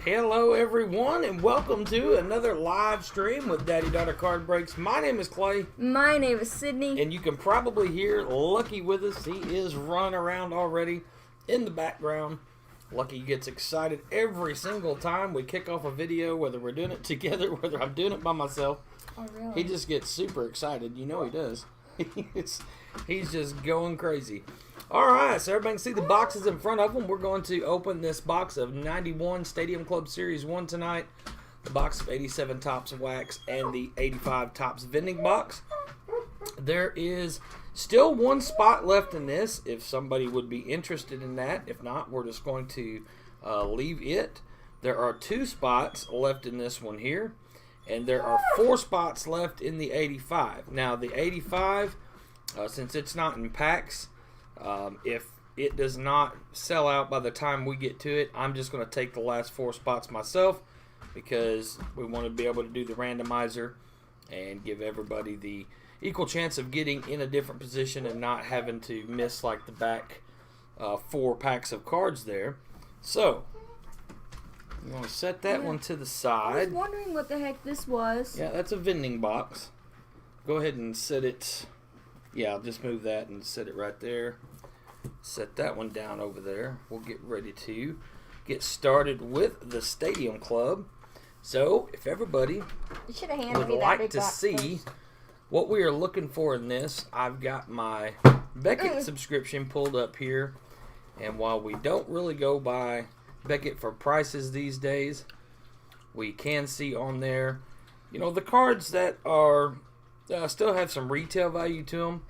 Hello everyone and welcome to another live stream with Daddy Daughter Card Breaks. My name is Clay. My name is Sydney. And you can probably hear Lucky with us. He is running around already in the background. Lucky gets excited every single time we kick off a video, whether we're doing it together, whether I'm doing it by myself. Oh, really? He just gets super excited. You know he does. He's just going crazy. Alright, so everybody can see the boxes in front of them. We're going to open this box of 91 Stadium Club Series 1 tonight. The box of 87 Topps Wax and the 85 Topps Vending box. There is still one spot left in this if somebody would be interested in that. If not, we're just going to leave it. There are 2 spots left in this one here. And there are 4 spots left in the 85. Now, the 85, since it's not in packs, if it does not sell out by the time we get to it, I'm just going to take the last 4 spots myself because we want to be able to do the randomizer and give everybody the equal chance of getting in a different position and not having to miss like the back 4 packs of cards there. So, I'm going to set that one to the side. I was wondering what the heck this was. Yeah, that's a vending box. Go ahead and set it. Yeah, I'll just move that and set it right there. Set that one down over there. We'll get ready to get started with the Stadium Club. So, if everybody You should have handed would me that like big to box see first. what we are looking for in this, I've got my Beckett subscription pulled up here. And while we don't really go by Beckett for prices these days, we can see on there, you know, the cards that are still have some retail value to them.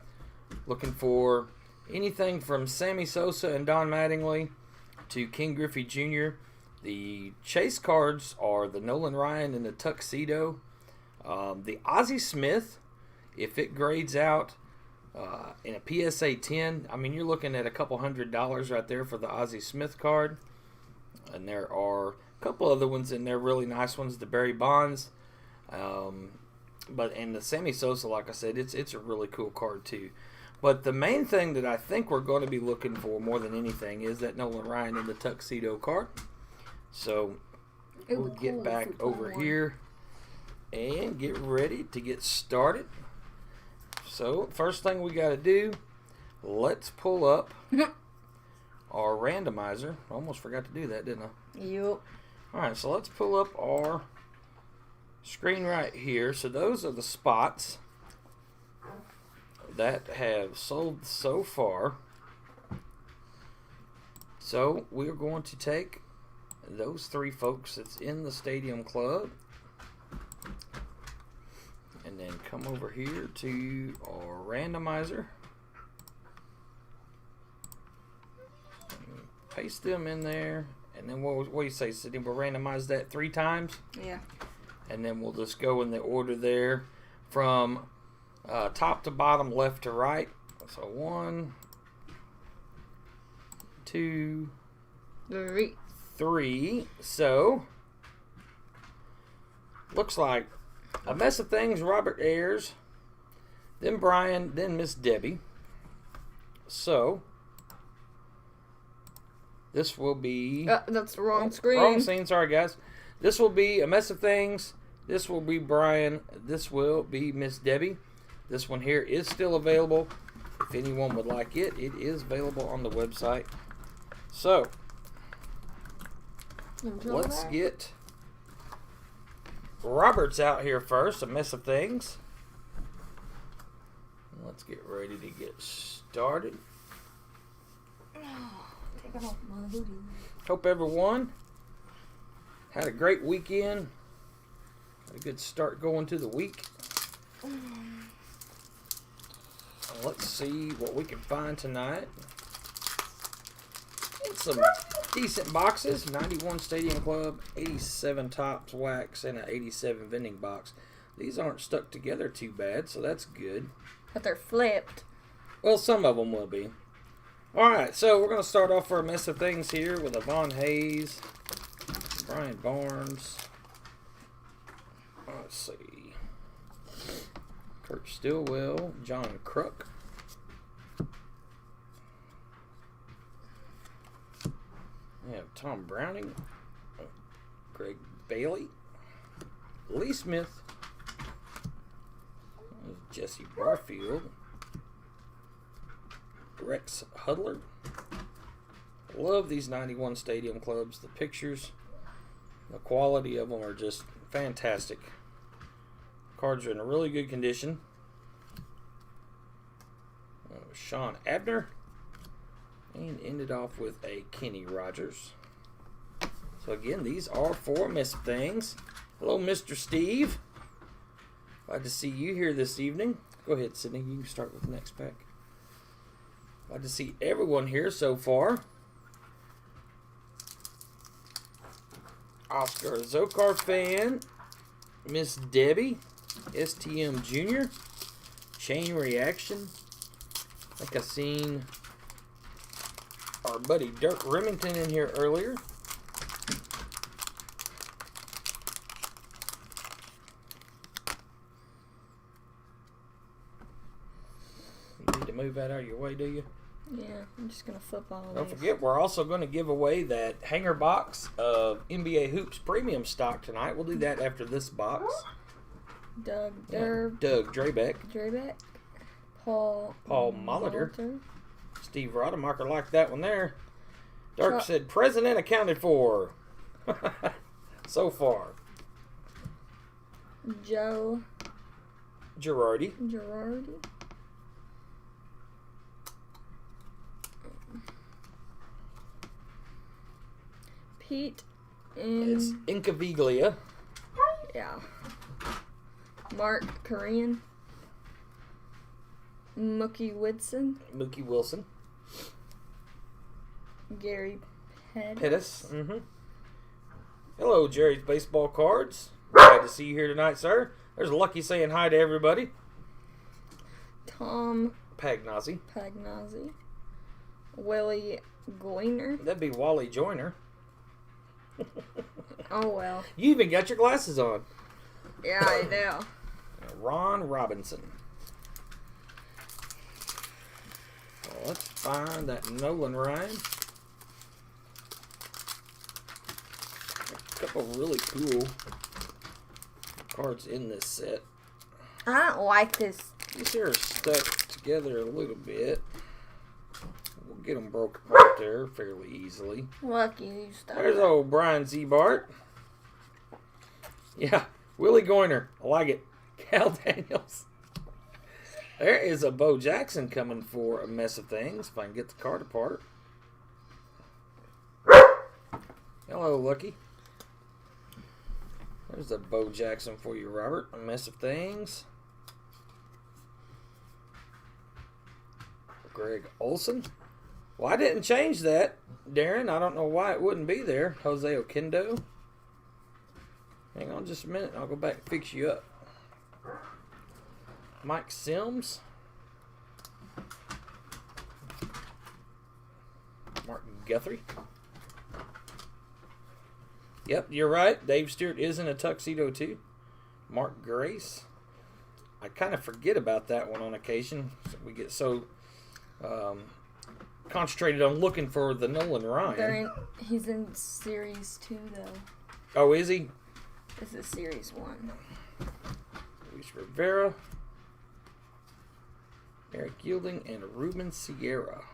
Looking for anything from Sammy Sosa and Don Mattingly to King Griffey Jr. The chase cards are the Nolan Ryan and the Tuxedo. The Ozzie Smith, if it grades out in a PSA 10, I mean, you're looking at a couple $100 right there for the Ozzie Smith card. And there are a couple other ones in there, really nice ones. The Barry Bonds. And the Sammy Sosa, like I said, it's a really cool card too. But the main thing that I think we're going to be looking for more than anything is that Nolan Ryan and the Tuxedo card. So we'll get back over here and get ready to get started. So first thing we got to do, let's pull up our randomizer. I almost forgot to do that, didn't I? Yep. Alright, so let's pull up our screen right here. So those are the spots that have sold so far. So we're going to take those 3 folks that's in the Stadium Club and then come over here to our randomizer. Paste them in there, and then what do you say, Sydney? We'll randomize that 3 times? Yeah. And then we'll just go in the order there from top to bottom, left to right. So 1, 2, 3. So, looks like A Mess of Things, Robert Ayers, then Brian, then Miss Debbie. So, this will be... that's the wrong screen. Wrong scene, sorry guys. This will be A Mess of Things. This will be Brian. This will be Miss Debbie. This one here is still available. If anyone would like it, it is available on the website. So, let's get Robert's out here first. A Mess of Things. Let's get ready to get started. Take off my hoodie. Hope everyone had a great weekend. Had a good start going to the week. Let's see what we can find tonight. It's some decent boxes. 91 Stadium Club, 87 Topps Wax, and an 87 Vending box. These aren't stuck together too bad, so that's good. But they're flipped. Well, some of them will be. Alright, so we're going to start off for A Mess of Things here with a Von Hayes, Brian Barnes. Let's see. Kurt Stillwell, John Kruk. We have Tom Browning. Greg Bailey. Lee Smith. Jesse Barfield. Rex Hudler. Love these 91 Stadium clubs. The pictures, the quality of them are just fantastic. Cards are in a really good condition. Sean Abner. And ended off with a Kenny Rogers. So again, these are for Miss Things. Hello, Mr. Steve. Glad to see you here this evening. Go ahead, Sydney. You can start with the next pack. Glad to see everyone here so far. Oscar Zokar fan. Miss Debbie. STM Jr. Chain Reaction. I think I seen our buddy Dirk Remington in here earlier. You need to move that out of your way, do you? Yeah, I'm just going to flip all of Don't these. forget, we're also going to give away that hanger box of NBA Hoops Premium stock tonight. We'll do that after this box. Doug Drabeck. Paul Molitor. Steve Rodemacher liked that one there. Dirk said, President accounted for. So far. Joe Girardi. Pete. It's Incaviglia. Yeah. Mark Korean. Mookie Wilson. Gary Pettis. Mm-hmm. Hello, Jerry's Baseball Cards. Glad to see you here tonight, sir. There's Lucky saying hi to everybody. Tom Pagnozzi. Willie Goiner. That'd be Wally Joyner. Oh, well. You even got your glasses on. Yeah, I know. Ron Robinson. So let's find that Nolan Ryan. A couple really cool cards in this set. I don't like this. These here are stuck together a little bit. We'll get them broken right there fairly easily. Lucky you stuck. There's old Brian Ziebart. Yeah, Willie Goiner. I like it. Cal Daniels. There is a Bo Jackson coming for a mess of things. If I can get the card apart. Hello, Lucky. There's a Bo Jackson for you, Robert. A mess of things. Greg Olson. Well, I didn't change that, Darren. I don't know why it wouldn't be there. Jose Oquendo. Hang on just a minute. I'll go back and fix you up. Mike Sims. Mark Guthrie. Yep, you're right. Dave Stewart is in a tuxedo too. Mark Grace. I kind of forget about that one on occasion. We get so concentrated on looking for the Nolan Ryan. He's in Series 2, though. Oh, is he? This is Series 1. Luis Rivera. Eric Yielding and Ruben Sierra.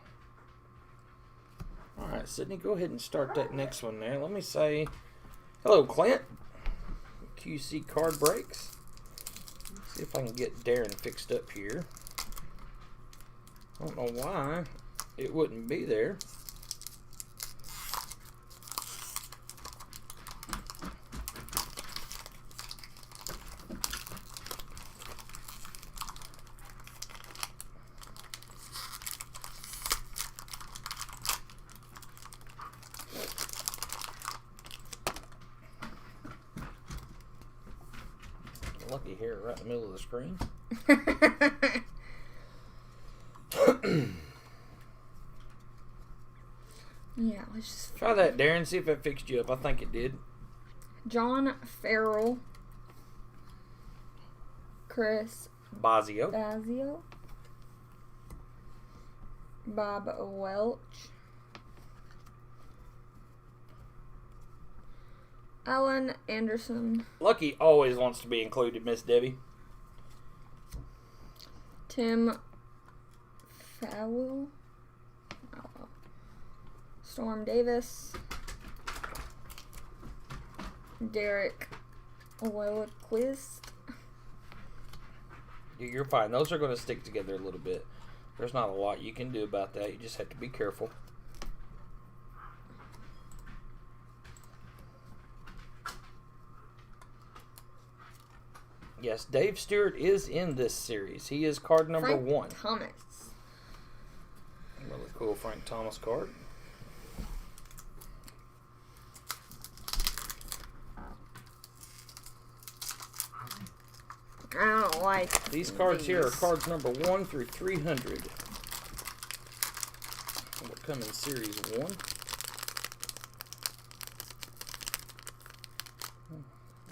All right, Sydney, go ahead and start that next one there. Let me say hello, Clint. QC Card Breaks. See if I can get Darren fixed up here. I don't know why it wouldn't be there. Lucky here, right in the middle of the screen. Yeah, let's just Try that, Darren. See if that fixed you up. I think it did. John Farrell, Chris Bazio. Bob Welch, Alan Anderson. Lucky always wants to be included, Miss Debbie. Tim Fowle. Storm Davis. Derek Loquist. You're fine. Those are going to stick together a little bit. There's not a lot you can do about that. You just have to be careful. Yes, Dave Stewart is in this series. He is card number Frank 1. Thomas. Really cool Frank Thomas card. I don't like These cards here are cards number 1 through 300. Will come in series 1.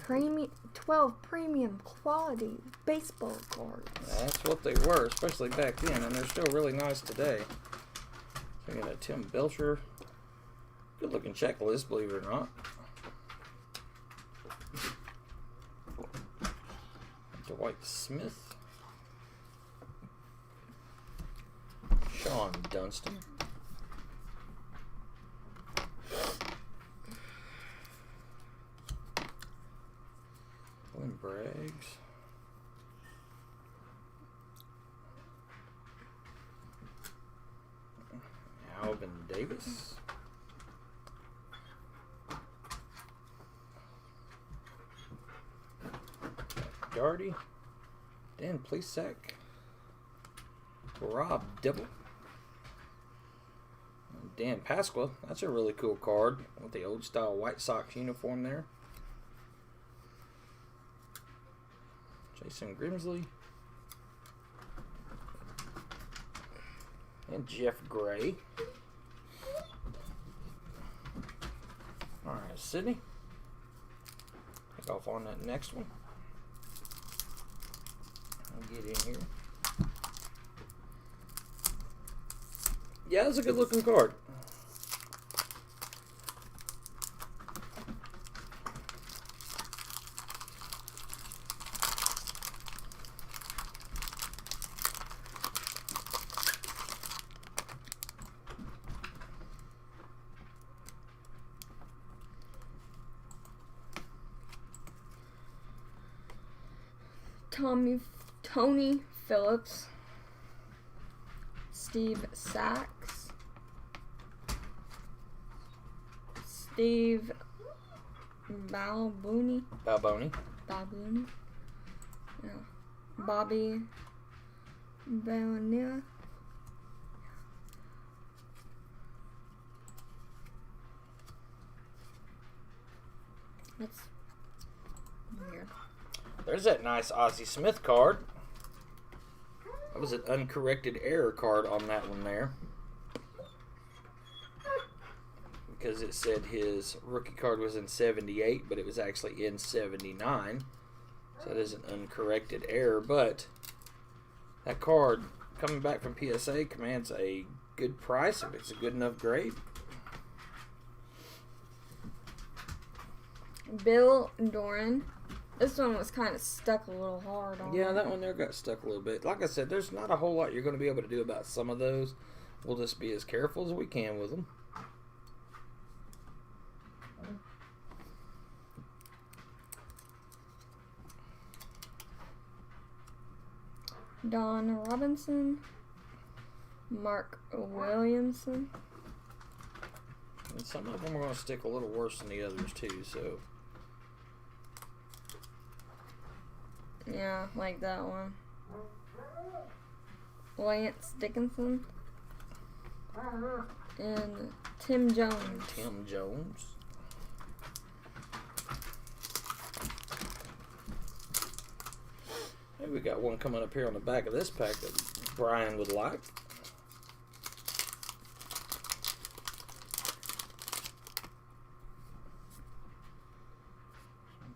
Premium 12 premium quality baseball cards. That's what they were, especially back then, and they're still really nice today. So we got a Tim Belcher. Good looking checklist, believe it or not. Dwight Smith. Sean Dunston. Glenn Braggs. Alvin Davis. Darty. Dan Plesac. Rob Dibble. Dan Pasqua. That's a really cool card with the old style White Sox uniform there. Jason Grimsley. And Jeff Gray. Alright, Sydney. Take off on that next one. I'll get in here. Yeah, that's a good looking card. Tony Phillips, Steve Sachs, Steve Balboni, yeah. Bobby Bonilla, that's weird. There's that nice Ozzie Smith card. That was an uncorrected error card on that one there. Because it said his rookie card was in 78, but it was actually in 79. So that is an uncorrected error. But that card, coming back from PSA, commands a good price if it's a good enough grade. Bill Doran. This one was kind of stuck a little hard on. Yeah, that one there got stuck a little bit. Like I said, there's not a whole lot you're going to be able to do about some of those. We'll just be as careful as we can with them. Don Robinson, Mark Williamson. And some of them are going to stick a little worse than the others too, so... Yeah, like that one. Lance Dickinson. And Tim Jones. Tim Jones. Hey, we got one coming up here on the back of this pack that Brian would like.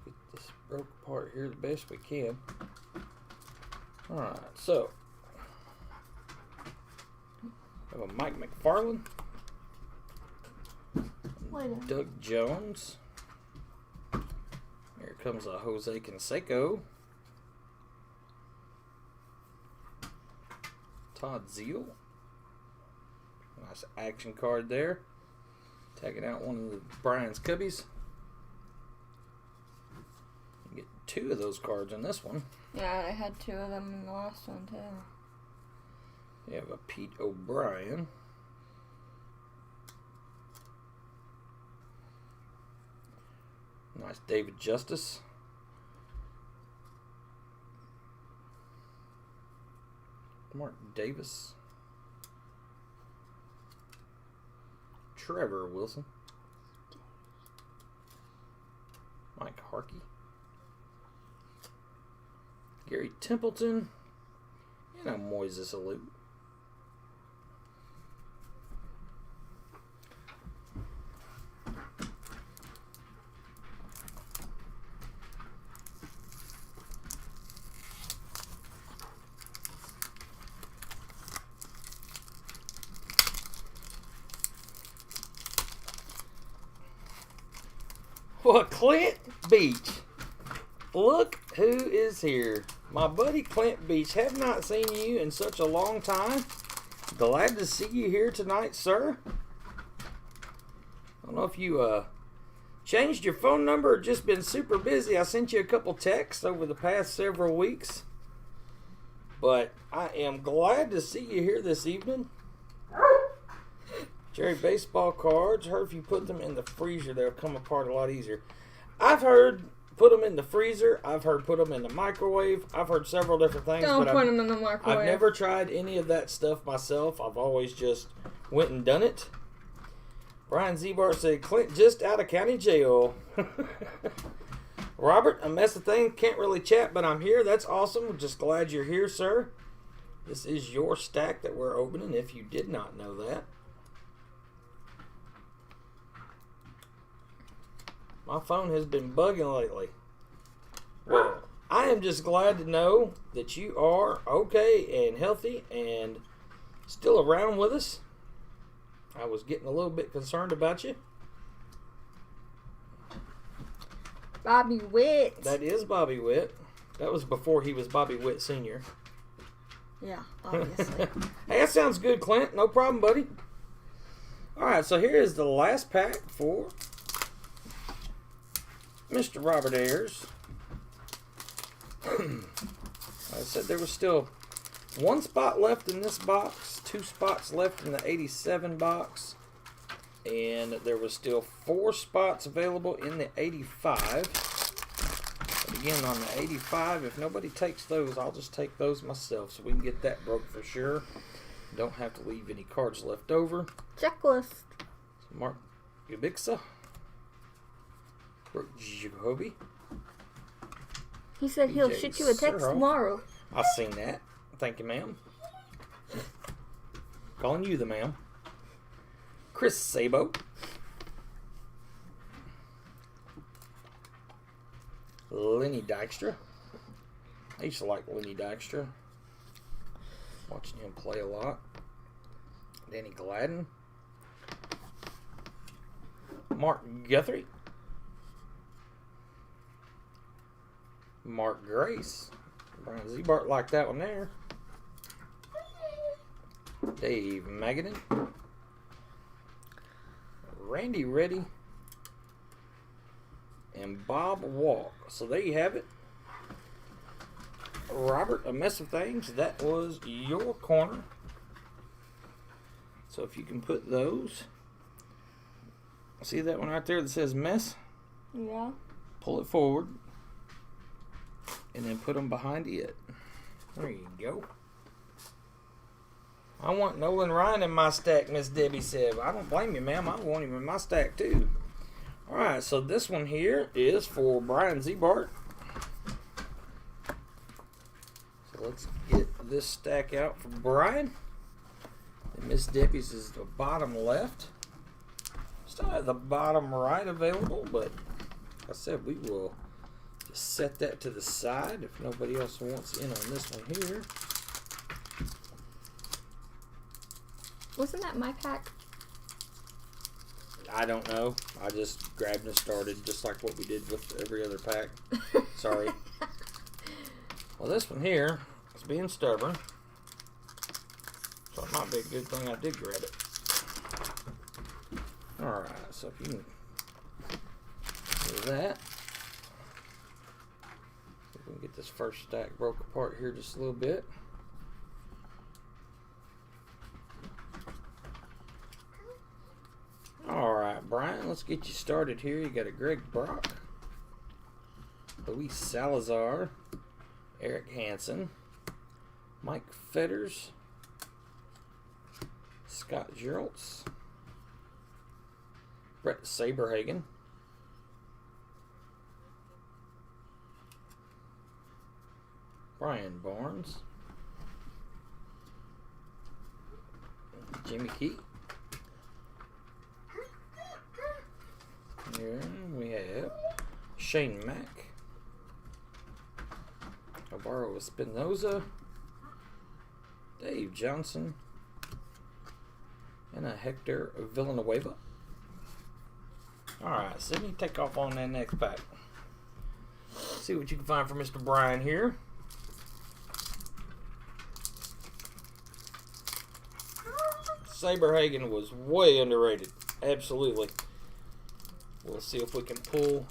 Get this broke apart here the best we can. Alright, so we have a Mike McFarland, Doug Jones, comes a Jose Canseco. Todd Zeal. Nice action card there. Taking out one of the Brian's Cubbies. You get 2 of those cards in this one. Yeah, I had 2 of them in the last one, too. You have a Pete O'Brien. Nice David Justice. Mark Davis. Trevor Wilson. Mike Harkey. Gary Templeton. And a Moises Alou. Well, Clint Beach. Look who is here. My buddy Clint Beach. Have not seen you in such a long time. Glad to see you here tonight, sir. I don't know if you changed your phone number or just been super busy. I sent you a couple texts over the past several weeks. But I am glad to see you here this evening. Jerry baseball cards. Heard if you put them in the freezer, they'll come apart a lot easier. I've heard put them in the freezer. I've heard put them in the microwave. I've heard several different things. Don't put them in the microwave. I've never tried any of that stuff myself. I've always just went and done it. Brian Ziebart said, Clint just out of county jail. Robert, a mess of things. Can't really chat, but I'm here. That's awesome. We're just glad you're here, sir. This is your stack that we're opening, if you did not know that. My phone has been bugging lately. Well, I am just glad to know that you are okay and healthy and still around with us. I was getting a little bit concerned about you. Bobby Witt. That is Bobby Witt. That was before he was Bobby Witt Sr. Yeah, obviously. Hey, that sounds good, Clint. No problem, buddy. Alright, so here is the last pack for Mr. Robert Ayers. I said there was still 1 spot left in this box, 2 spots left in the 87 box, and there was still 4 spots available in the 85. But again, on the 85, if nobody takes those, I'll just take those myself so we can get that broke for sure. Don't have to leave any cards left over. Checklist. So Mark Ubixa. Jacoby. He said he'll shoot you a text tomorrow. I've seen that. Thank you, ma'am. Calling you the ma'am. Chris Sabo. Lenny Dykstra. I used to like Lenny Dykstra. Watching him play a lot. Danny Gladden. Mark Guthrie. Mark Grace. Brian Ziebart liked that one there. Dave Magadan. Randy Reddy. And Bob Walk. So there you have it. Robert, a mess of things. That was your corner. So if you can put those. See that one right there that says mess? Yeah. Pull it forward. And then put them behind it. There you go. I want Nolan Ryan in my stack, Miss Debbie said. I don't blame you, ma'am. I want him in my stack, too. Alright, so this one here is for Brian Ziebart. So let's get this stack out for Brian. And Miss Debbie's is the bottom left. Still have the bottom right available, but like I said, we will just set that to the side if nobody else wants in on this one here. Wasn't that my pack? I don't know. I just grabbed and started, just like what we did with every other pack. Sorry. Well, this one here is being stubborn. So it might be a good thing I did grab it. Alright, so if you can do that. See if we can get this first stack broke apart here just a little bit. Alright, Brian, let's get you started here. You got a Greg Brock, Luis Salazar, Eric Hansen, Mike Fetters, Scott Geraltz, Brett Saberhagen, Brian Barnes, Jimmy Key. Here we have Shane Mack, Alvaro Espinoza, Dave Johnson, and a Hector Villanueva. Alright, Sydney, take off on that next pack. See what you can find for Mr. Brian here. Saberhagen was way underrated. Absolutely. We'll see if we can pull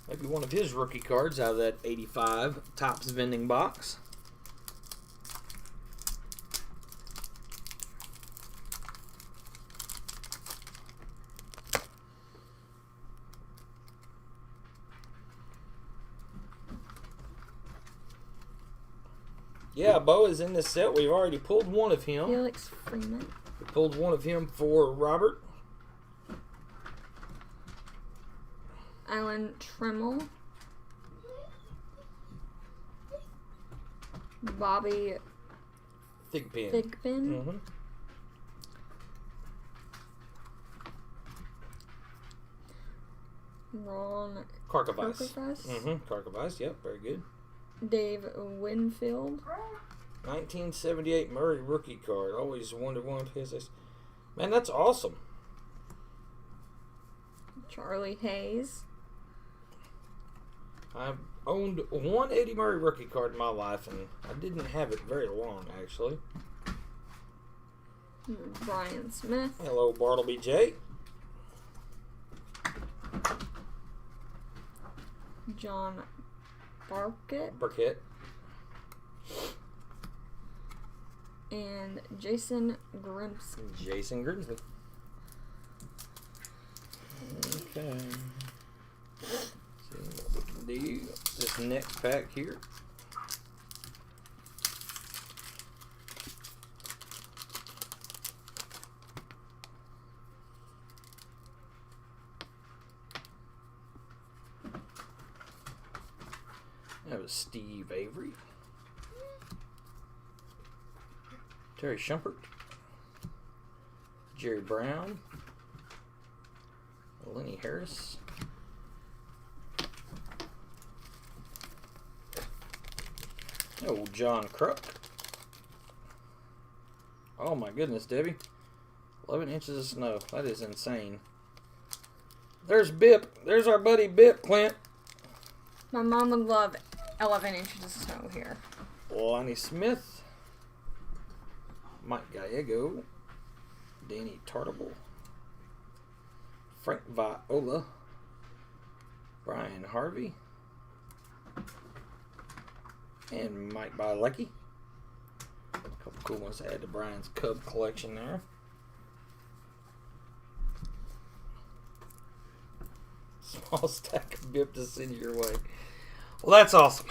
maybe one of his rookie cards out of that 85 Topps vending box. Yeah, Bo is in this set. We've already pulled one of him. Felix Freeman. We pulled one of him for Robert. Alan Tremmel. Bobby Thigpen. Thigpen. Ron Karkovice. Karkovice, yep, very good. Dave Winfield. 1978 Murray rookie card. Always wondered one of his. Man, that's awesome. Charlie Hayes. I've owned one Eddie Murray rookie card in my life, and I didn't have it very long, actually. Brian Smith. Hello, Bartleby J. John Burkett. And Jason Grimsley. Okay. See what we can do. This next pack here. That was Steve Avery. Terry Shumpert. Jerry Brown. Lenny Harris. Oh, John Kruk. Oh my goodness, Debbie. 11 inches of snow. That is insane. There's Bip. There's our buddy Bip, Clint. My mom would love 11 inches of snow here. Lonnie Smith. Mike Gallego. Danny Tartable. Frank Viola. Brian Harvey. And Mike Bialecki. A couple cool ones to add to Brian's Cub collection there. Small stack of Bip to send your way. Well, that's awesome.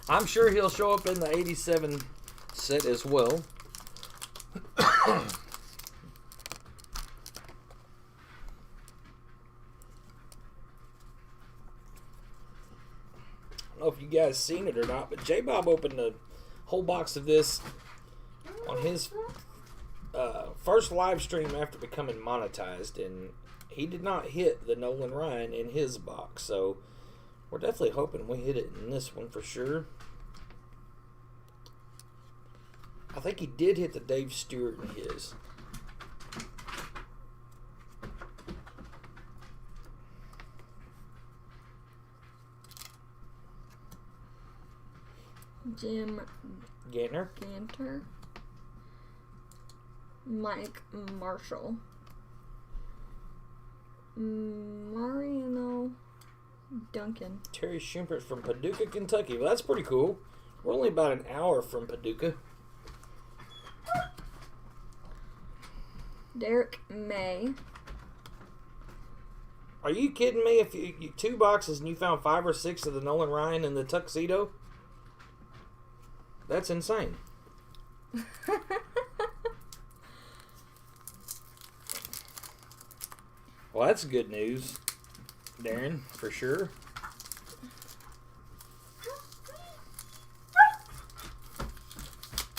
I'm sure he'll show up in the 87 set as well. I don't know if you guys seen it or not, but J-Bob opened a whole box of this on his first live stream after becoming monetized, and he did not hit the Nolan Ryan in his box, so we're definitely hoping we hit it in this one for sure. I think he did hit the Dave Stewart in his. Jim Gantner. Mike Marshall. Mariano Duncan. Terry Schumpert from Paducah, Kentucky. Well, that's pretty cool. We're only about an hour from Paducah. Derek May. Are you kidding me? If you 2 boxes and you found 5 or 6 of the Nolan Ryan in the tuxedo? That's insane. Well, that's good news, Darren, for sure.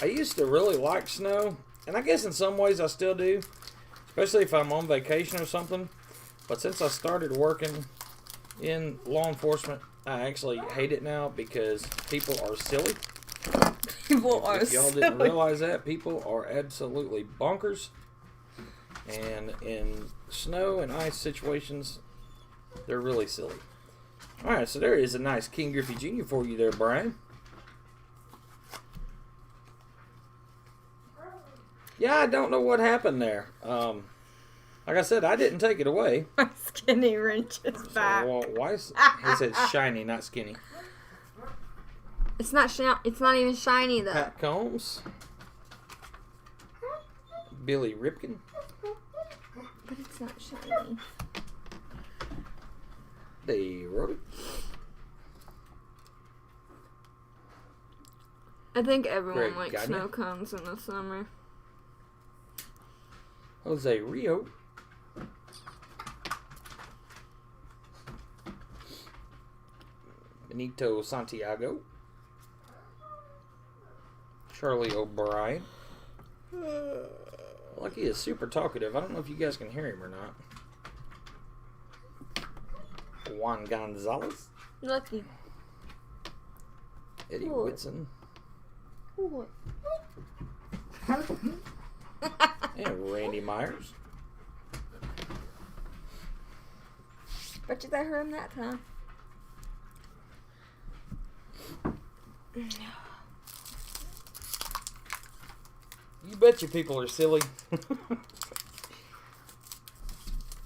I used to really like snow, and I guess in some ways I still do, especially if I'm on vacation or something. But since I started working in law enforcement, I actually hate it now because people are silly. People are If y'all didn't realize that, people are absolutely bonkers. And in snow and ice situations, they're really silly. Alright, so there is a nice King Griffey Jr. for you there, Brian. Yeah, I don't know what happened there. Like I said, I didn't take it away. My skinny wrench is back. So, why is he said shiny, not skinny? It's not it's not even shiny though. Pat Combs. Billy Ripken. But it's not shiny. They wrote it. I think everyone Greg likes Gagne. snow cones in the summer. Jose Rio. Benito Santiago. Charlie O'Brien. Like he is super talkative. I don't know if you guys can hear him or not. Juan Gonzalez. Lucky. Eddie Cool. Whitson. Cool. And Randy Myers. Bet you they heard him that time. You bet you people are silly.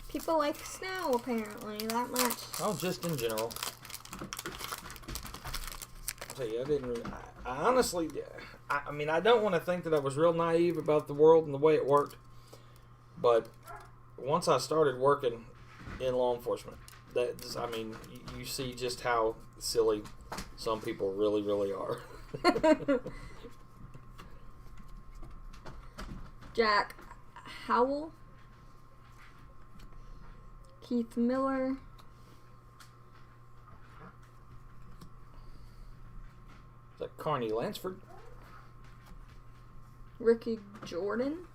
People like snow, apparently, that much. Oh, just in general. I'll tell you, I didn't really, I honestly, I mean, I don't want to think that I was real naive about the world and the way it worked. But once I started working in law enforcement, I mean, you see just how silly some people really, really are. Jack Howell. Keith Miller. Is that Carney Lansford? Ricky Jordan.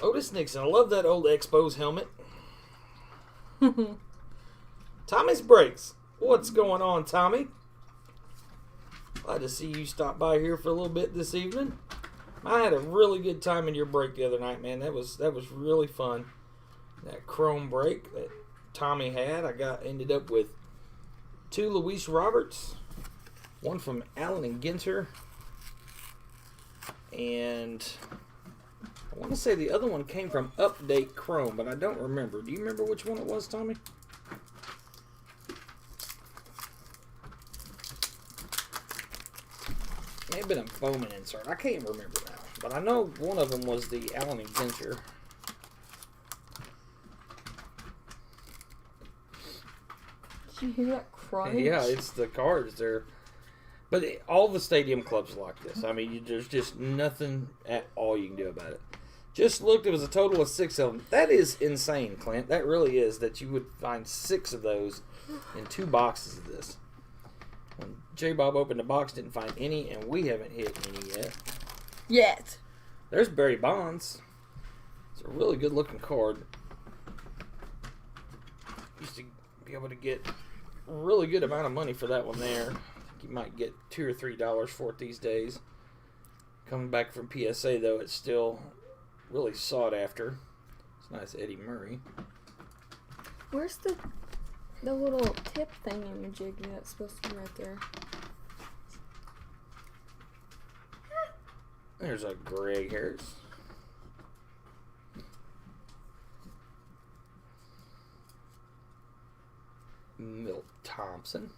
Otis Nixon. I love that old Expos helmet. Tommy's Breaks. What's going on, Tommy? Glad to see you stop by here for a little bit this evening. I had a really good time in your break the other night, man. That was really fun. That chrome break that Tommy had, ended up with 2 Luis Roberts, one from Allen and Ginter, and I want to say the other one came from Update Chrome, but I don't remember. Do you remember which one it was, Tommy? May have been a Bowman insert. I can't remember now. But I know one of them was the Allen and Ginter. Did you hear that crunch? Yeah, it's the cards there. But all the stadium clubs are like this. I mean, there's just nothing at all you can do about it. Just looked, it was a total of 6 of them. That is insane, Clint. That really is, that you would find 6 of those in 2 boxes of this. When J-Bob opened the box, didn't find any, and we haven't hit any yet. Yet. There's Barry Bonds. It's a really good looking card. Used to be able to get a really good amount of money for that one there. you might get $2 or $3 for it these days. Coming back from PSA, though, it's still really sought after. It's nice Eddie Murray. Where's the little tip thingamajiggy that's supposed to be right there? There's a Greg Harris. Milt Thompson.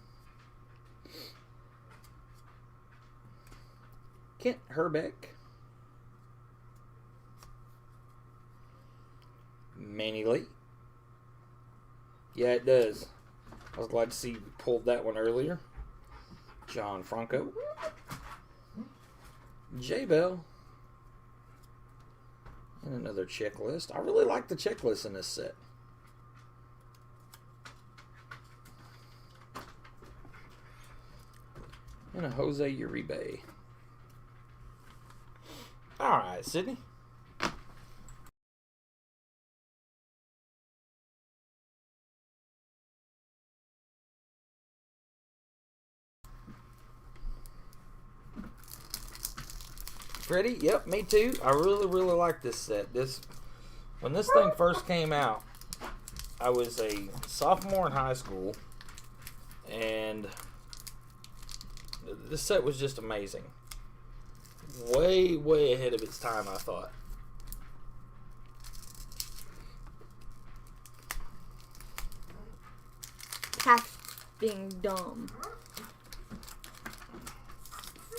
Kent Herbeck. Manny Lee. Yeah, it does. I was glad to see you pulled that one earlier. John Franco. J-Bell. And another checklist. I really like the checklist in this set. And a Jose Uribe. Alright, Sydney. Ready? Yep, me too. I really like this set. When this thing first came out, I was a sophomore in high school, and this set was just amazing. Way ahead of its time, I thought. Half being dumb.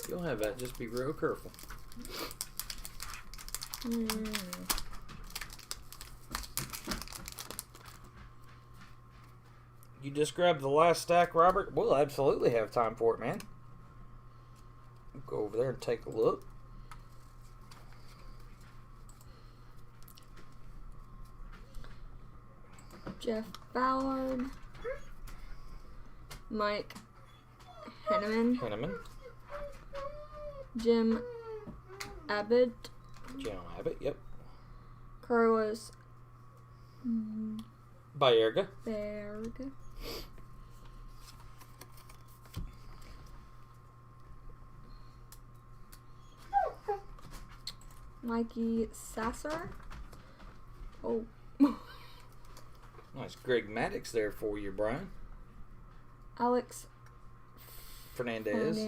You'll have that. Just be real careful. You just grabbed the last stack, Robert? We'll absolutely have time for it, man. Go over there and take a look. Jeff Ballard. Mike Henneman. Jim Abbott. Jim Abbott, yep. Carlos Baerga. Mikey Sasser. Oh. Nice Greg Maddox there for you, Brian. Alex Fernandez.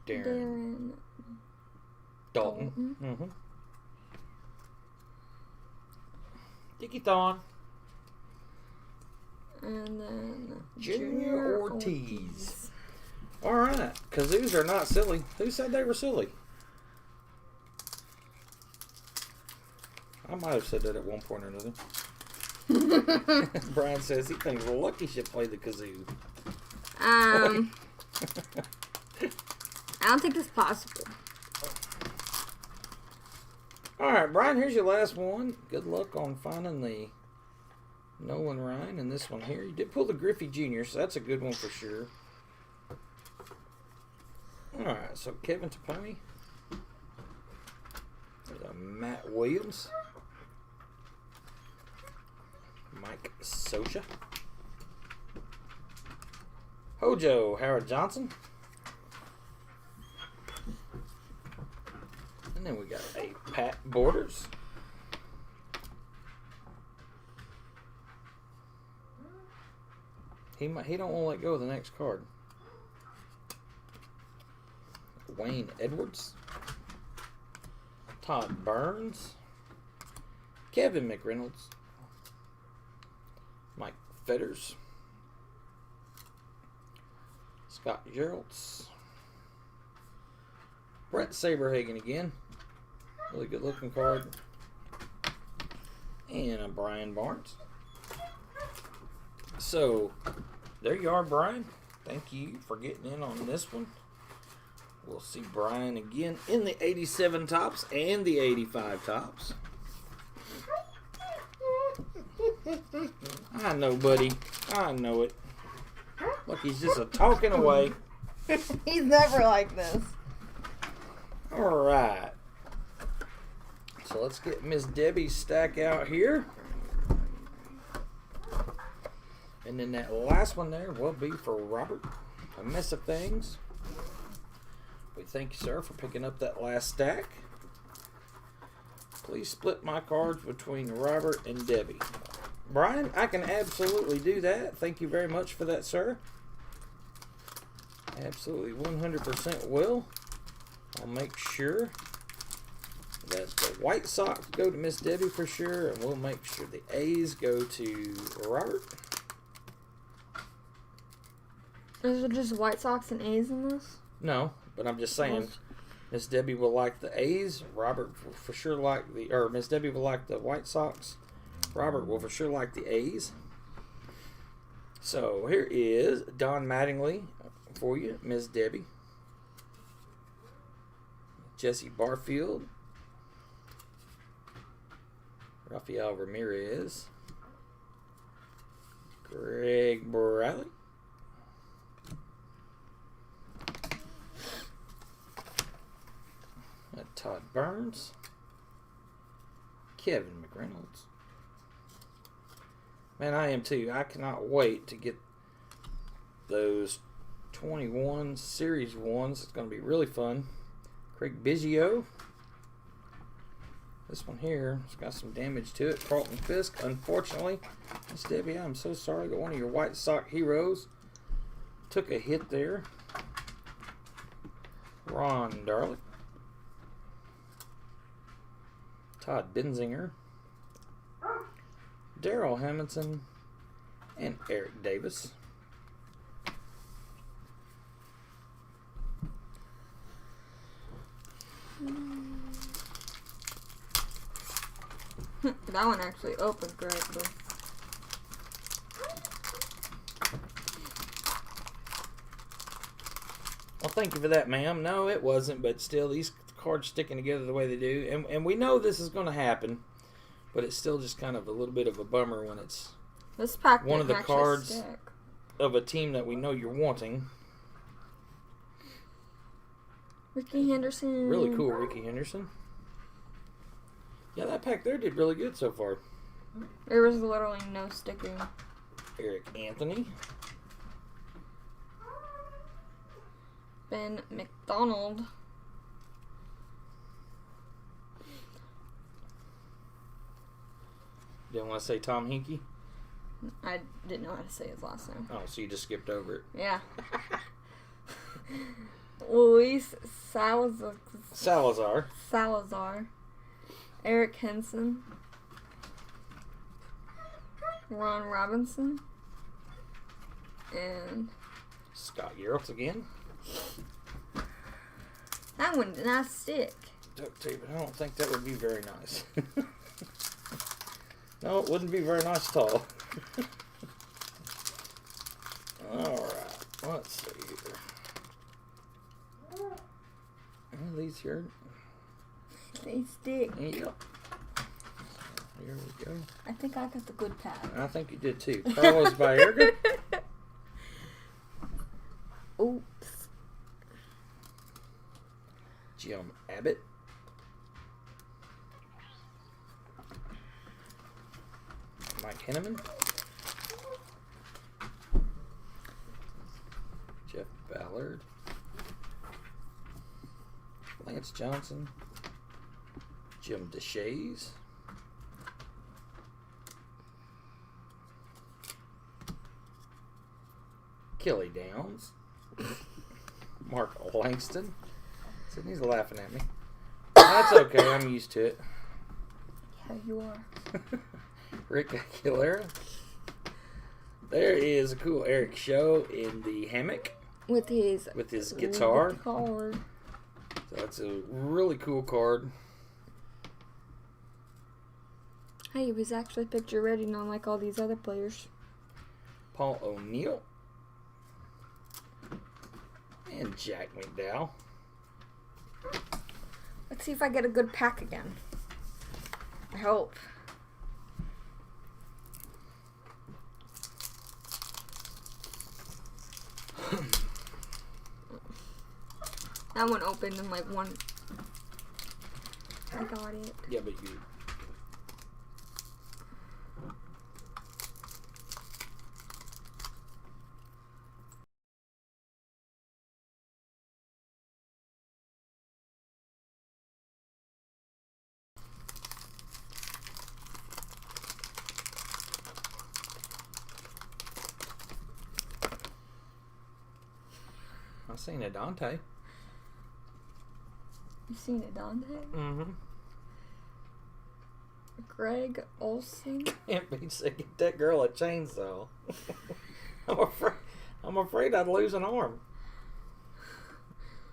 Doran. Dalton. Mm-hmm. Dickie Thon. And then Junior Ortiz. Alright. Kazoos are not silly. Who said they were silly? I might have said that at one point or another. Brian says he thinks Lucky should play the kazoo. I don't think it's possible. Alright, Brian, here's your last one. Good luck on finding the Nolan Ryan and this one here. You did pull the Griffey Jr., so that's a good one for sure. Alright, so Kevin Taponi. There's a Matt Williams. Mike Sosha. Hojo Howard Johnson. And then we got a Pat Borders. He don't want to let go of the next card. Wayne Edwards. Todd Burns. Kevin McReynolds. Mike Fetters. Scott Geralds. Brett Saberhagen again. Really good looking card. And a Brian Barnes. So, there you are, Brian. Thank you for getting in on this one. We'll see Brian again in the 87 tops and the 85 tops. I know, buddy. I know it. Look, he's just talking away. He's never like this. Alright. So let's get Miss Debbie's stack out here. And then that last one there will be for Robert. A Mess of Things. We thank you, sir, for picking up that last stack. Please split my cards between Robert and Debbie. Brian, I can absolutely do that. Thank you very much for that, sir. Absolutely 100% will. I'll make sure that the White Sox go to Miss Debbie for sure, and we'll make sure the A's go to Robert. Is it just White Sox and A's in this? No, but I'm just saying, Miss Debbie will like the A's. Robert will for sure like Miss Debbie will like the White Sox. Robert will for sure like the A's. So here is Don Mattingly for you, Miss Debbie. Jesse Barfield. Rafael Ramirez. Greg Bradley. Todd Burns. Kevin McReynolds. Man, I am too. I cannot wait to get those 21 Series 1s. It's going to be really fun. Craig Biggio. This one here has got some damage to it. Carlton Fisk, unfortunately. Miss Debbie, I'm so sorry that one of your White Sox heroes took a hit there. Ron Darling. Todd Benzinger. Daryl Hamilton. And Eric Davis. That one actually opened correctly. Well, thank you for that, ma'am. No, it wasn't, but still, these cards sticking together the way they do, and we know this is going to happen, but it's still just kind of a little bit of a bummer when it's this pack one of the cards stick. Of a team that we know you're wanting. Ricky Henderson. Really cool, Ricky Henderson. Yeah, that pack there did really good so far. There was literally no sticking. Eric Anthony. Ben McDonald. Didn't want to say Tom Hinkie? I didn't know how to say his last name. Oh, so you just skipped over it. Yeah. Luis Salazar. Eric Henson. Ron Robinson. And Scott Yeralt again. that one did not stick. Duct tape, I don't think that would be very nice. No, it wouldn't be very nice at all. Alright, let's see here. And these here. They stick. Yep. Here we go. I think I got the good pack. I think you did too. Carlos Baerga. Oops. Jim Abbott. Mike Henneman. Jeff Ballard. Lance Johnson. Jim DeShays. Kelly Downs. Mark Langston. Sydney's laughing at me. That's okay, I'm used to it. Yeah, you are. Rick Aguilera. There is a cool Eric Show in the hammock. With his guitar. Card. So that's a really cool card. Hey, he was actually picture ready, not like all these other players. Paul O'Neill. And Jack McDowell. Let's see if I get a good pack again. I hope. That one opened in like one. I got it. Yeah, but you. seen a Dante. You seen a Dante? Mm-hmm. Greg Olson. Can't be sick. Get that girl a chainsaw. I'm afraid I'd lose an arm.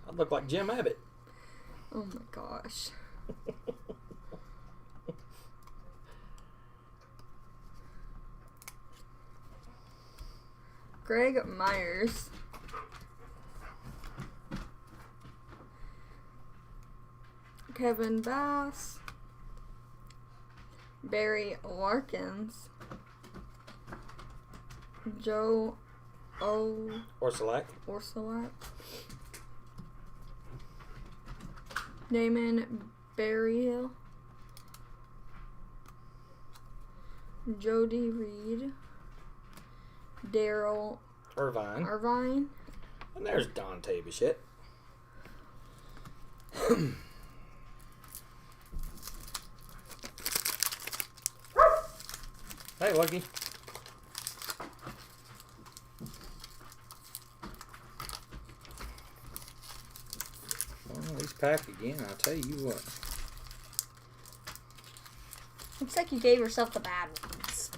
I'd look like Jim Abbott. Oh my gosh. Greg Myers. Kevin Bass. Barry Larkins. Joe Orsolak. Damon Berryhill. Jody Reed. Daryl Irvine. And there's Dante Bichette. Hey, Lucky. Well, he's packed again, I'll tell you what. Looks like you gave yourself the bad ones.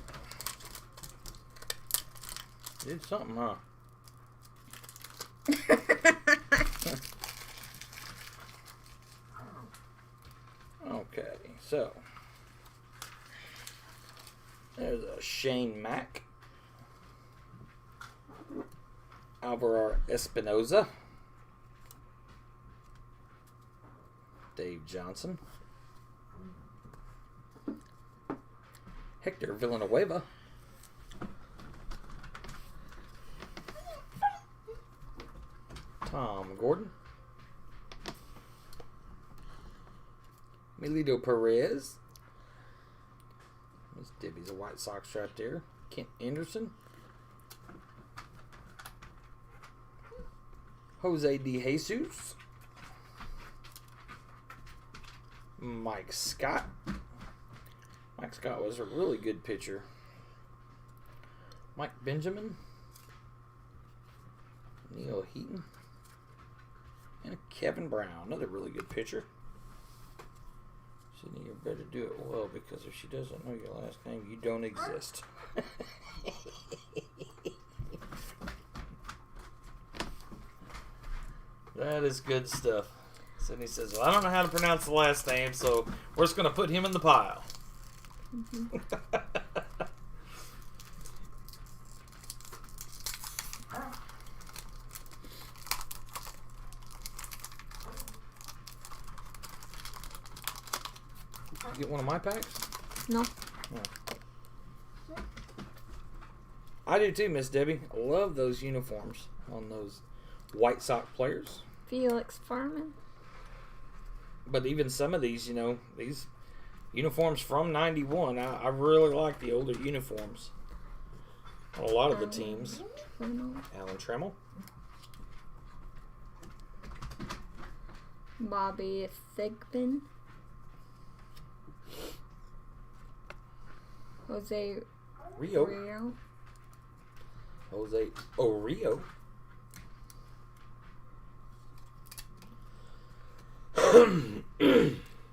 Did something, huh? Okay, so there's a Shane Mack, Alvaro Espinoza, Dave Johnson, Hector Villanueva, Tom Gordon, Melito Perez. Miss Debbie's a White Sox right there. Kent Anderson. Jose De Jesus. Mike Scott. Mike Scott was a really good pitcher. Mike Benjamin. Neil Heaton. And Kevin Brown, another really good pitcher. Sydney, you better do it well, because if she doesn't know your last name, you don't exist. That is good stuff. Sydney says, well, I don't know how to pronounce the last name, so we're just going to put him in the pile. Mm-hmm. You get one of my packs? No. Oh. I do too, Miss Debbie. I love those uniforms on those White Sox players. Felix Furman. But even some of these, these uniforms from 91, I really like the older uniforms on a lot of the teams. Alan Trammell. Bobby Thigpen. Jose Rio. Jose Orio.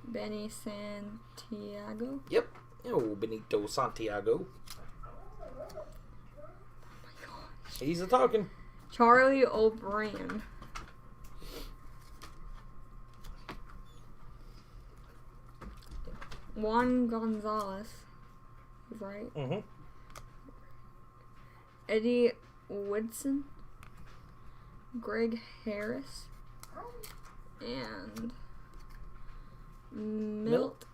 Benny Santiago. Yep. Oh, Benito Santiago. Oh my gosh. He's a talking. Charlie O'Brien. Juan Gonzalez. Right? Mm-hmm. Eddie Woodson. Greg Harris. And Milt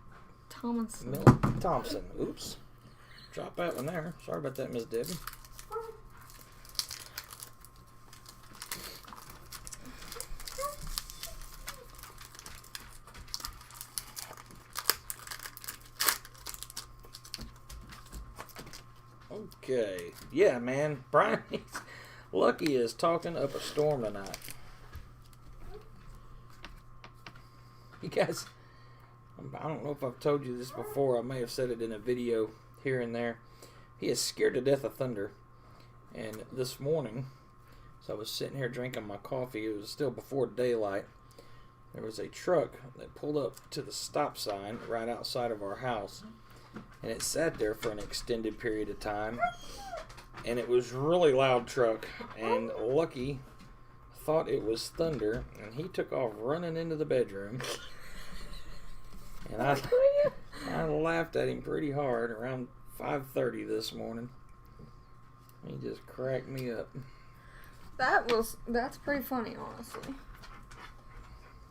Thompson. Milt Thompson. Oops. Drop that one there. Sorry about that, Miss Debbie. Okay. Yeah, man. Brian, Lucky is talking up a storm tonight. You guys, I don't know if I've told you this before. I may have said it in a video here and there. He is scared to death of thunder. And this morning, So I was sitting here drinking my coffee. It was still before daylight. There was a truck that pulled up to the stop sign right outside of our house. And it sat there for an extended period of time. And it was really loud truck. And Lucky thought it was thunder. And he took off running into the bedroom. And I laughed at him pretty hard around 5:30 this morning. He just cracked me up. That's pretty funny, honestly.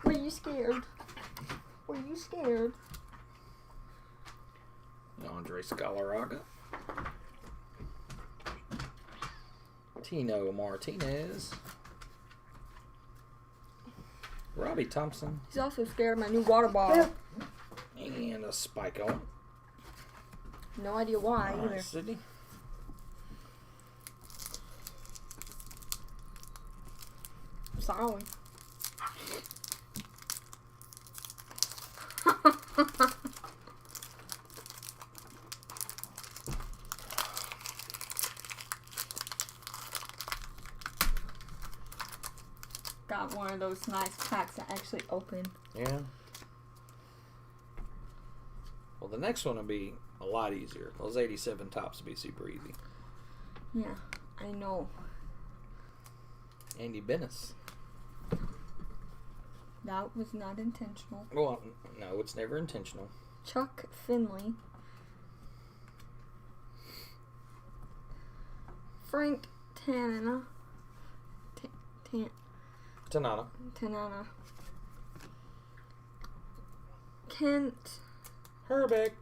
Were you scared? Were you scared? Andre Scalaraga. Tino Martinez. Robbie Thompson. He's also scared of my new water bottle. And a spike on it. No idea why All either. right, Sydney. Sorry. Got one of those nice packs that actually open. Yeah. Well, the next one will be a lot easier. Those 87 tops will be super easy. Yeah, I know. Andy Bennis. That was not intentional. Well, no, it's never intentional. Chuck Finley. Frank Tanana. Tanana. Kent Herbeck.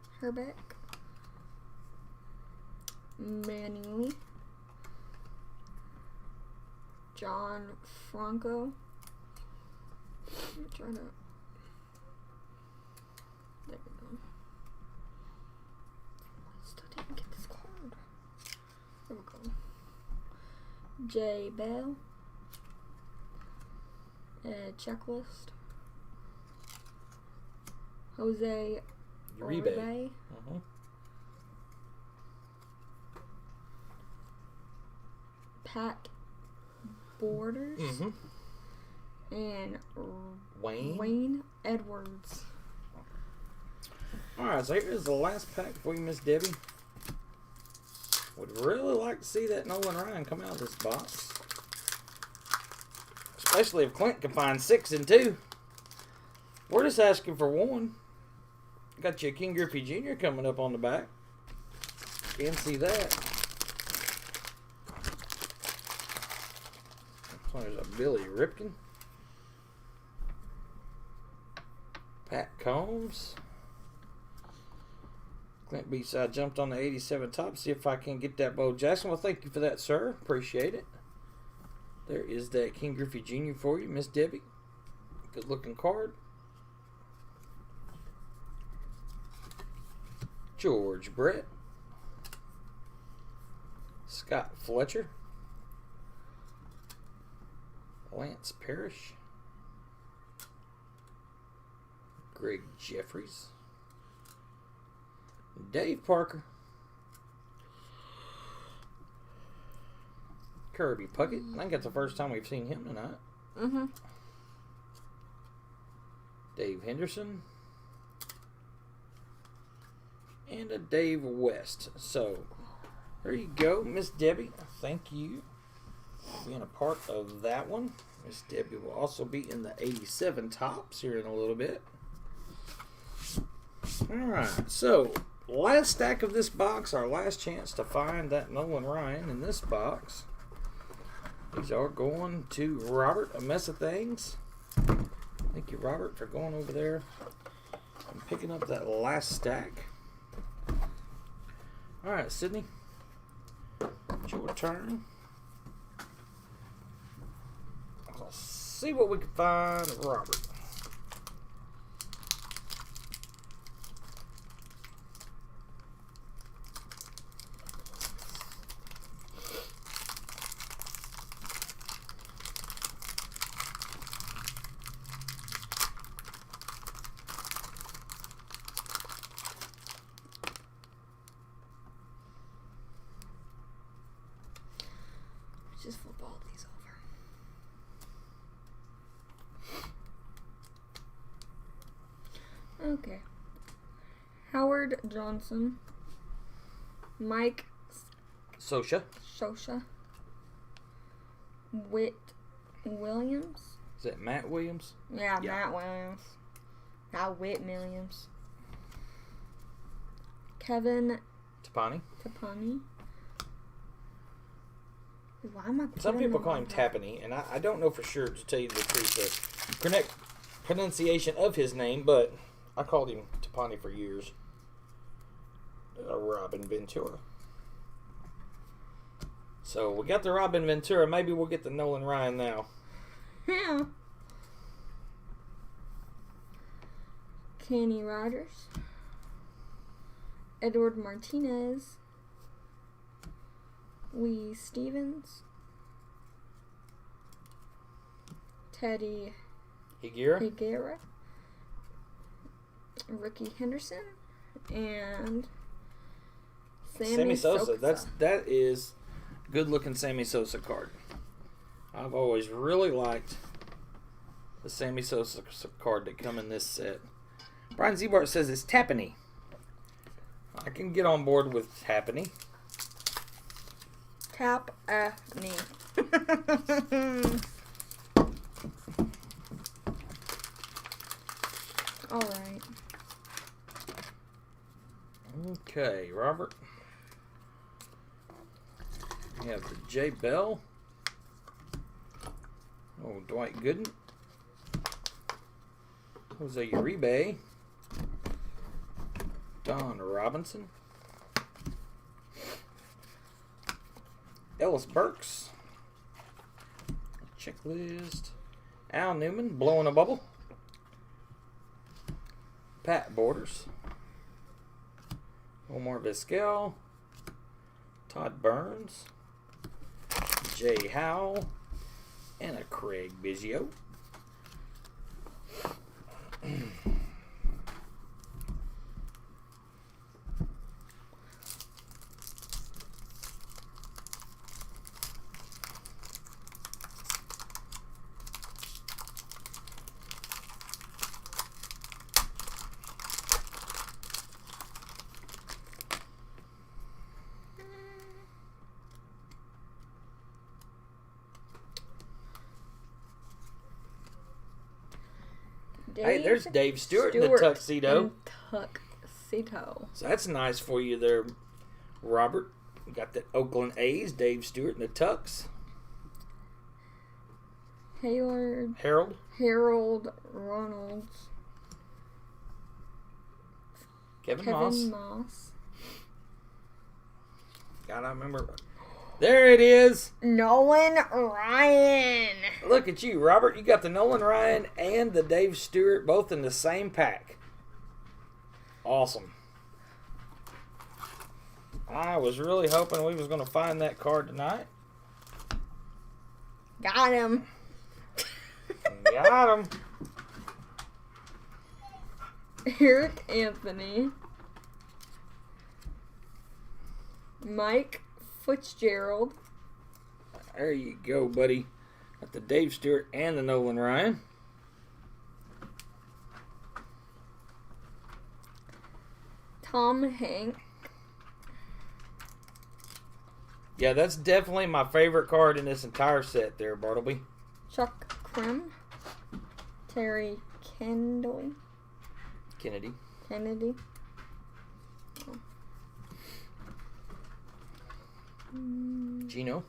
Manuli. John Franco. Let me try to. There we go. I still didn't get this card. There we go. J. Bell. Checklist. Jose Uribe. Pat Borders. And Wayne Edwards. Alright, so here's the last pack for you, Miss Debbie. Would really like to see that Nolan Ryan come out of this box. Especially if Clint can find 6 and 2. We're just asking for 1. Got you a King Griffey Jr. coming up on the back. Can't see that. So there's a Billy Ripken. Pat Combs. Clint B-side jumped on the 87 top. See if I can get that Bo Jackson. Well, thank you for that, sir. Appreciate it. There is that King Griffey Jr. for you, Miss Debbie. Good looking card. George Brett. Scott Fletcher. Lance Parrish. Greg Jeffries. Dave Parker. Kirby Puckett. I think that's the first time we've seen him tonight. Dave Henderson. And a Dave West. So, there you go, Miss Debbie. Thank you for being a part of that one. Miss Debbie will also be in the 87 tops here in a little bit. Alright, so last stack of this box, our last chance to find that Nolan Ryan in this box. These are going to Robert, a mess of things. Thank you, Robert, for going over there and picking up that last stack. Alright, Sydney, it's your turn. Let's see what we can find, Robert. Just flip all these over. Okay. Howard Johnson. Mike Sosha. Shosha. Whit Williams. Is that Matt Williams? Yeah, Matt Williams. Not Whit Williams. Kevin Tapani. Why am I Some people the call him wrong- Tapani, and I don't know for sure, to tell you the truth, the correct pronunciation of his name, but I called him Tapani for years. Robin Ventura. So we got the Robin Ventura. Maybe we'll get the Nolan Ryan now. Yeah. Kenny Rogers. Edward Martinez. Lee Stevens. Teddy Higuera. Ricky Henderson. And Sammy Sosa. That is good looking Sammy Sosa card. I've always really liked the Sammy Sosa card that come in this set. Brian Ziebart says it's Tapani. I can get on board with Tapani. Tapani. Alright. Okay, Robert. We have the J. Bell. Oh, Dwight Gooden. Jose Uribe. Don Robinson. Ellis Burks. Checklist. Al Newman, blowing a bubble. Pat Borders. Omar Vizquel. Todd Burns. Jay Howell. And a Craig Biggio. Hey, there's Dave Stewart in the tuxedo. Tuxedo. So that's nice for you there, Robert. You got the Oakland A's, Dave Stewart in the tux. Harold Ronalds. Kevin Moss. God, I remember. There it is. Nolan Ryan. Look at you, Robert. You got the Nolan Ryan and the Dave Stewart both in the same pack. Awesome. I was really hoping we was going to find that card tonight. Got him. Got him. Eric Anthony. Mike Fitzgerald. There you go, buddy. Got the Dave Stewart and the Nolan Ryan. Tom Hank. Yeah, that's definitely my favorite card in this entire set there, Bartleby. Chuck Krim. Terry Kennedy. Gino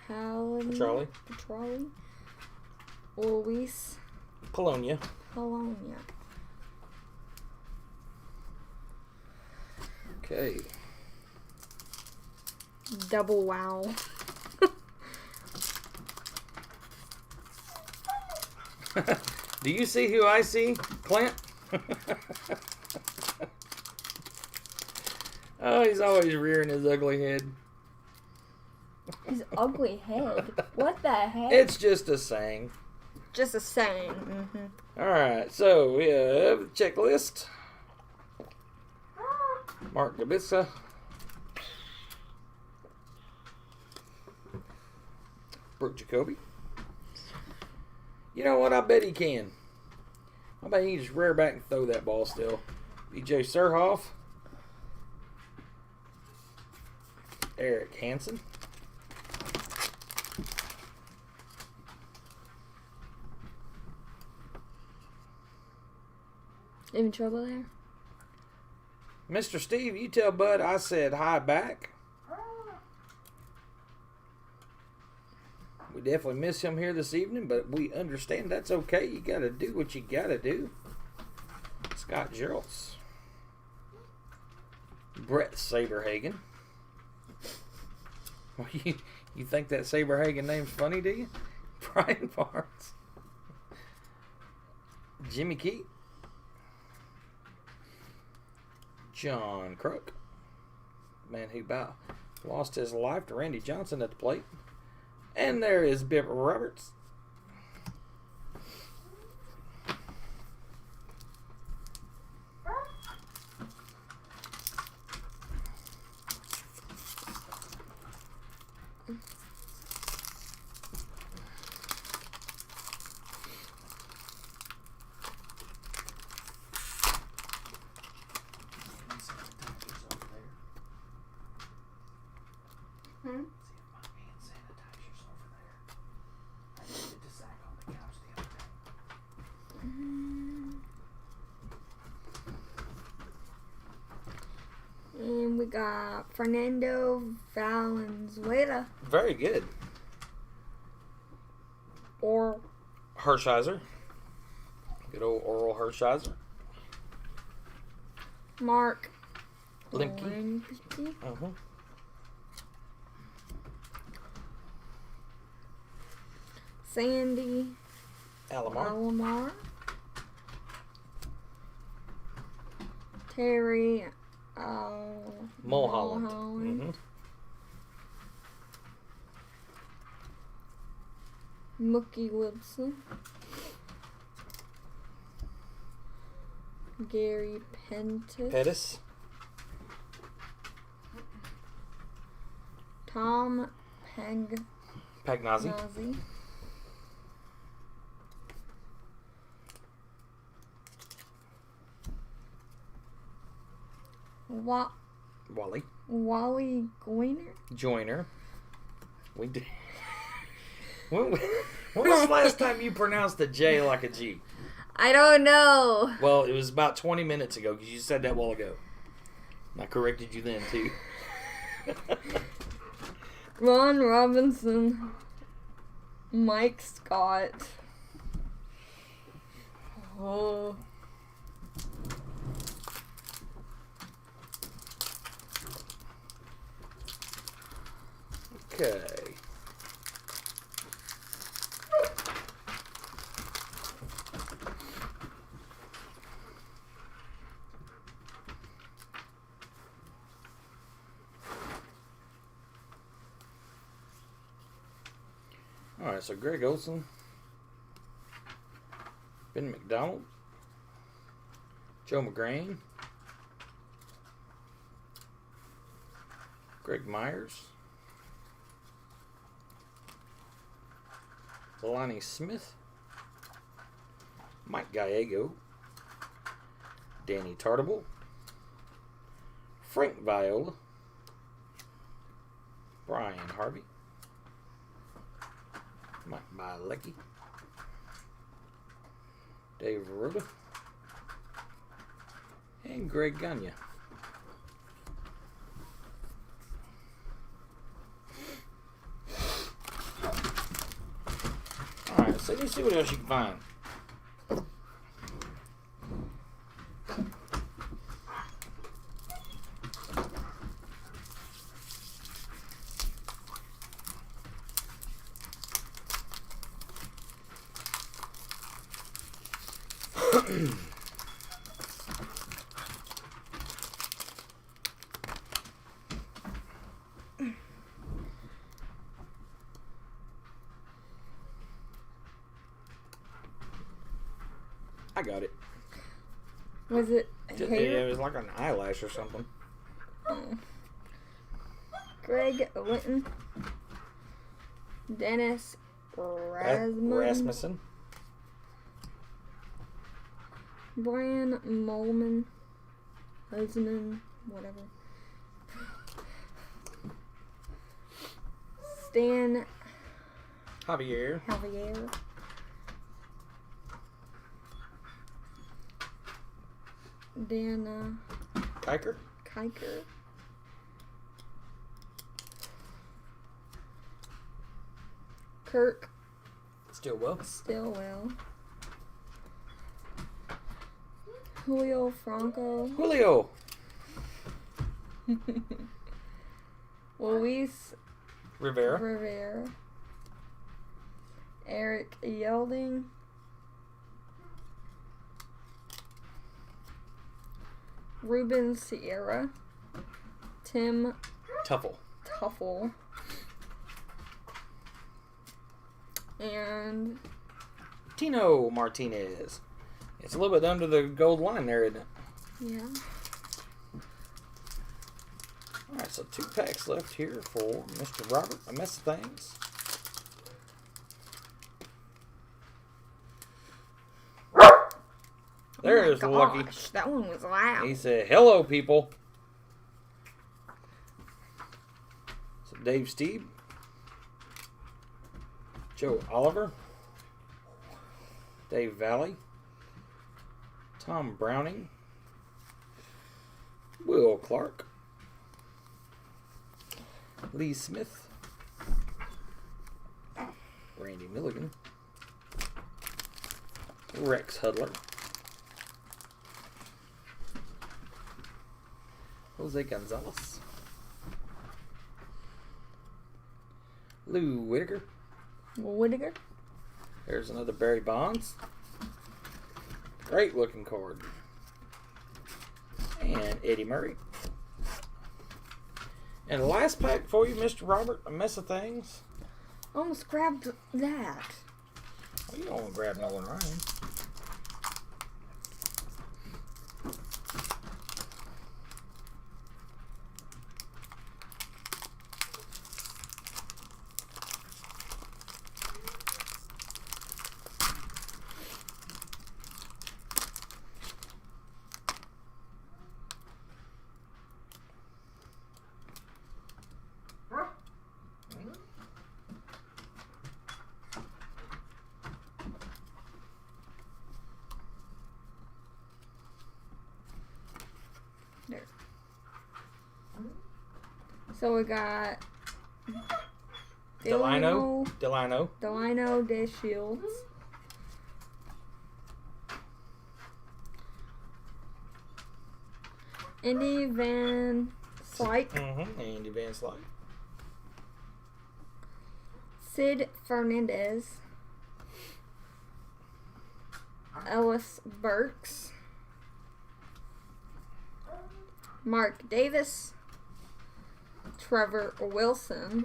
Petroli. Luis Polonia. Okay. Double wow. Do you see who I see, Clint? Oh, he's always rearing his ugly head. His ugly head? What the heck? It's just a saying. Just a saying. Mm-hmm. Alright, so we have the checklist. Mark Gabitsa. Brooke Jacoby. You know what? I bet he can. How about you just rear back and throw that ball still? BJ Surhoff. Eric Hansen. In trouble there? Mr. Steve, you tell Bud I said hi back. We definitely miss him here this evening, but we understand that's okay. You got to do what you got to do. Scott Geralds. Brett Saberhagen. You think that Saberhagen name's funny, do you? Brian Barnes. Jimmy Keat. John Crook. Man who about lost his life to Randy Johnson at the plate. And there is Bip Roberts. And we got Fernando Valenzuela. Very good. Or Hershiser. Good old Oral Hershiser. Mark Limke. Limke. Sandy Alomar. Terry Mulholland. Mookie Wilson. Gary Pettis. Tom Pagnazzi. Wally Joyner. We did. When was the last time you pronounced a J like a G? I don't know. Well, it was about 20 minutes ago because you said that a while ago. And I corrected you then, too. Ron Robinson. Mike Scott. Oh. Okay. All right, so Greg Olson, Ben McDonald, Joe McGrain, Greg Myers, Lonnie Smith, Mike Gallego, Danny Tartable, Frank Viola, Brian Harvey, Mike Bialecki, Dave Ruda, and Greg Gagne. Alright, so let's see what else you can find. I got it. Was it Yeah, hair? it was like an eyelash or something. Oh. Greg Linton. Dennis Rasmussen. Brian Molman. Husman. Whatever. Stan Javier. Dana Kiker. Kirk Stillwell. Julio Franco. Luis Rivera. Eric Yelding. Ruben Sierra. Tim Tuffle. And Tino Martinez. It's a little bit under the gold line there, isn't it? yeah. Alright, so 2 packs left here for Mr. Robert. A mess of things. There's Lucky. That one was loud. He said, hello, people. So Dave Steeb. Joe Oliver. Dave Valley. Tom Browning. Will Clark. Lee Smith. Randy Milligan. Rex Hudler. Jose Gonzalez. Lou Whitaker. There's another Barry Bonds. Great looking card. And Eddie Murray. And the last pack for you, Mr. Robert. A mess of things. Almost grabbed that. Well, you don't want to grab Nolan Ryan. There. So we got Delino Des Shields. Andy Van Slyke. Andy Van Slyke. Sid Fernandez. Ellis Burks. Mark Davis. Trevor Wilson.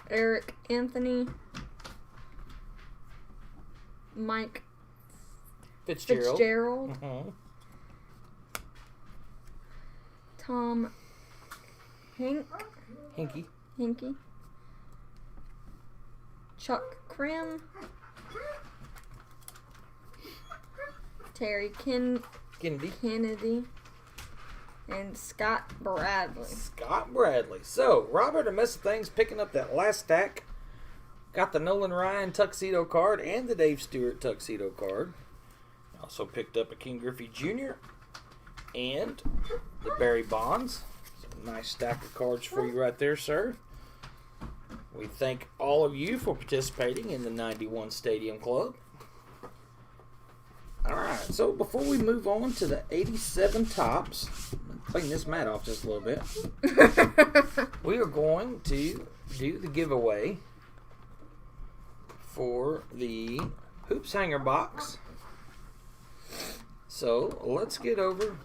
Eric Anthony. Mike Fitzgerald. Tom Hinky. Chuck Krim. Terry Kennedy. And Scott Bradley. So, Robert, a mess of things, picking up that last stack. Got the Nolan Ryan tuxedo card and the Dave Stewart tuxedo card. Also picked up a King Griffey Jr. and the Barry Bonds. So nice stack of cards for you right there, sir. We thank all of you for participating in the 91 Stadium Club. Alright, so before we move on to the 87 tops, clean this mat off just a little bit. We are going to do the giveaway for the Hoops Hanger box. So let's get over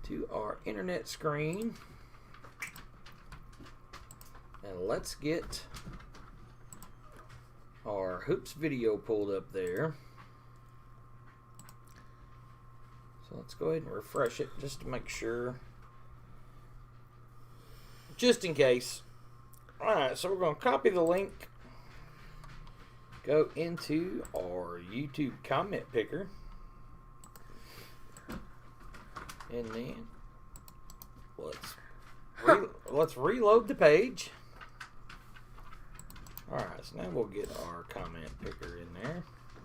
to our internet screen and let's get our Hoops video pulled up there. So let's go ahead and refresh it just to make sure. Just in case. Alright, so we're going to copy the link go into our YouTube comment picker. And then let's reload the page. Alright, so now we'll get our comment picker in there.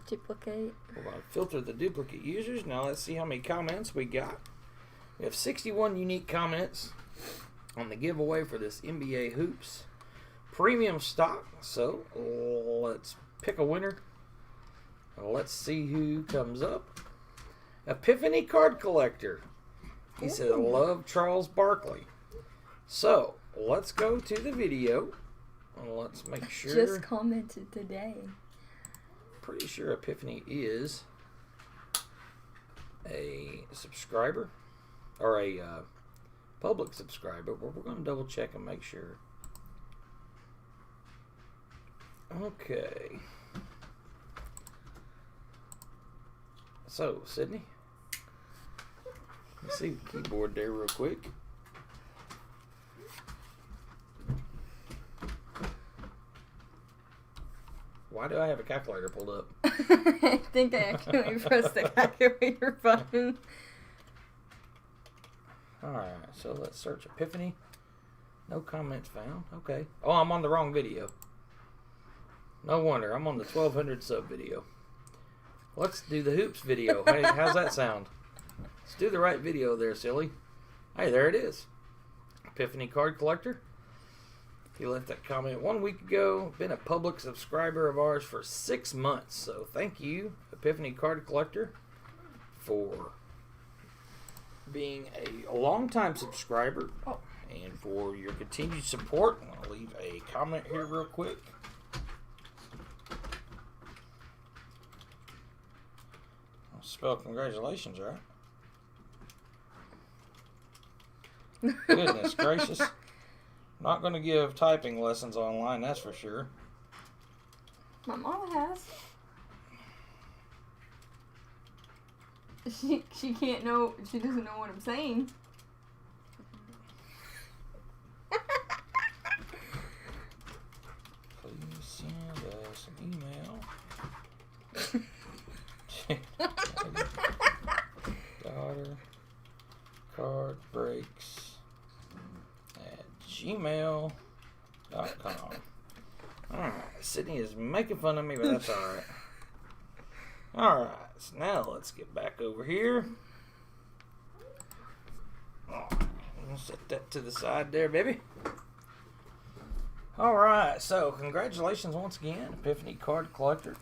Duplicate. We'll filter the duplicate users. Now let's see how many comments we got. We have 61 unique comments on the giveaway for this NBA Hoops premium stock. So let's pick a winner. Let's see who comes up. Epiphany Card Collector. He said, love Charles Barkley. So let's go to the video. And let's make sure. Just commented today. Pretty sure Epiphany is a subscriber. Or a public subscriber. But we're going to double check and make sure. Okay. So, Sydney. Let's see the keyboard there real quick. Why do I have a calculator pulled up? I think I accidentally pressed the calculator button. Alright, so let's search Epiphany. No comments found. Okay. Oh, I'm on the wrong video. No wonder. I'm on the 1200 sub video. Let's do the hoops video. Hey, how's that sound? Let's do the right video there, silly. Hey, there it is. Epiphany Card Collector. He left that comment 1 week ago. Been a public subscriber of ours for 6 months. So thank you, Epiphany Card Collector, for being a long-time subscriber and for your continued support. I'm going to leave a comment here real quick. I'll spell congratulations, right? Goodness gracious. Not going to give typing lessons online, that's for sure. My mama has. She can't know. She doesn't know what I'm saying. Please send us an email. Daughter card breaks at gmail.com. Alright, Sydney is making fun of me, but that's alright. Alright, so now let's get back over here. We'll set that to the side there, baby. Alright, so congratulations once again, Epiphany Card Collector.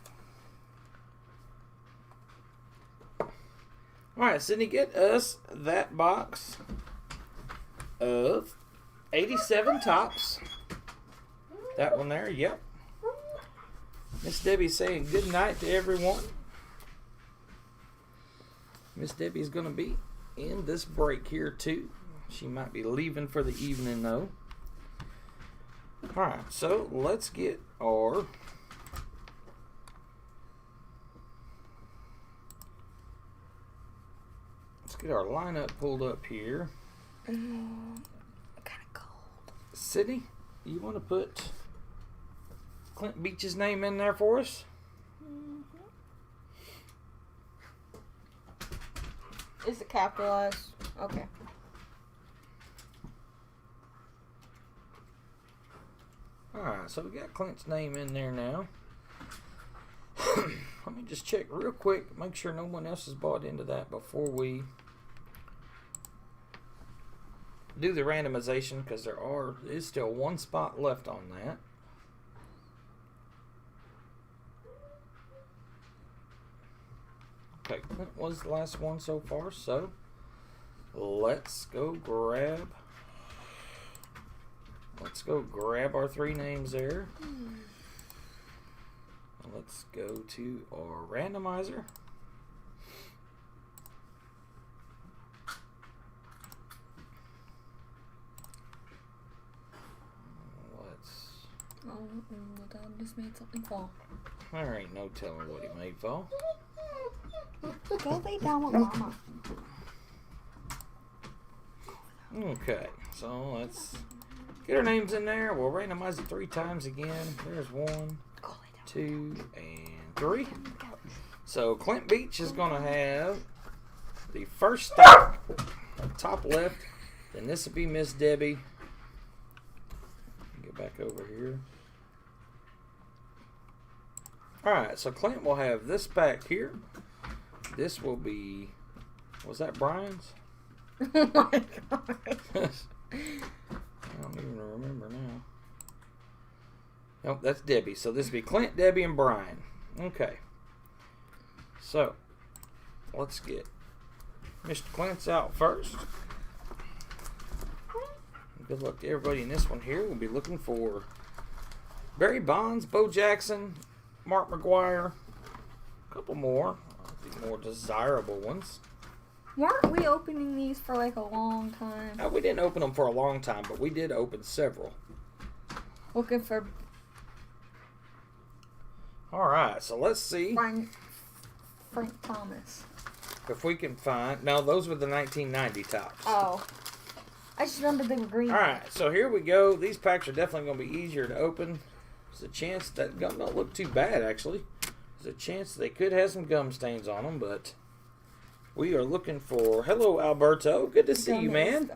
Alright, Sydney, get us that box of 87 tops. That one there, yep. Miss Debbie's saying good night to everyone. Miss Debbie's going to be in this break here too. She might be leaving for the evening though. Alright, so let's get our lineup pulled up here. Kind of cold. Sydney, you want to put Clint Beach's name in there for us? Is it capitalized? Okay. Alright, so we got Clint's name in there now. Let me just check real quick, make sure no one else has bought into that before we do the randomization, because there is still one spot left on that. Okay, Clint was the last one so far, so let's go grab our 3 names there. Let's go to our randomizer. Dad just made something fall. There ain't no telling what he made fall. Go lay down with Mama. Okay, so let's get our names in there. We'll randomize it 3 times again. There's 1, 2, and 3. So Clint Beach is going to have the first stack, top left. Then this will be Miss Debbie. Get back over here. Alright, so Clint will have this pack here. This will be, was that Brian's? Oh my god. I don't even remember now. Nope, that's Debbie. So this will be Clint, Debbie, and Brian. Okay. So, let's get Mr. Clint's out first. Good luck to everybody in this one here. We'll be looking for Barry Bonds, Bo Jackson, Mark McGwire, a couple more. The more desirable ones. Weren't we opening these for like a long time? We didn't open them for a long time, but we did open several. Looking for Alright, so let's see Frank Thomas. if we can find... No, those were the 1990 tops. Oh. I just remember they were green. Alright, so here we go. These packs are definitely going to be easier to open. There's a chance that gum don't look too bad, actually. There's a chance they could have some gum stains on them, but we are looking for... Hello, Alberto. Good to see you, man.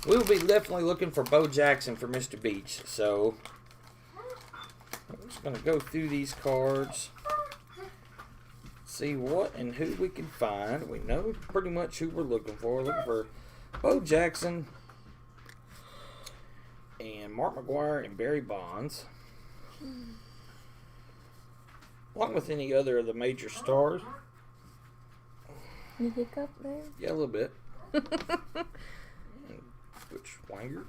We'll be definitely looking for Bo Jackson for Mr. Beach. So, I'm just going to go through these cards. See what and who we can find. We know pretty much who we're looking for. We're looking for Bo Jackson and Mark McGwire and Barry Bonds. Along with any other of the major stars. You hiccup there? Yeah, a little bit. Which Wanger?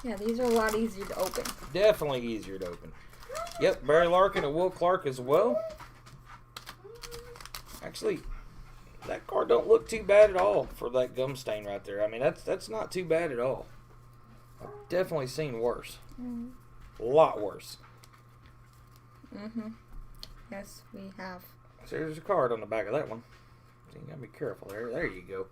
Yeah, these are a lot easier to open. Definitely easier to open. Yep, Barry Larkin and Will Clark as well. Actually, that card don't look too bad at all for that gum stain right there. I mean, that's not too bad at all. I've definitely seen worse. Mm-hmm. A lot worse. Mm-hmm. Yes, we have. So there's a card on the back of that one. So you gotta be careful there. There you go.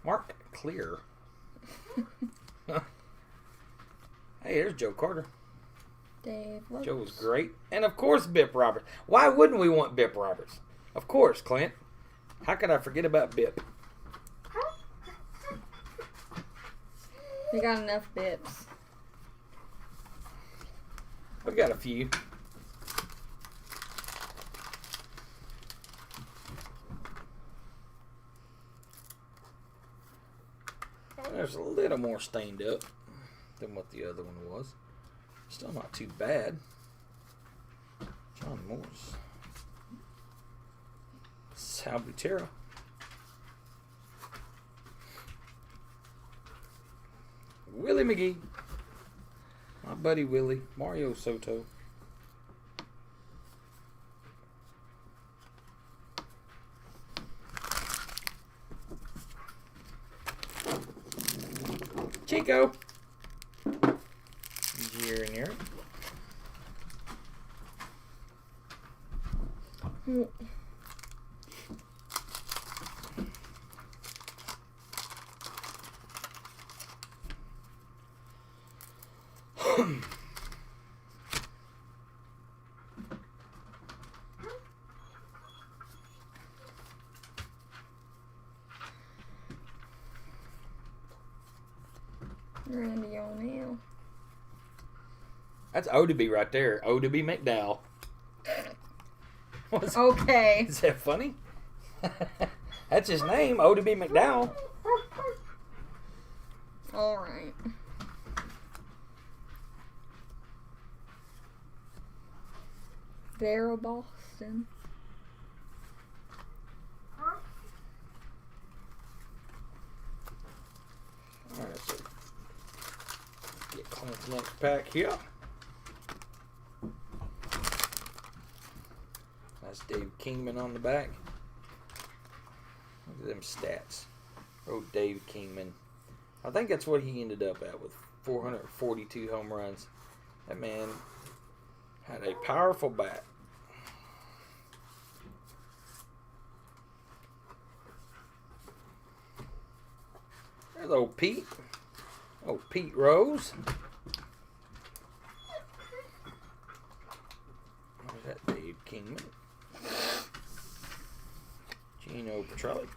Mark Clear. Hey, there's Joe Carter. Dave, Joe was great. And of course, Bip Roberts. Why wouldn't we want Bip Roberts? Of course, Clint. How could I forget about Bip? we got enough bips. We got a few. There's a little more stained up than what the other one was. Still not too bad. John Morris. Sal Butera. Willie McGee. My buddy Willie. Mario Soto. Chico. Here and here. Randy O'Neal. That's Odeby right there. Odeby McDowell. Okay. Is that funny? That's his name, Odeby McDowell. All right. Vera Boston. Alright, so get Clint's next pack here. That's Dave Kingman on the back. Look at them stats. Oh, Dave Kingman. I think that's what he ended up at with 442 home runs That man had a powerful bat. There's old Pete. Old Pete Rose. There's that Dave Kingman. Gino Petrelli.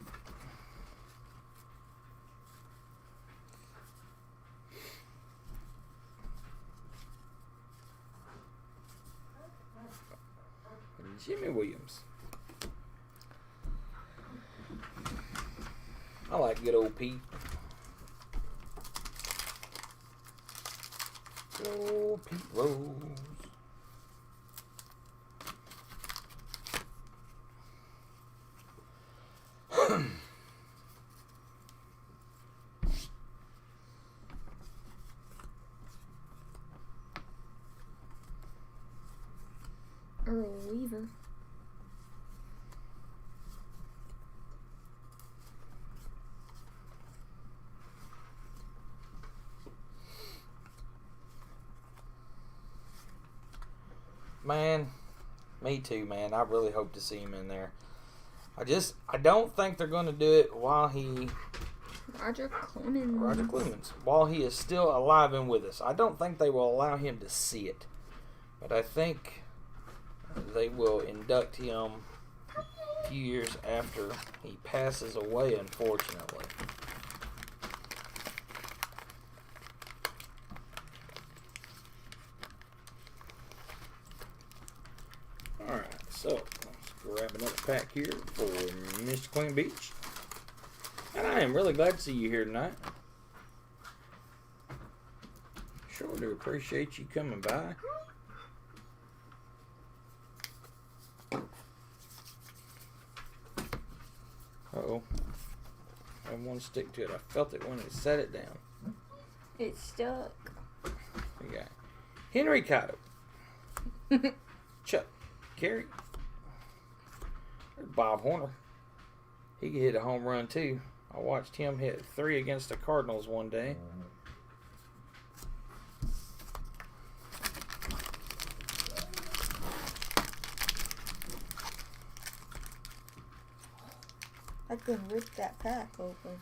Jimmy Williams. I like good old Pete. Good old Pete Rose. Earl Weaver. Man, me too, man. I really hope to see him in there. I don't think they're going to do it while Roger Clemens. Roger Clemens, while he is still alive and with us. I don't think they will allow him to see it. But I think they will induct him a few years after he passes away, unfortunately. Alright, so let's grab another pack here for Mr. Queen Beach. And I am really glad to see you here tonight. Sure do appreciate you coming by. Uh-oh. I want to stick to it. I felt it when it set it down. It stuck. We got Henry Cotto. Chuck Carey. There's Bob Horner. He could hit a home run too. I watched him hit 3 against the Cardinals one day. I couldn't rip that pack open.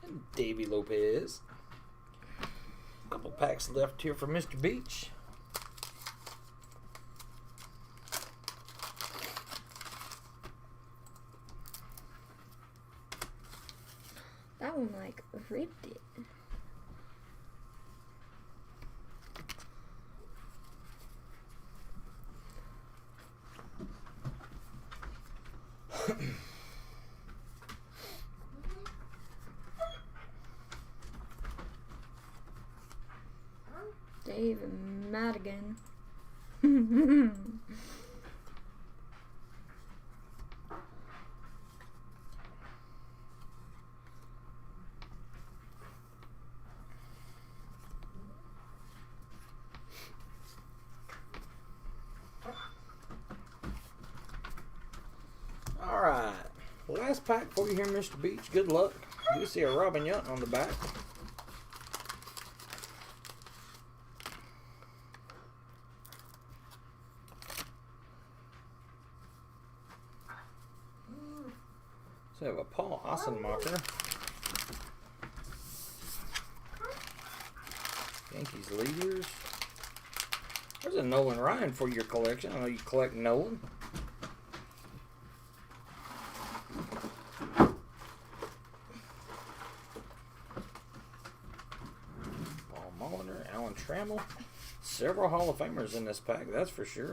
And Davey Lopez. A couple packs left here for Mr. Beach. That one like ripped it. Dave Madigan. Alright. Last pack for you here, Mr. Beach. Good luck. You see a Robin Yount on the back. So we have a Paul Ossenmacher. Yankees leaders. There's a Nolan Ryan for your collection. I know you collect Nolan. Paul Molitor, Alan Trammell. Several Hall of Famers in this pack, that's for sure.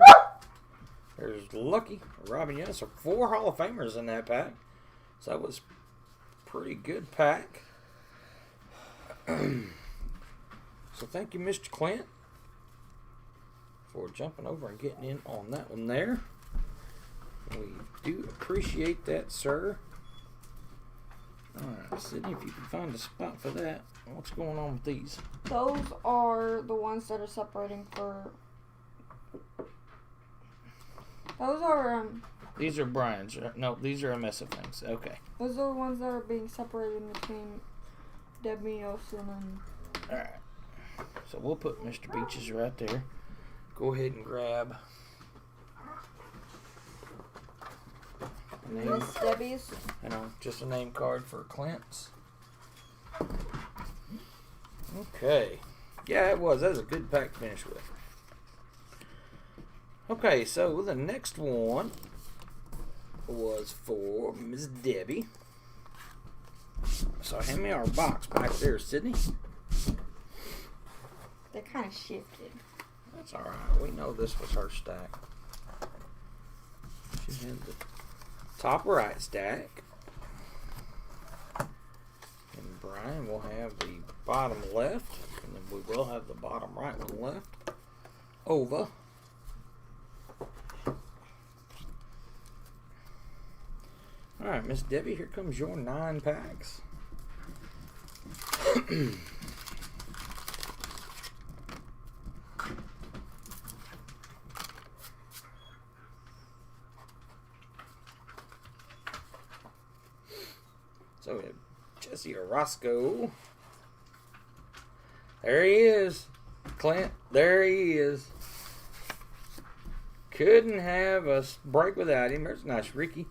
There's Lucky, Robin Yount. So 4 Hall of Famers in that pack. So that was a pretty good pack. So thank you, Mr. Clint, for jumping over and getting in on that one there. We do appreciate that, sir. Alright, Sydney, if you can find a spot for that. What's going on with these? Those are the ones that are separating for. Those are These are Brian's. No, these are a mess of things. Okay. Those are the ones that are being separated between Debbie Olsen and... Alright. So we'll put Mr. Beaches right there. Go ahead and grab... name. Miss Debbie's. Just a name card for Clint's. Okay. Yeah, it was. That was a good pack to finish with. Okay, so the next one was for Miss Debbie. So hand me our box back there, Sydney. They kind of shifted. That's alright. We know this was her stack. She had the top right stack. And Brian will have the bottom left. And then we will have the bottom right one left. Over. Alright, Miss Debbie, here comes your 9 packs. So we have Jesse Orozco. There he is. Clint, there he is. Couldn't have a break without him. There's a nice Ricky.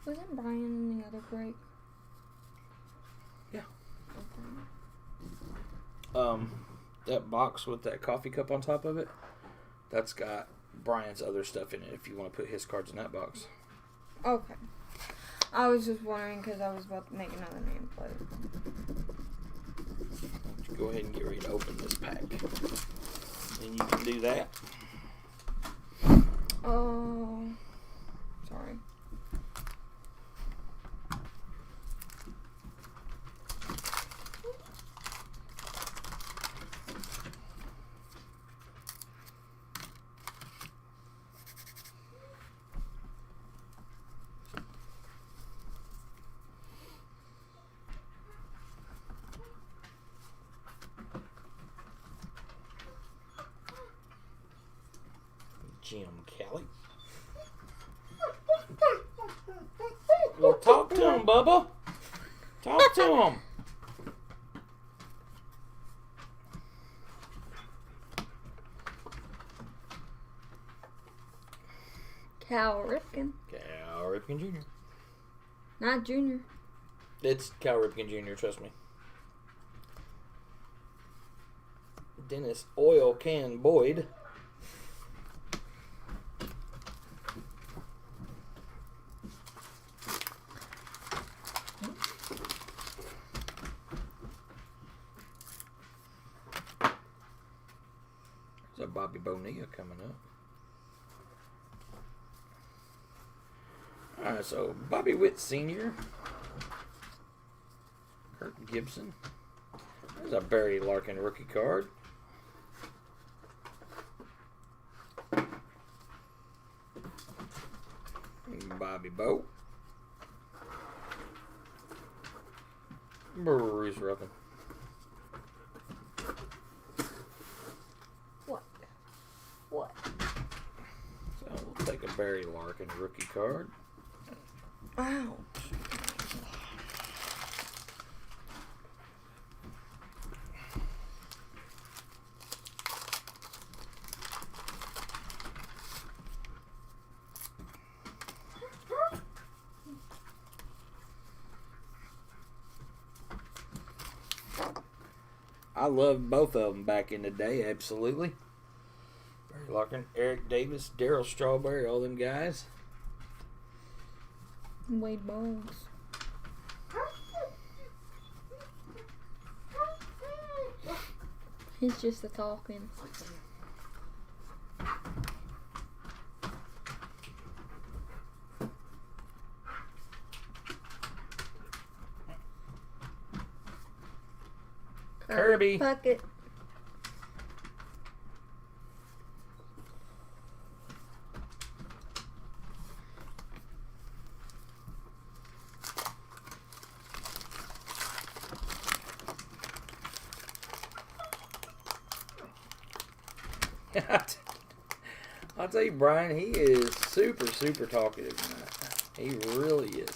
Wasn't Brian in the other break? Yeah. That box with that coffee cup on top of it, that's got Brian's other stuff in it if you want to put his cards in that box. Okay. I was just wondering because I was about to make another nameplate. Go ahead and get ready to open this pack. Then you can do that. Oh. Sorry. Jim Kelly. Well, talk to him, Bubba. Talk to him. Cal Ripken. Cal Ripken Jr. Not Junior. It's Cal Ripken Jr., trust me. Dennis Oil Can Boyd. There's a Bobby Bonilla coming up. Alright, so Bobby Witt Sr. Kurt Gibson. There's a Barry Larkin rookie card. Bobby Boat. Bruce Ruffin. What? So we'll take a Barry Larkin rookie card. Ouch. I loved both of them back in the day, absolutely. Barry Larkin, Eric Davis, Darryl Strawberry, all them guys. Wade Bowles. He's just a talking. Kirby. Puckett. I'll tell you, Brian, he is super, super talkative tonight. He really is.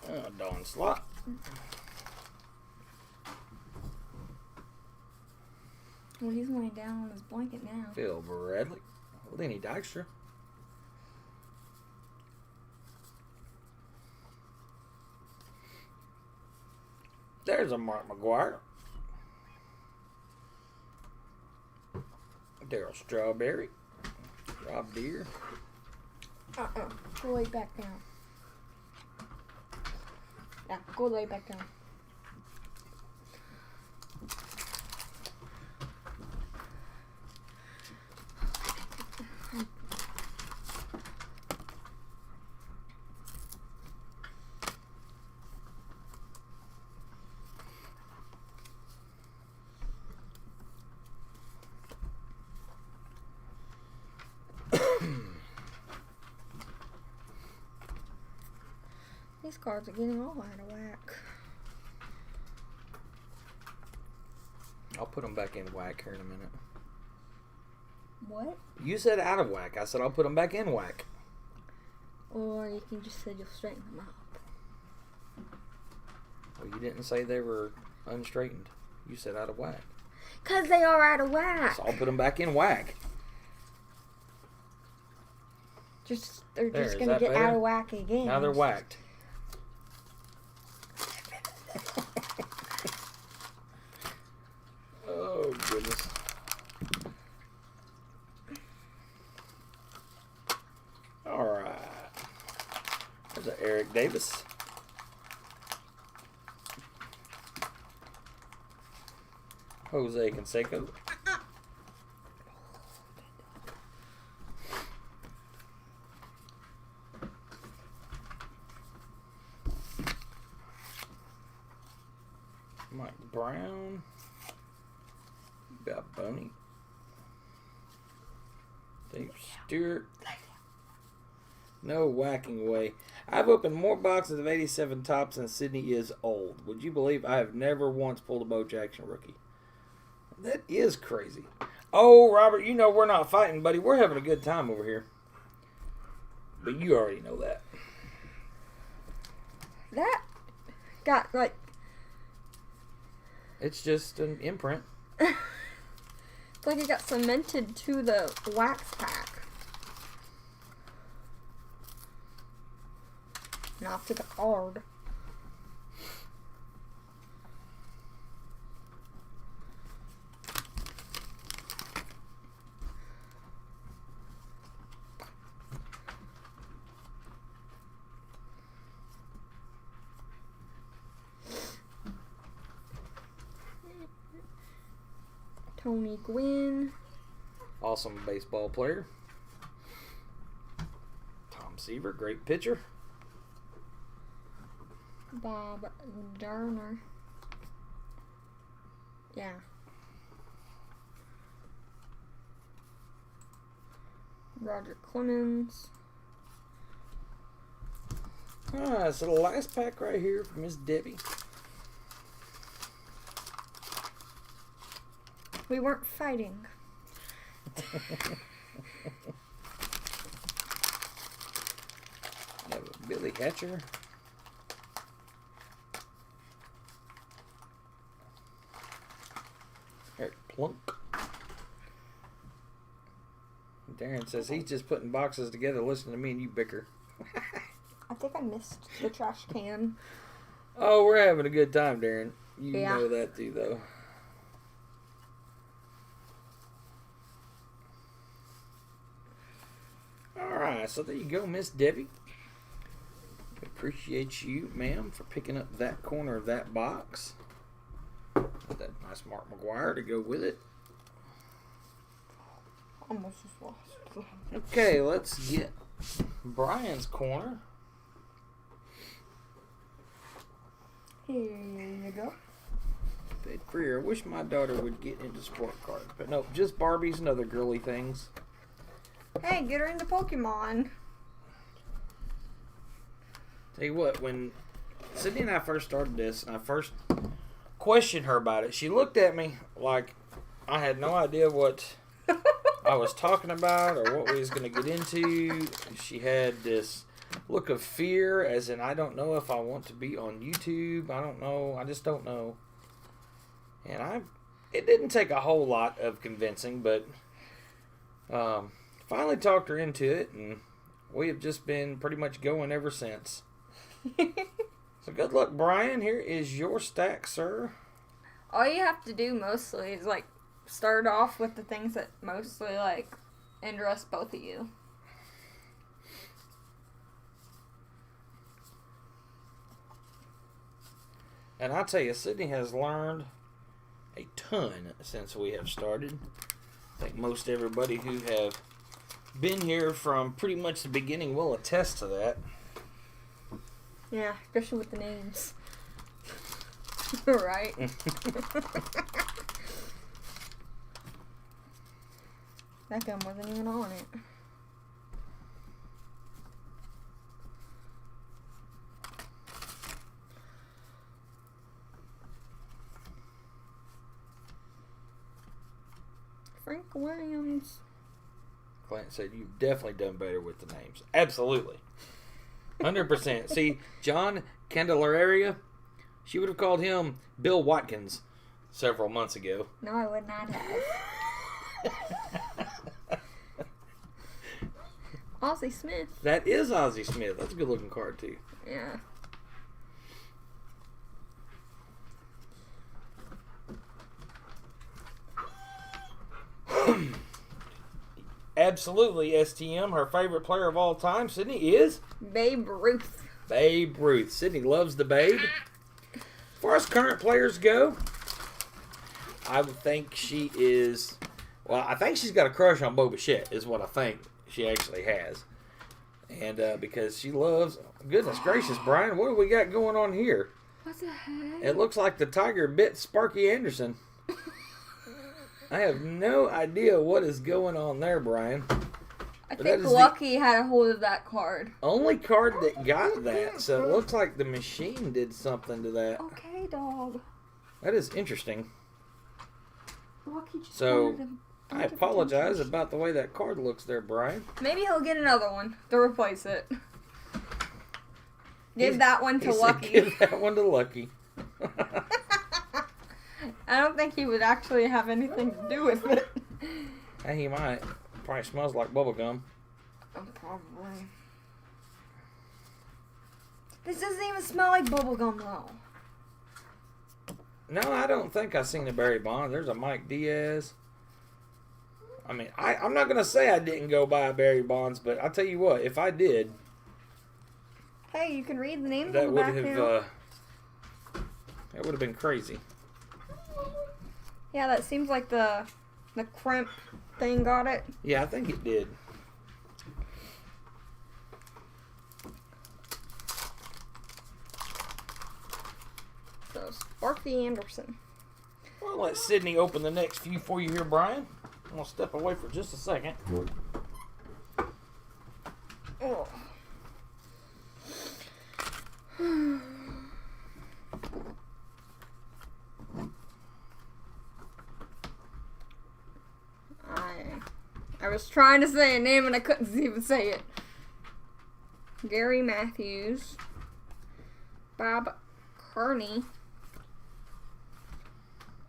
Oh, darn slot. Well, he's laying down on his blanket now. Phil Bradley. Lenny Dykstra. There's a Mark McGuire. Daryl Strawberry. Rob Deere. Go lay back down. Yeah, go lay back down. These cards are getting all out of whack. I'll put them back in whack here in a minute. What? You said out of whack. I said I'll put them back in whack. Or you can just say you'll straighten them up. Well, you didn't say they were unstraightened. You said out of whack. 'Cause they are out of whack. So I'll put them back in whack. They're There, just is gonna that get better? out of whack again. Now they're whacked. Oh, goodness. All right. There's an Eric Davis. Jose Canseco. Mike Brown. Balboni. Dave Stewart. No whacking way. I've opened more boxes of 87 tops than Sydney is old. Would you believe I have never once pulled a Bo Jackson rookie? That is crazy. Oh, Robert, you know we're not fighting, buddy. We're having a good time over here. But you already know that. That got like... It's just an imprint. It's like it got cemented to the wax pack. Not to the card. Tony Gwynn. Awesome baseball player. Tom Seaver, great pitcher. Bob Darner. Yeah. Roger Clemens. Ah, so the last pack right here from Miss Debbie. We weren't fighting. We have a Billy Hatcher. Eric Plunk. Darren says he's just putting boxes together listening to me and you bicker. I think I missed the trash can. Oh, we're having a good time, Darren. You Yeah. know that too, though. Alright, so there you go, Miss Debbie. Appreciate you, ma'am, for picking up that corner of that box. With that nice Mark McGuire to go with it. Almost just lost. Okay, let's get Brian's corner. Here you go. Big career. I wish my daughter would get into sport cards. But no, just Barbies and other girly things. Hey, get her into Pokemon. Tell you what, when Sydney and I first started this, and I first questioned her about it, she looked at me like I had no idea what I was talking about or what we was going to get into. She had this look of fear, as in, I don't know if I want to be on YouTube. I don't know. I just don't know. And it didn't take a whole lot of convincing, but finally talked her into it, and we have just been pretty much going ever since. So good luck, Brian. Here is your stack, sir. All you have to do mostly is, like, start off with the things that mostly, like, interest both of you. And I'll tell you, Sydney has learned a ton since we have started. I think most everybody who have been here from pretty much the beginning will attest to that. Yeah, especially with the names. Right? That gun wasn't even on it. Frank Williams. Clint said, you've definitely done better with the names. Absolutely. 100%. See, John Candelaria, she would have called him Bill Watkins several months ago. No, I would not have. Ozzie Smith. That is Ozzie Smith. That's a good looking card, too. Yeah. Absolutely, STM. Her favorite player of all time, Sydney, is Babe Ruth. Babe Ruth. Sydney loves the Babe. As far as current players go, I would think she is... Well, I think she's got a crush on Boba Fett, is what I think she actually has. And because she loves... Goodness gracious, Brian, what do we got going on here? What the heck? It looks like the tiger bit Sparky Anderson. I have no idea what is going on there, Brian. I think Lucky had a hold of that card. Only card that got that, so it looks like the machine did something to that. Okay, dog. That is interesting. Lucky just So, I apologize about the way that card looks there, Brian. Maybe he'll get another one to replace it. Give that one to Lucky. Give that one to Lucky. I don't think he would actually have anything to do with it. Hey, he might. Probably smells like bubblegum. Probably. This doesn't even smell like bubblegum, though. No, I don't think I've seen a Barry Bonds. There's a Mike Diaz. I mean, I'm not going to say I didn't go buy a Barry Bonds, but I'll tell you what, if I did... Hey, you can read the names that on the would back have now. That would have been crazy. Yeah, that seems like the crimp thing got it. Yeah, I think it did. So, Sparky Anderson. Well, let Sydney open the next few for you here, Brian. I'm going to step away for just a second. Oh. I was trying to say a name and I couldn't even say it. Gary Matthews, Bob Kearney,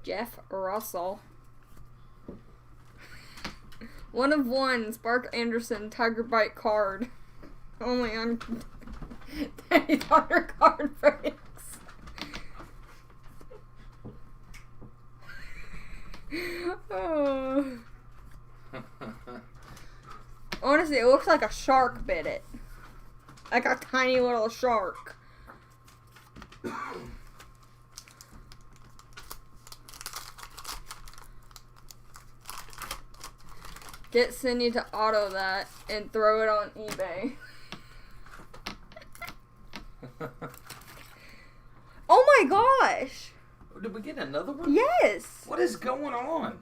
Jeff Russell, one of one, Spark Anderson, Tiger Bite card, only on daddydaughtercardbreaks. Oh. Honestly, it looks like a shark bit it. Like a tiny little shark. Get Cindy to auto that and throw it on eBay. Oh my gosh! Did we get another one? Yes! What is going on?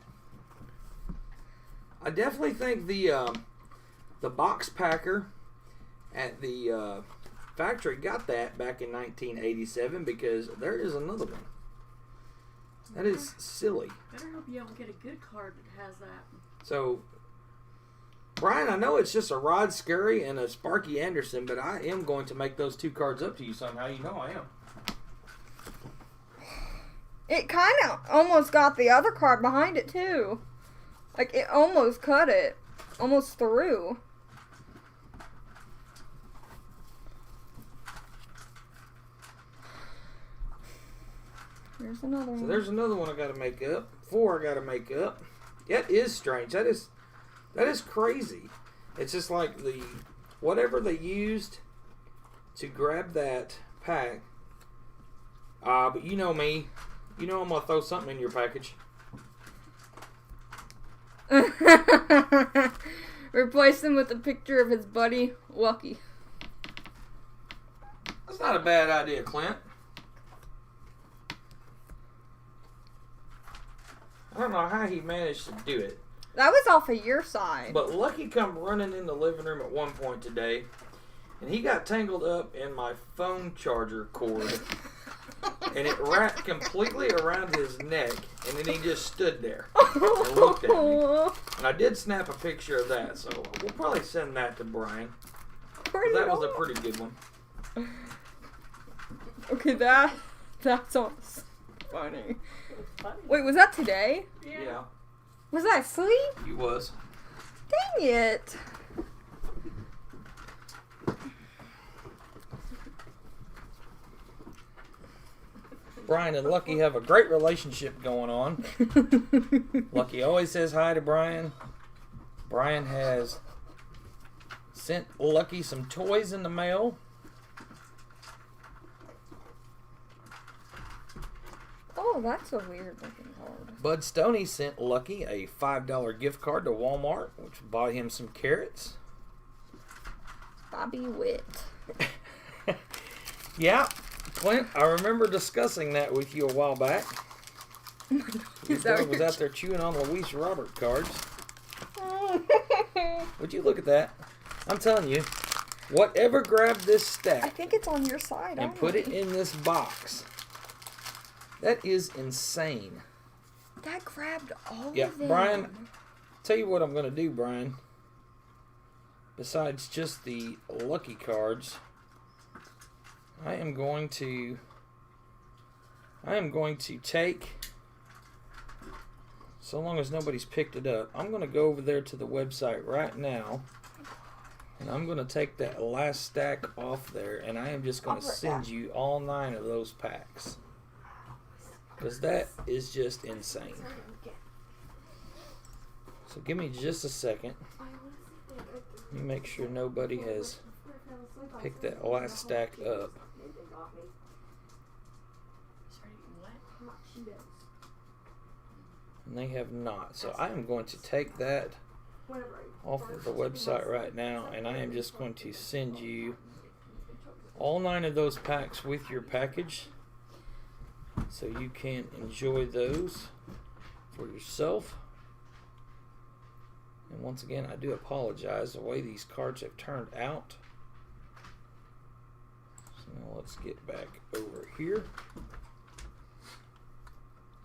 I definitely think the box packer at the factory got that back in 1987 because there is another one. That is silly. Better hope you don't get a good card that has that. So, Brian, I know it's just a Rod Scurry and a Sparky Anderson, but I am going to make those 2 cards up to you somehow. You know I am. It kind of almost got the other card behind it, too. Like, it almost cut it. Almost through. There's another one. So there's another one I got to make up. 4 I got to make up. That is strange. That is crazy. It's just like whatever they used to grab that pack. But you know me. You know I'm going to throw something in your package. Replace him with a picture of his buddy, Lucky. That's not a bad idea, Clint. I don't know how he managed to do it. That was off of your side. But Lucky come running in the living room at one point today, and he got tangled up in my phone charger cord, and it wrapped completely around his neck, and then he just stood there and looked at me. And I did snap a picture of that, so we'll probably send that to Brian. That was a pretty good one. Okay, that's awesome. Funny. Wait, was that today? Yeah. Was that sleep? He was. Dang it. Brian and Lucky have a great relationship going on. Lucky always says hi to Brian. Brian has sent Lucky some toys in the mail. Oh, that's a weird looking card. Bud Stoney sent Lucky a $5 gift card to Walmart, which bought him some carrots. Bobby Witt. Yeah, Clint, I remember discussing that with you a while back. Your dog was out there chewing on Luis Robert cards. Would you look at that? I'm telling you, whatever grabbed this stack I think it's on your side. and put it in this box, that is insane. That grabbed all Yeah, of them. Brian, tell you what I'm going to do, Brian. Besides just the lucky cards, I am going to take, so long as nobody's picked it up, I'm going to go over there to the website right now, and I'm going to take that last stack off there, and I am just going to send you all 9 of those packs. Because that is just insane. So give me just a second. Let me make sure nobody has picked that last stack up. And they have not. So I am going to take that off of the website right now, and I am just going to send you all 9 of those packs with your package, so you can enjoy those for yourself. And once again, I do apologize the way these cards have turned out. So now let's get back over here.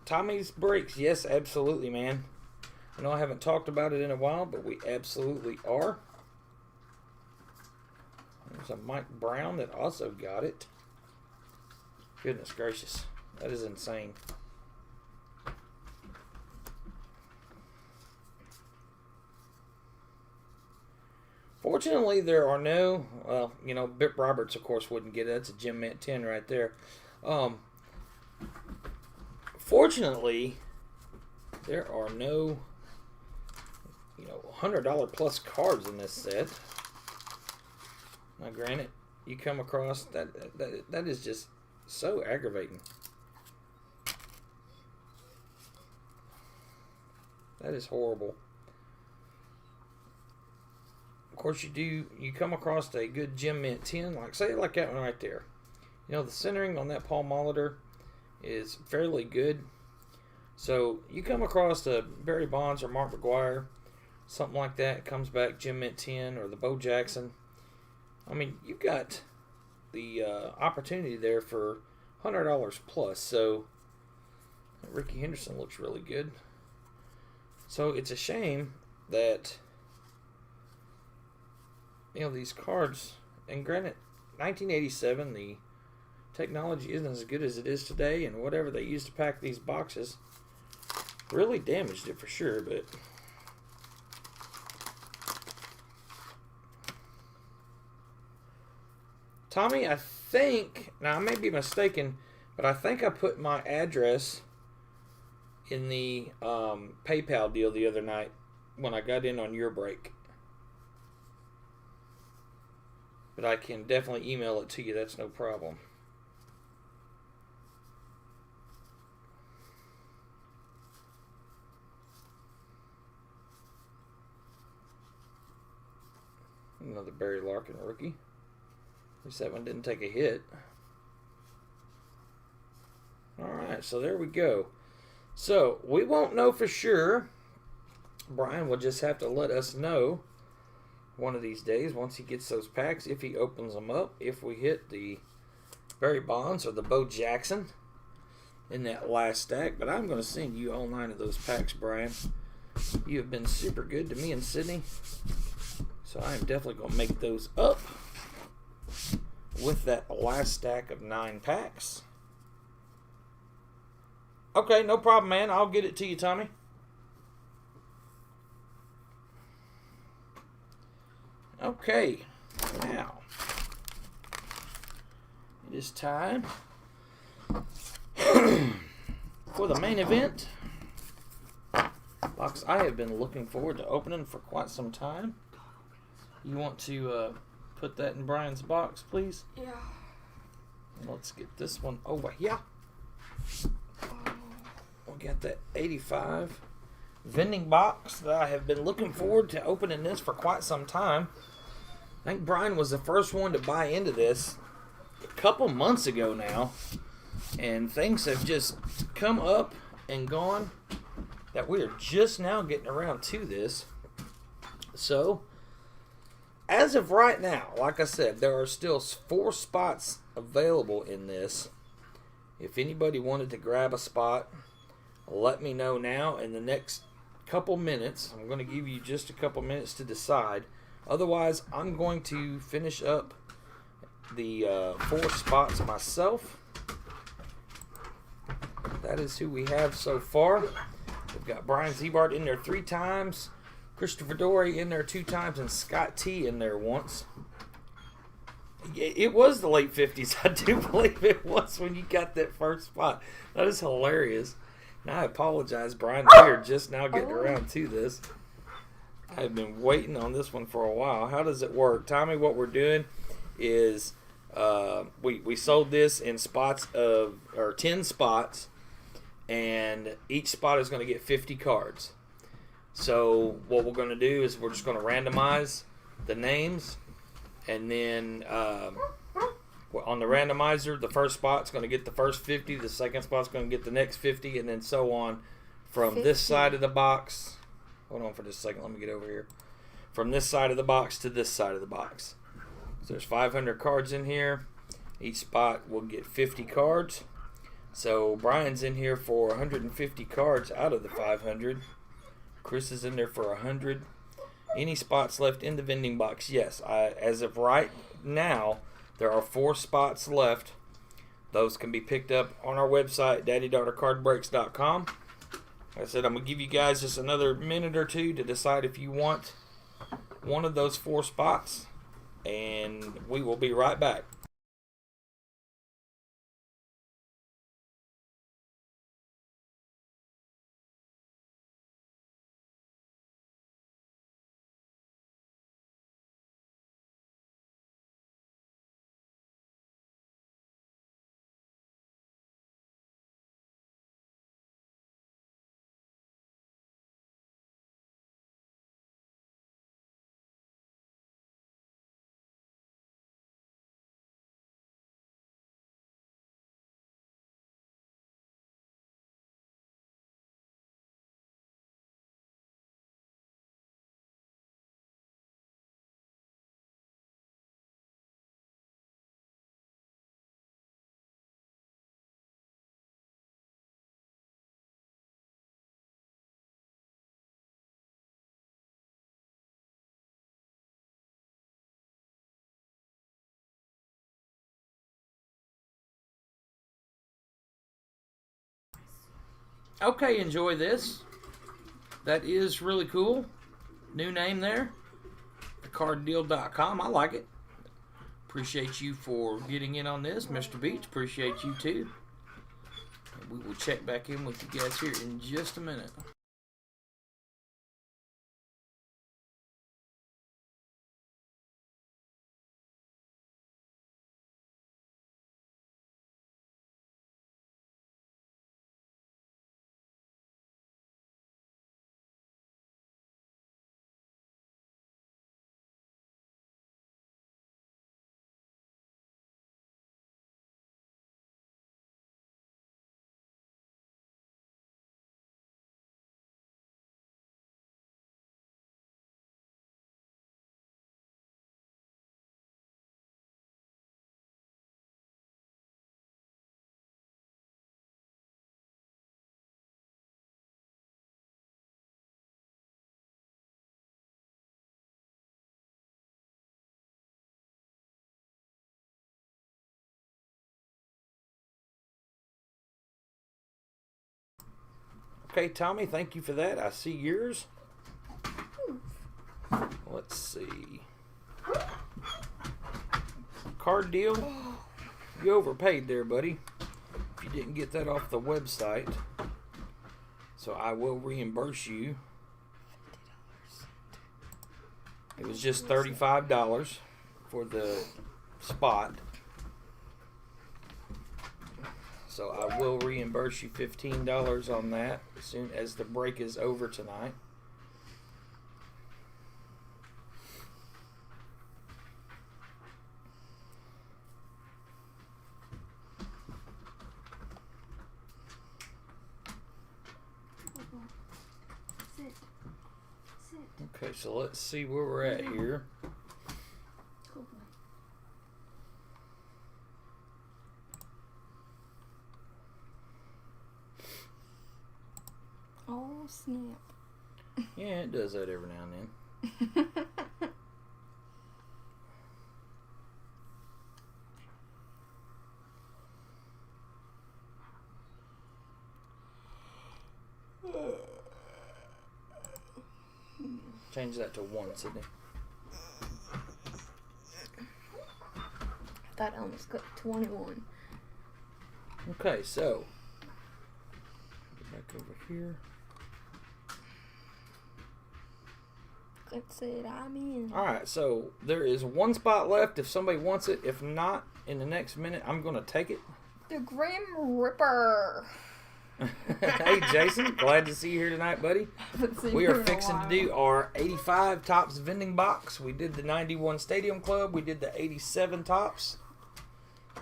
Tommy's Breaks. Yes, absolutely, man. I know I haven't talked about it in a while, but we absolutely are. There's a Mike Brown that also got it. Goodness gracious. That is insane. Fortunately, there are no, well, you know, Bip Roberts, of course, wouldn't get it. That's a Gem Mint 10 right there. Fortunately, there are no, you know, $100 plus cards in this set. Now, granted, you come across, that is just so aggravating. That is horrible. Of course, you come across a good Gem Mint 10, like say like that one right there. You know, the centering on that Paul Molitor is fairly good. So you come across a Barry Bonds or Mark McGuire, something like that, comes back Gem Mint 10, or the Bo Jackson. I mean, you've got the opportunity there for $100 plus. So Ricky Henderson looks really good. So it's a shame that these cards, and granted, 1987, the technology isn't as good as it is today, and whatever they used to pack these boxes really damaged it for sure, but Tommy, I think, now I may be mistaken, but I think I put my address in the PayPal deal the other night when I got in on your break. But I can definitely email it to you, that's no problem. Another Barry Larkin rookie. At least that one didn't take a hit. Alright, so there we go. So, we won't know for sure. Brian will just have to let us know one of these days once he gets those packs, if he opens them up, if we hit the Barry Bonds or the Bo Jackson in that last stack. But I'm going to send you all 9 of those packs, Brian. You have been super good to me and Sydney. So I am definitely going to make those up with that last stack of 9 packs. Okay, no problem, man. I'll get it to you, Tommy. Okay, now it is time for the main event. Box I have been looking forward to opening for quite some time. You want to put that in Brian's box, please? Yeah. Let's get this one over here. We got that 85 vending box that I have been looking forward to opening this for quite some time. I think Brian was the first one to buy into this a couple months ago now. And things have just come up and gone that we are just now getting around to this. So, as of right now, like I said, there are still 4 spots available in this. If anybody wanted to grab a spot, let me know now. In the next couple minutes, I'm going to give you just a couple minutes to decide. Otherwise, I'm going to finish up the 4 spots myself. That is who we have so far. We've got Brian Ziebart in there 3 times, Christopher Dore in there 2 times, and Scott T in there once. It was the late 50s. I do believe it was when you got that first spot. That is hilarious. Now I apologize, Brian. We are just now getting around to this. I've been waiting on this one for a while. How does it work? Tommy, what we're doing is we sold this in spots of, or 10 spots, and each spot is going to get 50 cards. So what we're going to do is we're just going to randomize the names, and then on the randomizer, the first spot's going to get the first 50, the second spot's going to get the next 50, and then so on from 50. This side of the box. Hold on for just a second. Let me get over here. From this side of the box to this side of the box. So there's 500 cards in here. Each spot will get 50 cards. So Brian's in here for 150 cards out of the 500. Chris is in there for 100. Any spots left in the vending box? Yes. As of right now, there are 4 spots left. Those can be picked up on our website, daddydaughtercardbreaks.com. Like I said, I'm going to give you guys just another minute or 2 to decide if you want one of those 4 spots. And we will be right back. Okay, enjoy this. That is really cool. New name there. Carddeal.com. I like it. Appreciate you for getting in on this, Mr. Beach. Appreciate you too. And we will check back in with you guys here in just a minute. Okay, Tommy, thank you for that. I see yours. Let's see. Card deal. You overpaid there, buddy. If you didn't get that off the website. So I will reimburse you. It was just $35 for the spot. So I will reimburse you $15 on that as soon as the break is over tonight. Okay, so let's see where we're at here. Oh, snap. Yeah, it does that every now and then. Change that to 1, Sydney. I thought I almost got 21. Okay, so get back over here. That's it, I'm in. Alright, so there is 1 spot left if somebody wants it. If not, in the next minute, I'm going to take it. The Grim Ripper. Hey, Jason. Glad to see you here tonight, buddy. We are fixing to do our 85 Tops vending box. We did the 91 Stadium Club. We did the 87 Tops.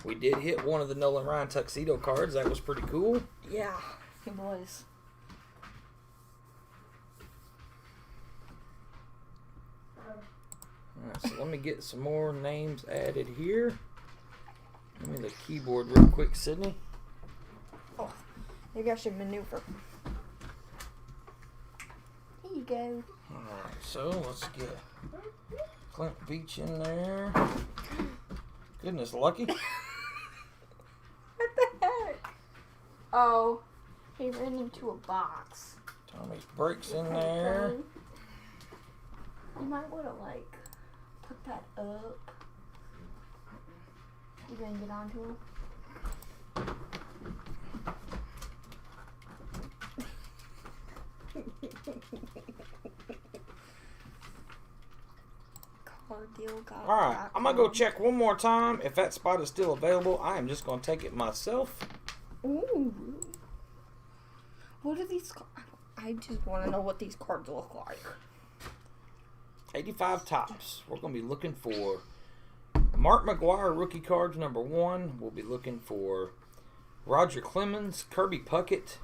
We did hit one of the Nolan Ryan tuxedo cards. That was pretty cool. Yeah, it was. Alright, so let me get some more names added here. Give me the keyboard real quick, Sydney. Oh, maybe I should maneuver. Here you go. Alright, so let's get Clint Beach in there. Goodness, Lucky. What the heck? Oh, he ran into a box. Tommy's Breaks in there. You might want to, like, put that up. You gonna get onto him? Alright, I'm going to go check one more time. If that spot is still available, I am just going to take it myself. Ooh. What are these cards? I just want to know what these cards look like. 85 Tops. We're going to be looking for Mark McGuire rookie cards number 1. We'll be looking for Roger Clemens, Kirby Puckett,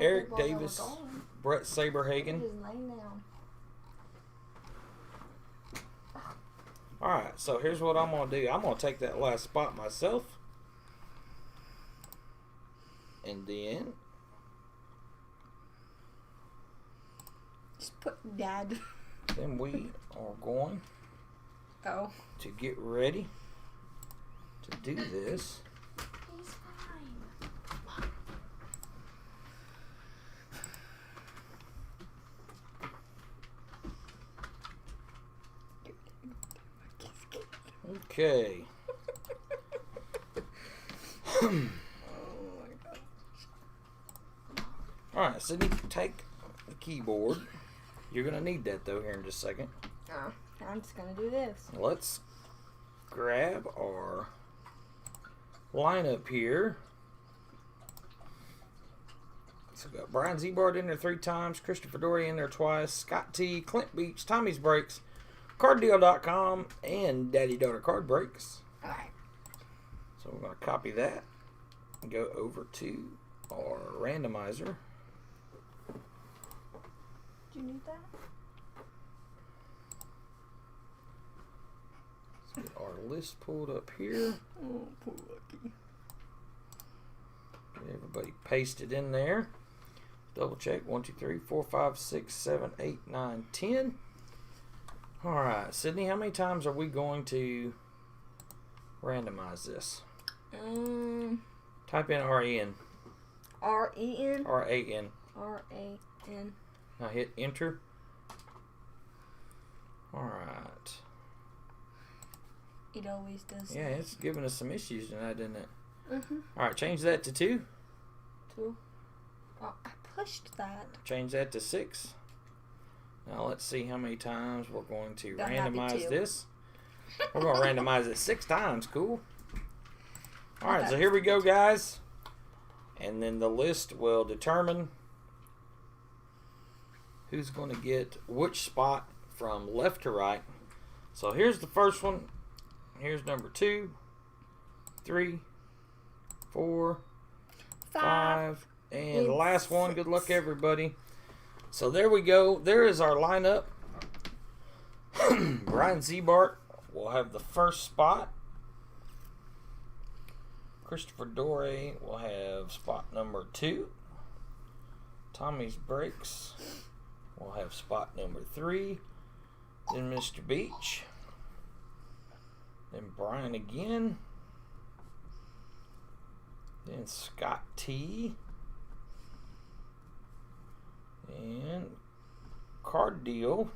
Eric Davis, Brett Saberhagen. Alright, so here's what I'm going to do. I'm going to take that last spot myself. And then just put Dad. Then we are going to get ready to do this. He's fine. Okay. Oh my god. Alright, Sydney, take the keyboard. You're going to need that, though, here in just a second. Oh, I'm just gonna do this. Let's grab our lineup here. So we got Brian Ziebart in there 3 times, Christopher Dore in there twice, Scott T, Clint Beach, Tommy's Breaks, CardDeal.com, and daddydaughtercardbreaks. Alright. So we're going to copy that and go over to our randomizer. Do you need that? Let's get our list pulled up here. Oh, poor Lucky. Get everybody pasted in there. Double check. 1, 2, 3, 4, 5, 6, 7, 8, 9, 10. Alright, Sydney, how many times are we going to randomize this? Type in REN. R-E-N? R-A-N. R-A-N. Now hit enter. Alright. It always does. Yeah, it's giving us some issues tonight, isn't it? Mm-hmm. Alright, change that to 2. 2. Oh, I pushed that. Change that to 6. Now let's see how many times we're going to That might be randomize 2. this. We're going to randomize it 6 times. Cool. Alright, Okay. so here we go, guys. And then the list will determine who's going to get which spot from left to right. So here's the first one. Here's number 2, 3, 4, 5, and the last one. Good luck, everybody. So there we go. There is our lineup. Brian Ziebart will have the first spot. Christopher Dore will have spot number 2. Tommy's Breaks will have spot number 3. Then Mr. Beach. Then Brian again. Then Scott T. And Card Deal.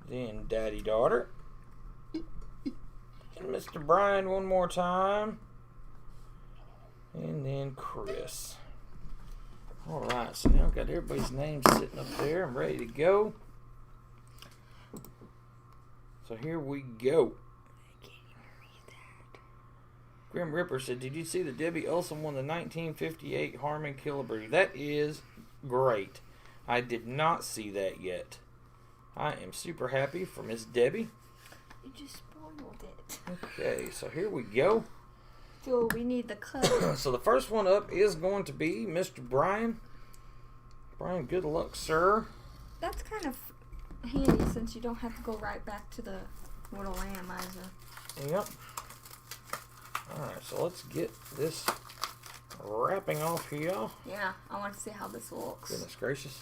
Then Daddy Daughter. And Mr. Brian one more time. And then Chris. Alright, so now I've got everybody's names sitting up there. I'm ready to go. So here we go. I can't even read that. Grim Ripper said, did you see that Debbie Olson won the 1958 Harmon Killebrew? That is great. I did not see that yet. I am super happy for Miss Debbie. You just spoiled it. Okay, so here we go. So we need the color. So the first one up is going to be Mr. Brian. Brian, good luck, sir. That's kind of handy since you don't have to go right back to the little randomizer. Yep. Alright, so let's get this wrapping off here. Yeah, I want to see how this looks. Goodness gracious.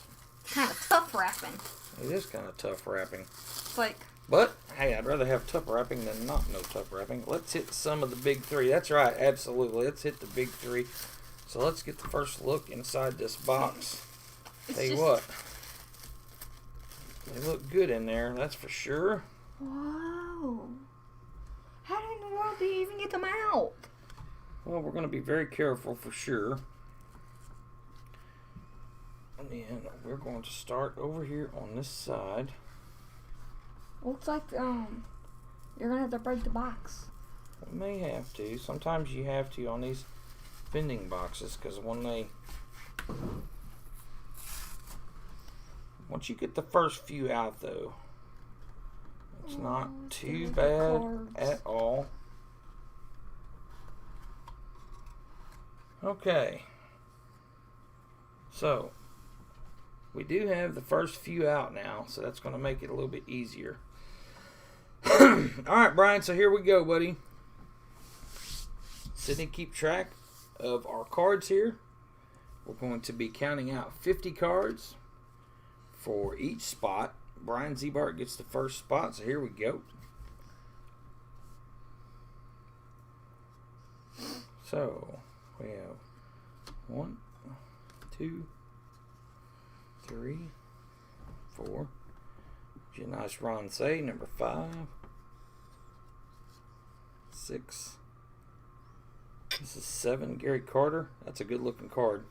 Kind of tough wrapping. It is kind of tough wrapping. It's like, But, hey, I'd rather have tough wrapping than not no tough wrapping. Let's hit some of the big 3. That's right, absolutely. Let's hit the big 3. So let's get the first look inside this box. Tell you what. They look good in there, that's for sure. whoa. How in the world do you even get them out? Well, we're going to be very careful for sure. And then we're going to start over here on this side. Looks like you're gonna have to break the box. We may have to. Sometimes you have to on these vending boxes because once you get the first few out though, it's not too bad at all. Okay. So, we do have the first few out now, so that's going to make it a little bit easier. Alright, Brian, so here we go, buddy. Sydney, keep track of our cards here. We're going to be counting out 50 cards for each spot. Brian Ziebart gets the first spot, so here we go. So, we have 1, 2, 3, 4. Nice Ron say, number 5, 6. This is 7. Gary Carter. That's a good looking card.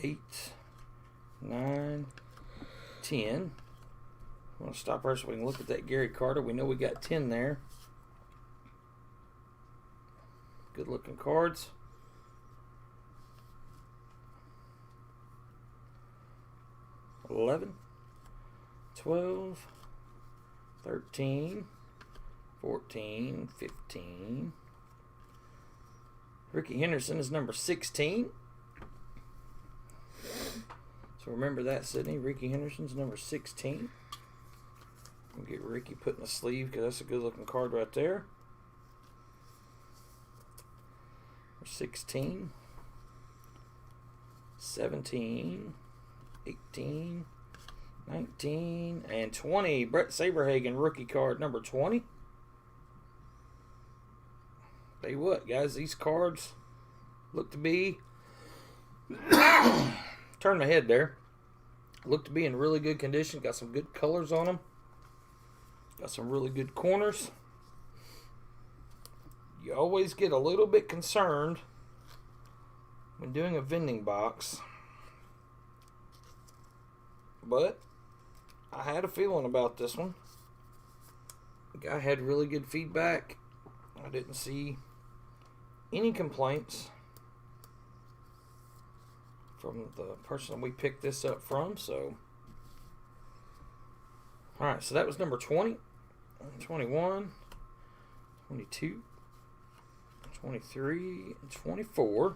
8, 9, 10. I'm going to stop her so we can look at that Gary Carter. We know we got 10 there. Good looking cards. 11, 12, 13, 14, 15. Ricky Henderson is number 16. So remember that, Sydney. Ricky Henderson's number 16. We'll get Ricky put in the sleeve because that's a good looking card right there. 16, 17, 18, 19, and 20. Brett Saberhagen, rookie card number 20. Tell you what, guys, these cards look to be... Turn my head there. Look to be in really good condition. Got some good colors on them. Got some really good corners. You always get a little bit concerned when doing a vending box. But I had a feeling about this one. The guy had really good feedback. I didn't see any complaints from the person we picked this up from. So, alright, so that was number 20, 21, 22, 23, and 24.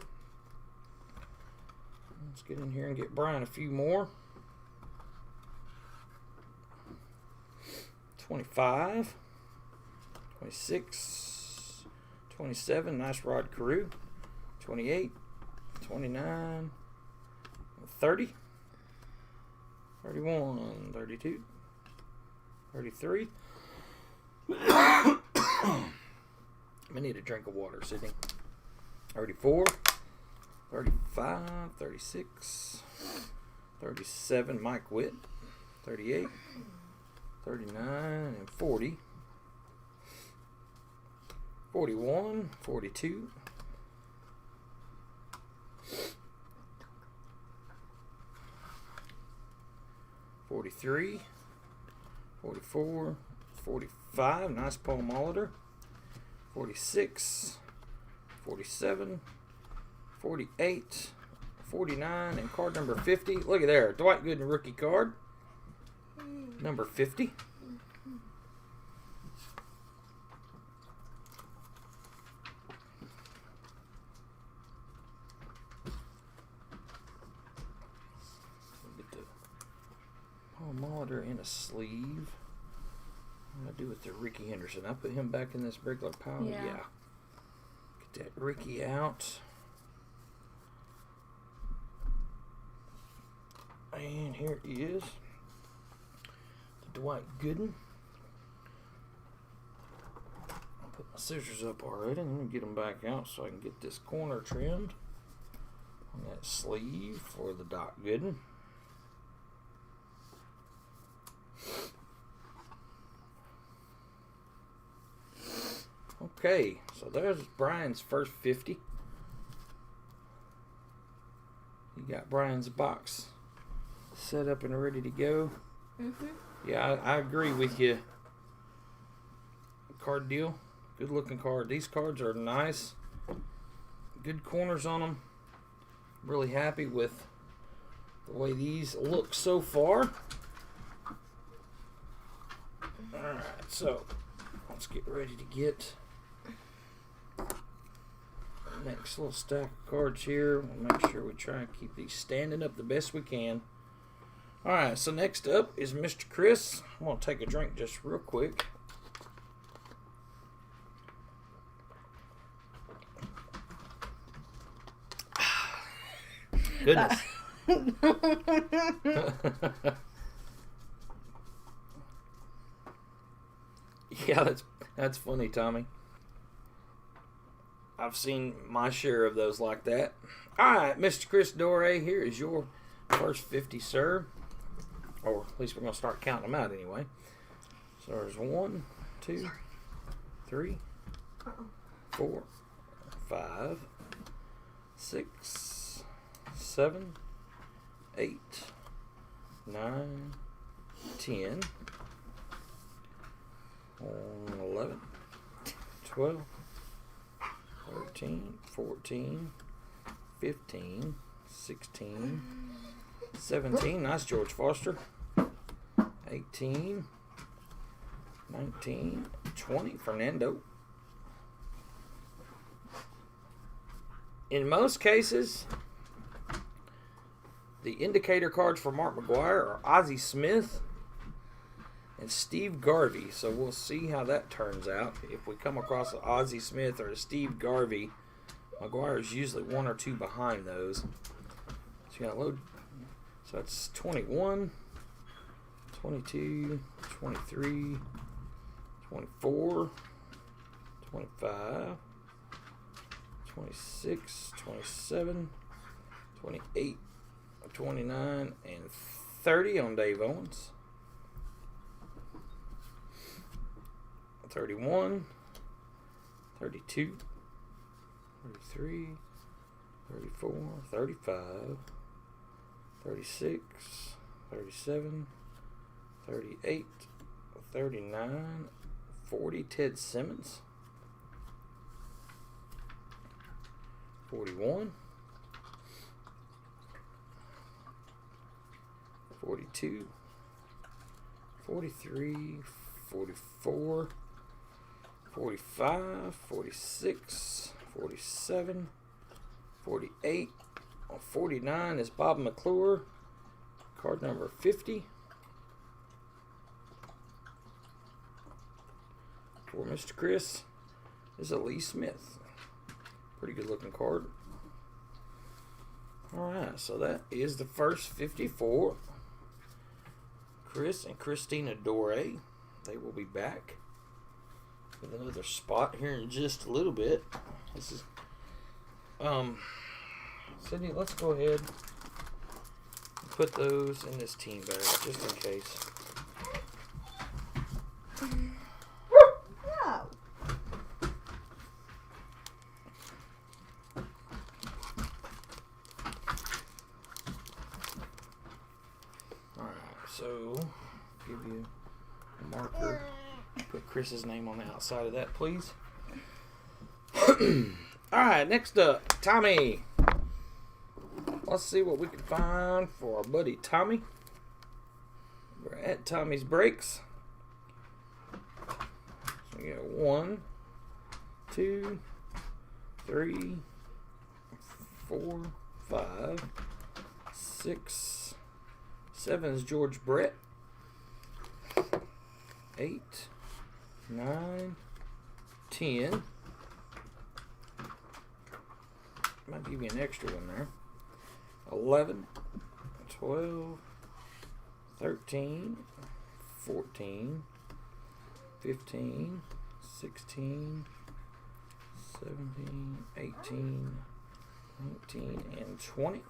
Let's get in here and get Brian a few more. 25, 26, 27, nice Rod Carew, 28, 29, 30, 31, 32, 33. I need a drink of water, Sydney. 34, 35, 36, 37, Mike Witt, 38, 39, and 40, 41, 42, 43, 44, 45, nice Paul Molitor, 46, 47, 48, 49, and card number 50. Look at there, Dwight Gooden rookie card, number 50. Get the Paul Molitor in a sleeve. What do I do with the Ricky Henderson? I put him back in this regular pile. Yeah. Get that Ricky out. And here he is. The Dwight Gooden. I'll put my scissors up already. I'm going to get them back out so I can get this corner trimmed on that sleeve for the Doc Gooden. Okay, so there's Brian's first 50. You got Brian's box set up and ready to go. Yeah, I agree with you. Card deal. Good looking card. These cards are nice. Good corners on them. Really happy with the way these look so far. Alright, so let's get ready to get the next little stack of cards here. We'll make sure we try and keep these standing up the best we can. Alright, so next up is Mr. Chris. I'm going to take a drink just real quick. Goodness. Yeah, that's funny, Tommy. I've seen my share of those like that. Alright, Mr. Chris Dore, here is your first 50, sir. Or at least we're going to start counting them out anyway. So there's 1, 2, 3, 4, 5, 6, 7, 8, 9, 10, 11, 12, 13, 14, 15, 16, 17. Nice, George Foster. 18, 19, 20. Fernando. In most cases, the indicator cards for Mark McGwire are Ozzie Smith and Steve Garvey. So we'll see how that turns out. If we come across an Ozzie Smith or a Steve Garvey, McGwire is usually 1 or 2 behind those. So you got to load. So that's 21, 22, 23, 24, 25, 26, 27, 28, 29, and 30 on Dave Owens. 31, 32, 33, 34, 35, 36, 37, 38, 39, 40, Ted Simmons. 41, 42, 43, 44, 45, 46, 47, 48. On 49 is Bob McClure, card number 50. For Mr. Chris is a Lee Smith. Pretty good looking card. Alright, so that is the first 54. Chris and Christina Dore. They will be back with another spot here in just a little bit. This is Sydney, let's go ahead and put those in this team bag just in case. No. Alright, so give you a marker. Put Chris's name on the outside of that, please. Alright, next up, Tommy. Let's see what we can find for our buddy Tommy. We're at Tommy's Breaks. So we got 1, 2, 3, 4, 5, 6, 7 is George Brett. 8, 9, 10. Might give you an extra one there. 11, 12, 13, 14, 15, 16, 17, 18, 19, and 20.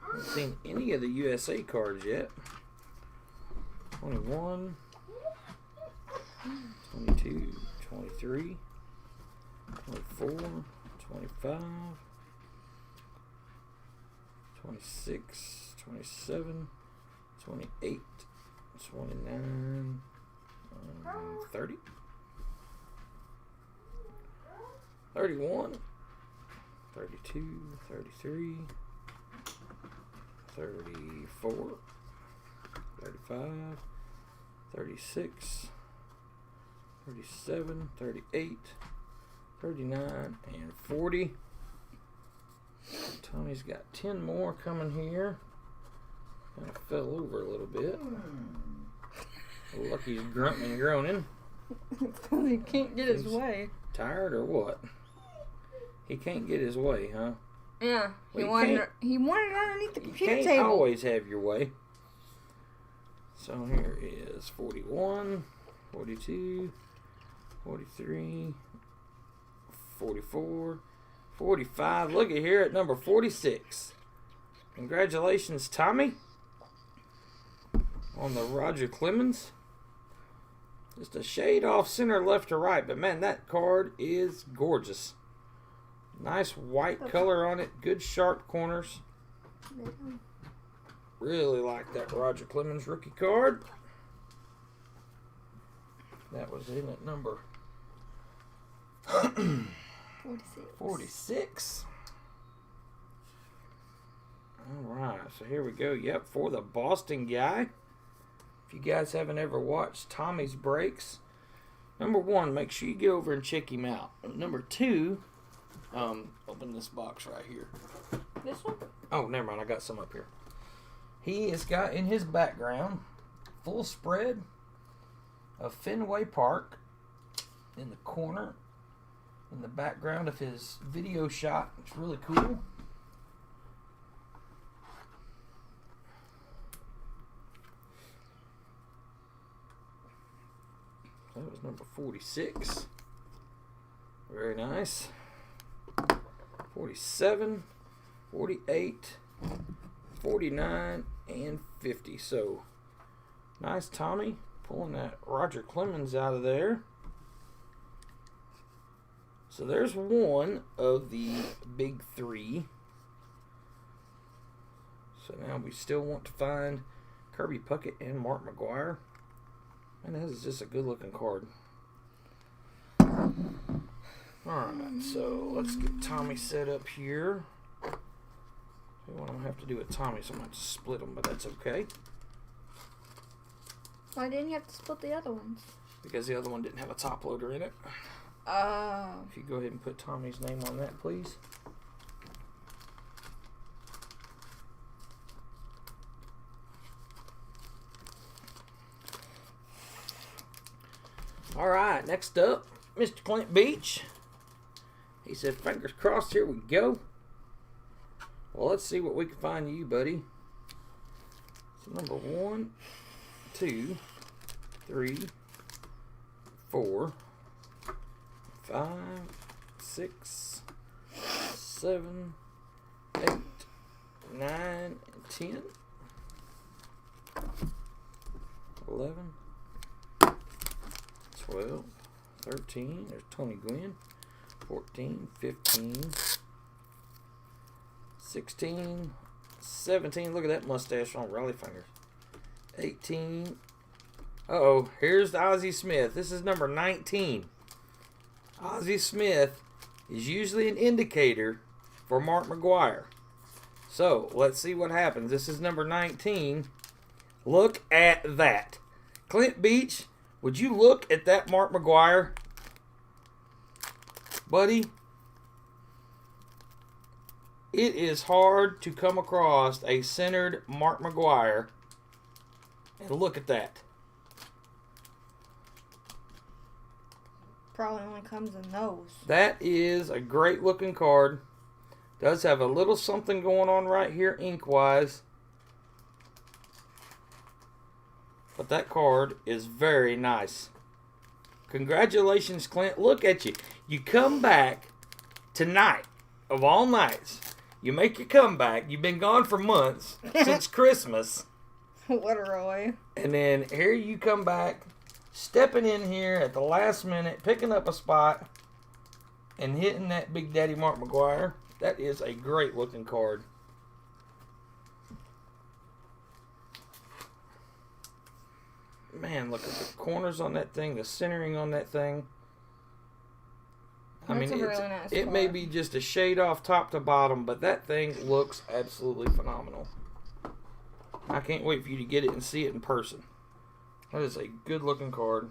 Haven't seen any of the USA cards yet. 21, 22, 23, 24, 25, 26, 27, 28, 29, 30, 31, 32, 33, 34, 35, 36, 37, 38, 39, and 40. Tony's got 10 more coming here. Kind of fell over a little bit. Lucky's grunting and groaning. Because he can't get his way. Tired or what? He can't get his way, huh? Yeah. Well, He wanted it underneath the computer you can't table. always have your way. So here is 41, 42, 43, 44, 45. Look at here at number 46. Congratulations, Tommy, on the Roger Clemens. Just a shade off center left to right. But, man, that card is gorgeous. Nice white color on it. Good sharp corners. Really like that Roger Clemens rookie card. That was in at number 46. Alright, so here we go. Yep, for the Boston guy. If you guys haven't ever watched Tommy's Breaks, number 1, make sure you go over and check him out. Number 2, open this box right here. This one? Oh, never mind. I got some up here. He has got in his background full spread of Fenway Park in the corner in the background of his video shot. It's really cool. That was number 46. Very nice. 47, 48, 49, and 50. So, nice Tommy pulling that Roger Clemens out of there. So there's one of the big 3. So now we still want to find Kirby Puckett and Mark McGwire. And this is just a good looking card. Alright, so let's get Tommy set up here. So what I'm going to have to do with Tommy, so I'm going to have to split them, but that's okay. Why didn't you have to split the other ones? Because the other one didn't have a top loader in it. Oh. If you go ahead and put Tommy's name on that, please. Alright, next up, Mr. Clint Beach. He said, fingers crossed, here we go. Well, let's see what we can find you, buddy. So number 1, 2, 3, 4, 5, 6, 7, 8, 9, 10, 11, 12, 13, there's Tony Gwynn, 14, 15, 16, 17, look at that mustache on Raleigh fingers, 18, uh-oh, here's Ozzie Smith. This is number 19. Ozzie Smith is usually an indicator for Mark McGwire. So, let's see what happens. This is number 19. Look at that. Clint Beach, would you look at that Mark McGwire? Buddy, it is hard to come across a centered Mark McGwire. And look at that. Probably only comes in those. That is a great looking card. Does have a little something going on right here ink-wise. But that card is very nice. Congratulations, Clint. Look at you. You come back tonight, of all nights. You make your comeback. You've been gone for months, since Christmas. Literally. And then here you come back, stepping in here at the last minute, picking up a spot, and hitting that Big Daddy Mark McGwire. That is a great looking card. Man, look at the corners on that thing, the centering on that thing. I mean, That's a really nice it may be just a shade off top to bottom, but that thing looks absolutely phenomenal. I can't wait for you to get it and see it in person. That is a good looking card.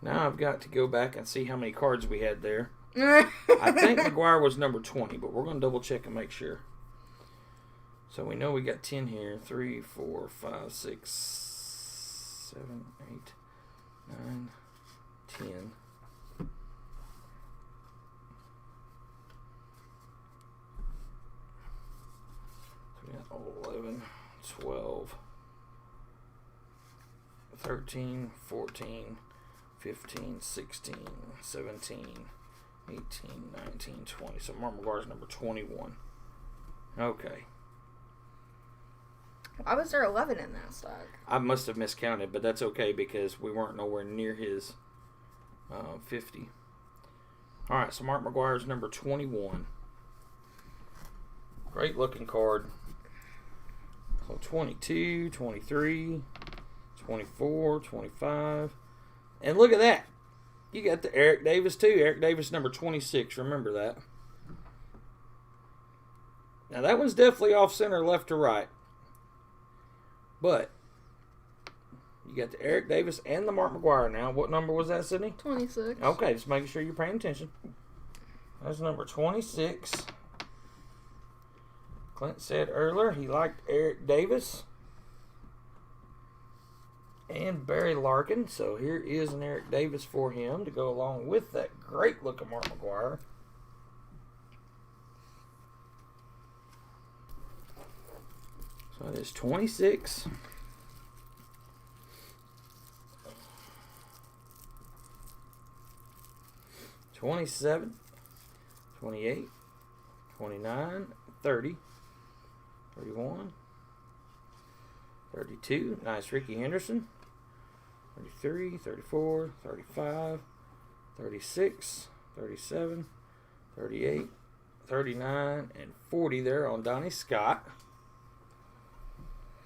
Now I've got to go back and see how many cards we had there. I think McGwire was number 20, but we're going to double check and make sure. So we know we got 10 here. 3, 4, 5, 6, 7, 8, 9, 10. So we got 11, 12, 13, 14, 15, 16, 17, 18, 19, 20. So Mark McGwire's number 21. Okay. Why was there 11 in that stock? I must have miscounted, but that's okay because we weren't nowhere near his 50. All right, so Mark McGwire's number 21. Great looking card. So 22, 23, 24, 25. And look at that. You got the Eric Davis too. Eric Davis number 26. Remember that. Now that one's definitely off center left to right. But you got the Eric Davis and the Mark McGwire now. What number was that, Sydney? 26. Okay, just making sure you're paying attention. That's number 26. Clint said earlier he liked Eric Davis and Barry Larkin. So here is an Eric Davis for him to go along with that great looking Mark McGwire. So it is 26. 27, 28, 29, 30, 31, 32. Nice Ricky Henderson. 33, 34, 35, 36, 37, 38, 39, and 40 there on Donnie Scott.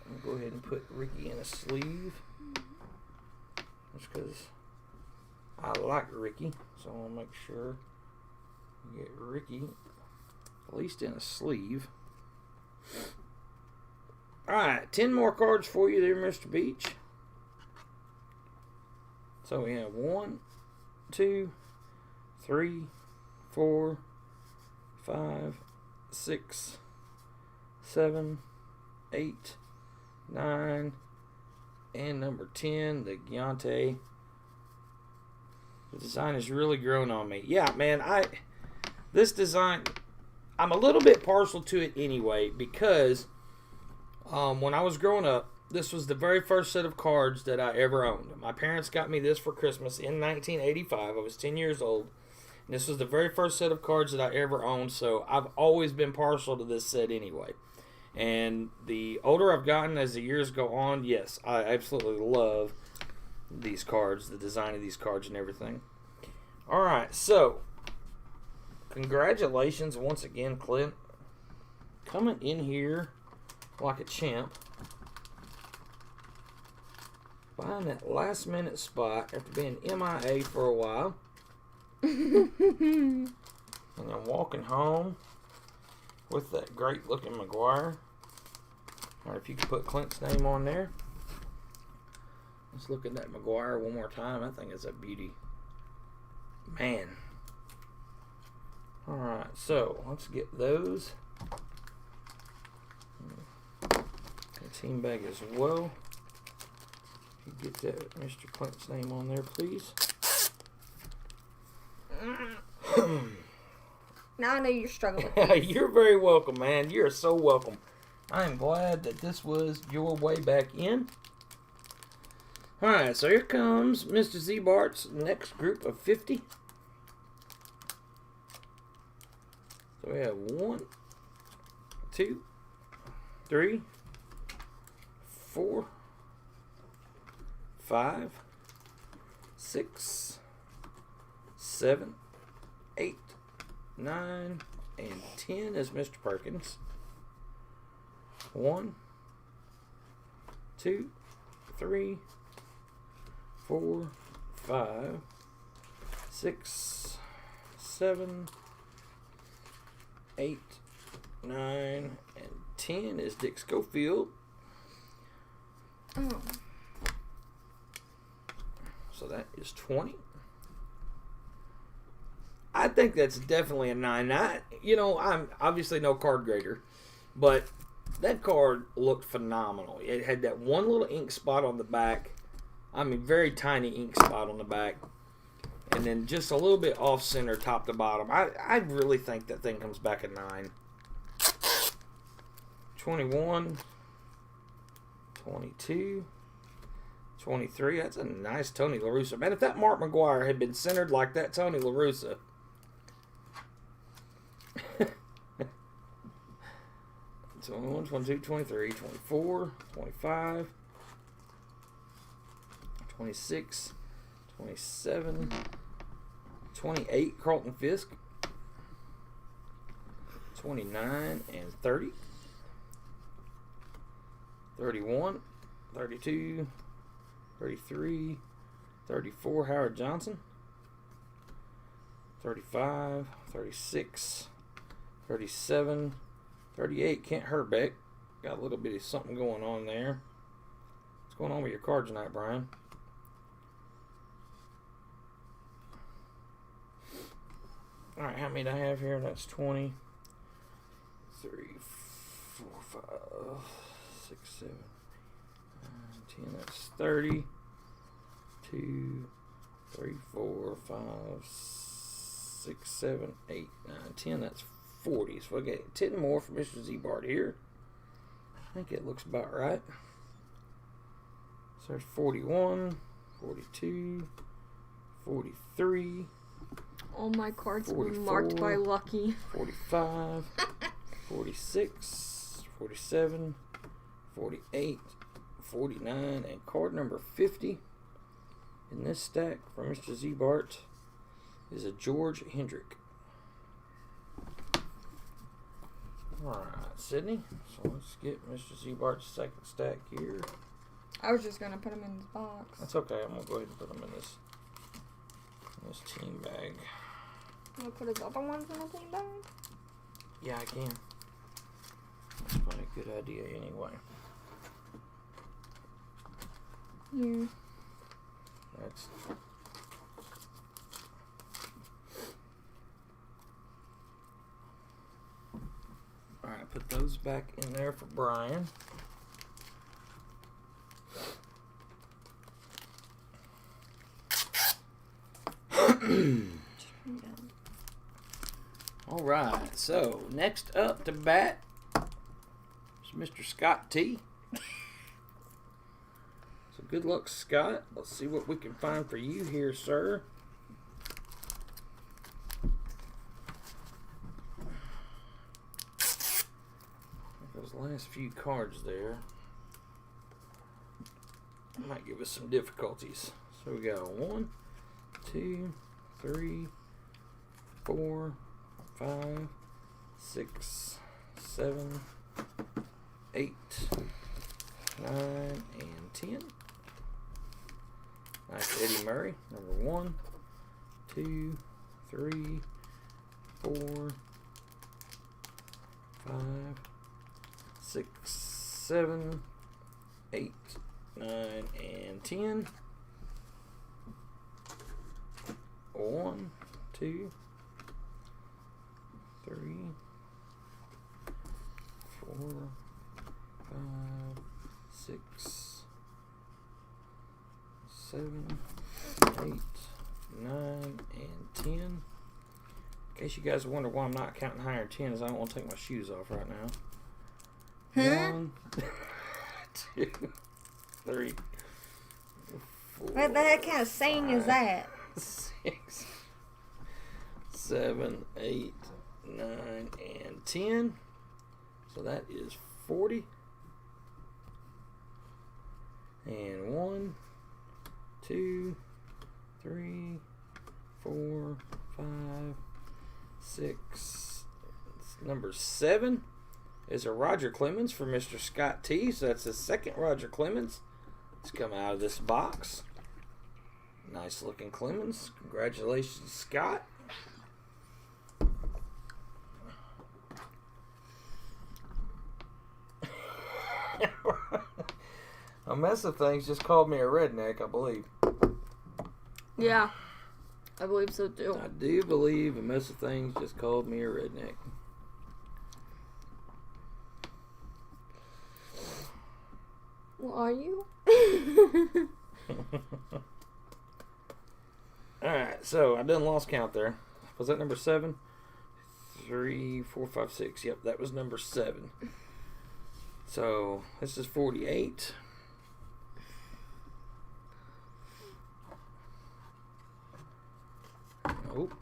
I'm going to go ahead and put Ricky in a sleeve. Just because I like Ricky. So I want to make sure you get Ricky at least in a sleeve. Alright, 10 more cards for you there, Mr. Beach. So we have 1, 2, 3, 4, 5, 6, 7, 8, 9, and number 10, the Giante. The design has really grown on me. Yeah, man, this design, I'm a little bit partial to it anyway because when I was growing up, this was the very first set of cards that I ever owned. My parents got me this for Christmas in 1985. I was 10 years old. And this was the very first set of cards that I ever owned, so I've always been partial to this set anyway. And the older I've gotten as the years go on, yes, I absolutely love these cards, the design of these cards and everything. Alright, so congratulations once again, Clint. Coming in here like a champ. Buying that last minute spot after being MIA for a while. And then walking home with that great looking McGwire. Alright, if you could put Clint's name on there. Let's look at that McGwire one more time. I think it's a beauty. Man. Alright, so let's get those. A team bag as well. If you get that Mr. Clint's name on there, please. Now I know you're struggling. You're very welcome, man. You're so welcome. I am glad that this was your way back in. Alright, so here comes Mr. Ziebart's next group of 50. So we have 1, 2, 3, 4, 5, 6, 7, 8, 9, and 10 is Mr. Perkins. 1, 2, 3, 4, 5, 6, 7, 8, 9, and 10 is Dick Schofield. Oh. So that is 20. I think that's definitely a 9. I'm obviously no card grader, but that card looked phenomenal. It had that one little ink spot on the back. I mean, very tiny ink spot on the back. And then just a little bit off center, top to bottom. I really think that thing comes back a 9. 21. 22. 23. That's a nice Tony La Russa. Man, if that Mark McGwire had been centered like that Tony La Russa. 21, 22, 23, 24, 25, 26, 27, 28, Carlton Fisk, 29 and 30, 31, 32, 33, 34, Howard Johnson, 35, 36, 37, 38, Kent Herbeck. Got a little bit of something going on there. What's going on with your card tonight, Brian? Alright, how many do I have here? That's 20. 3, 4, 5, 6, 7, 9, 10. That's 30. 2, 3, 4, 5, 6, 7, 8, 9, 10. That's 40. So I get 10 more for Mr. Ziebart here. I think it looks about right. So there's 41, 42, 43. All my cards were 44, marked by Lucky. 45, 46, 47, 48, 49, and card number 50 in this stack for Mr. Ziebart is a George Hendrick. Alright, Sydney. So let's get Mr. Ziebart's second stack here. I was just going to put them in this box. That's okay. I'm going to go ahead and put them in this team bag. You want to put his other ones in the team bag? Yeah, I can. That's probably a good idea anyway. Yeah. That's... Alright, put those back in there for Brian. Alright, so next up to bat is Mr. Scott T. So good luck, Scott. Let's see what we can find for you here, sir. Those last few cards there might give us some difficulties. So we got 1, 2, 3, 4, 5, 6, 7, 8, 9, and 10. Nice Eddie Murray. Number 1, 2, 3, 4, 5, 6, 7, 8, 9, and 10. 1, 2, 3, 4, 5, 6, 7, 8, 9, and 10. In case you guys wonder why I'm not counting higher than 10, is I don't want to take my shoes off right now. Huh? 1, 2, 3, 4. What the heck kind of saying is that? 6, 7, 8, 9, and 10. So that is 40. And 1, 2, 3, 4, 5, 6. Number 7 is a Roger Clemens for Mr. Scott T. So that's his second Roger Clemens. It's come out of this box. Nice looking Clemens. Congratulations, Scott. A mess of things just called me a redneck, I believe. Yeah, I believe so too. I do believe a mess of things just called me a redneck. Well, are you? Alright, so I done lost count there. Was that number 7? 3, 4, 5, 6. Yep, that was number 7. So this is 48. Nope.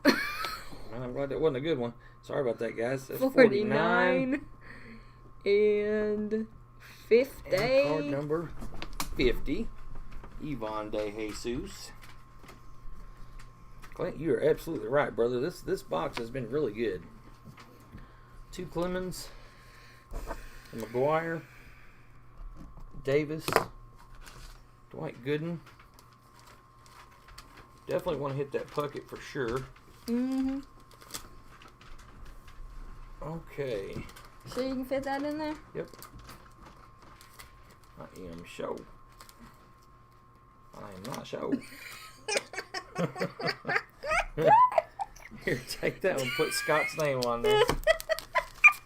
I'm glad that wasn't a good one. Sorry about that, guys. That's 49. And 50. And card number 50. Yvonne De Jesus. Clint, you are absolutely right, brother. This box has been really good. 2 Clemens, a McGuire, Davis, Dwight Gooden. Definitely want to hit that bucket for sure. Mm-hmm. Okay. So you can fit that in there? Yep. I am show. I am not show. Here, take that one. Put Scott's name on there.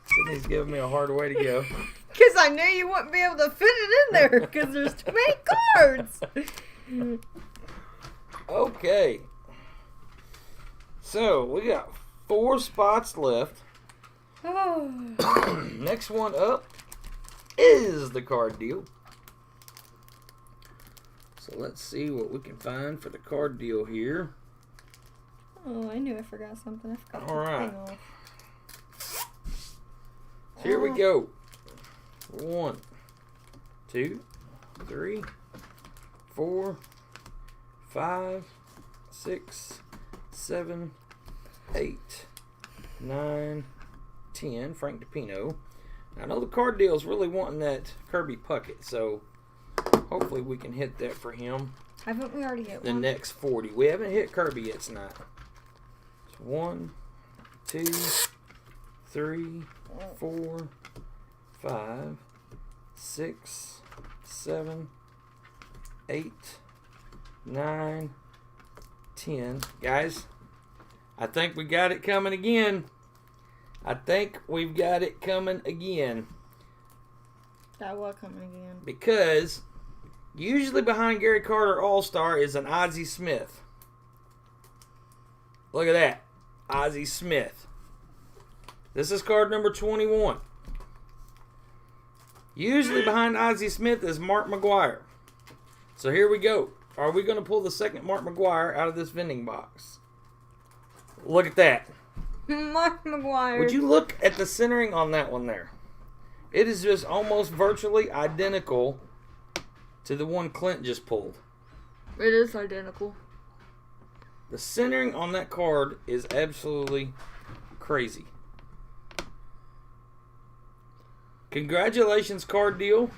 Sydney's giving me a hard way to go. Because I knew you wouldn't be able to fit it in there because there's too many cards. Okay. So, we got 4 spots left. Next one up is the card deal. So let's see what we can find for the card deal here. Oh, I knew I forgot something. I forgot. All right. the thing off. Here we go. 1, 2, 3, 4, 5, 6, 7, 8, 9, 10. Frank DePino. I know the card deal is really wanting that Kirby Puckett, so hopefully we can hit that for him. Haven't we already hit The one? next 40. We haven't hit Kirby yet tonight. 1, 2, 3, 4, 5, 6, 7, 8, 9, 10. Guys, I think we got it coming again. I think we've got it coming again. That was coming again. Because usually behind Gary Carter All-Star is an Ozzie Smith. Look at that. Ozzie Smith. This is card number 21. Usually behind Ozzie Smith is Mark McGuire. So here we go. Are we going to pull the second Mark McGuire out of this vending box? Look at that. Mark McGuire. Would you look at the centering on that one there? It is just almost virtually identical to the one Clint just pulled. It is identical. The centering on that card is absolutely crazy. Congratulations, card deal.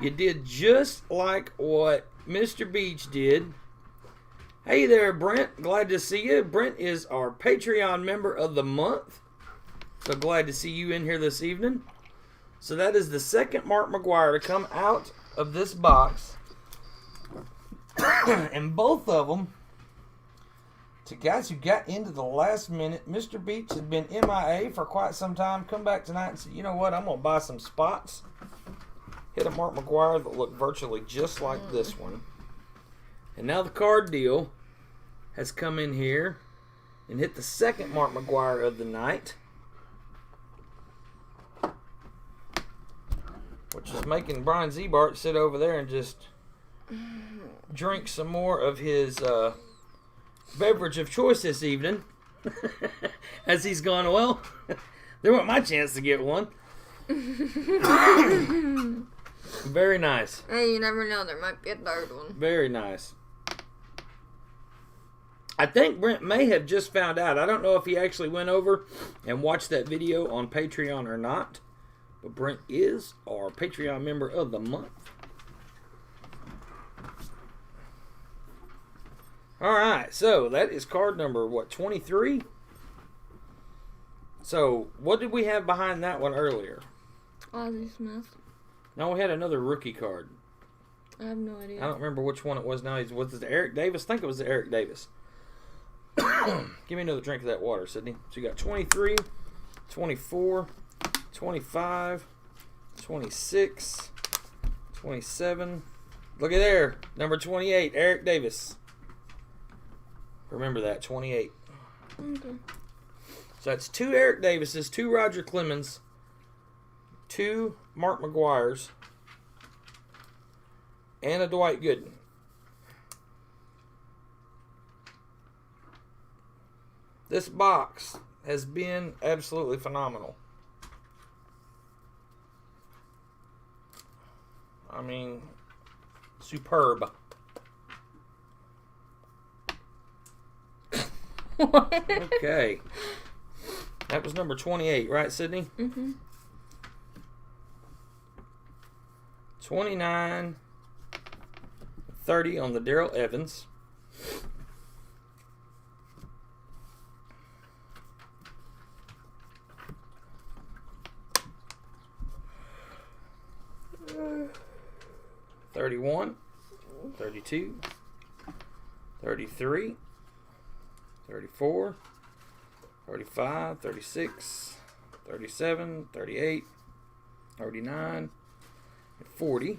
You did just like what Mr. Beach did. Hey there, Brent. Glad to see you. Brent is our Patreon member of the month. So glad to see you in here this evening. So that is the second Mark McGuire to come out of this box. And both of them, to guys who got into the last minute, Mr. Beach had been MIA for quite some time. Come back tonight and said, you know what, I'm going to buy some spots. Hit a Mark McGuire that looked virtually just like this one. And now the card deal has come in here and hit the second Mark McGuire of the night. Which is making Brian Ziebart sit over there and just drink some more of his beverage of choice this evening. As he's gone, well, there wasn't my chance to get one. Very nice. Hey, you never know. There might be a third one. Very nice. I think Brent may have just found out. I don't know if he actually went over and watched that video on Patreon or not. But Brent is our Patreon member of the month. Alright, so that is card number, 23? So, what did we have behind that one earlier? Ozzie Smith. No, we had another rookie card. I have no idea. I don't remember which one it was now. Was it the Eric Davis? I think it was the Eric Davis. Give me another drink of that water, Sydney. So you got 23, 24, 25, 26, 27. Look at there. Number 28, Eric Davis. Remember that, 28. Okay. So that's 2 Eric Davises, 2 Roger Clemens, 2 Mark McGuires, and a Dwight Gooden. This box has been absolutely phenomenal. I mean, superb. What? Okay. That was number 28, right, Sydney? Mm-hmm. 29, 30 on the Daryl Evans. $31, $32, $33, $34, $35, $36, $37, $38, $39, $40,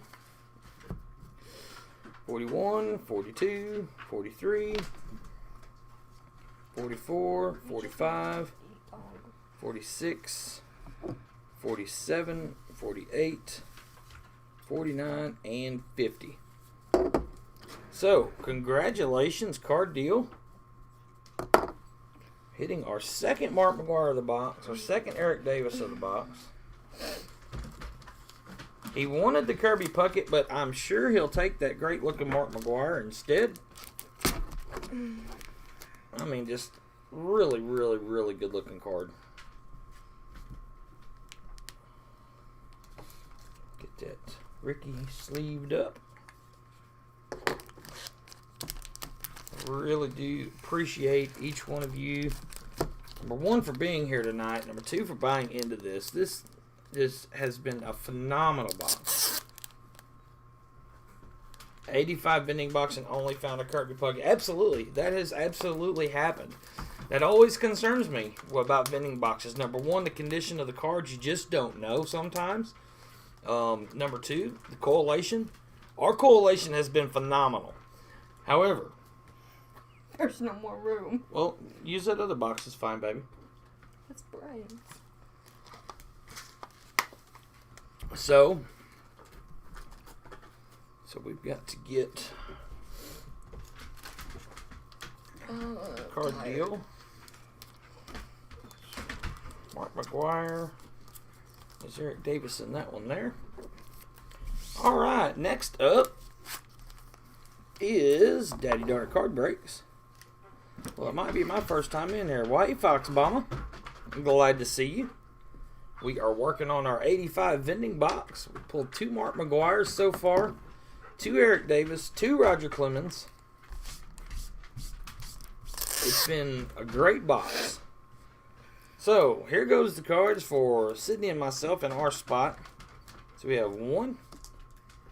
$41, $42, $43, $44, $45, $46, $47, $48, $49, and $50. So, congratulations, card deal. Hitting our second Mark McGwire of the box, our second Eric Davis of the box. He wanted the Kirby Puckett, but I'm sure he'll take that great-looking Mark McGwire instead. I mean, just really, really, really good-looking card. Get that Ricky sleeved up. Really do appreciate each one of you. Number one, for being here tonight. Number two, for buying into this. This has been a phenomenal box. 85 vending box and only found a Kirby Puckett. Absolutely. That has absolutely happened. That always concerns me about vending boxes. Number one, the condition of the cards. You just don't know sometimes. Number two, the correlation. Our correlation has been phenomenal. However, There's no more room. well, use that other box. It's fine, baby. That's Brian's. So we've got to get card deal. Mark McGwire. There's Eric Davis in that one there. All right, next up is Daddy Daughter Card Breaks. Well, it might be my first time in here. White Fox Bomber. I'm glad to see you. We are working on our 85 vending box. We pulled 2 Mark McGwires so far, 2 Eric Davis, 2 Roger Clemens. It's been a great box. So, here goes the cards for Sydney and myself in our spot. So we have 1,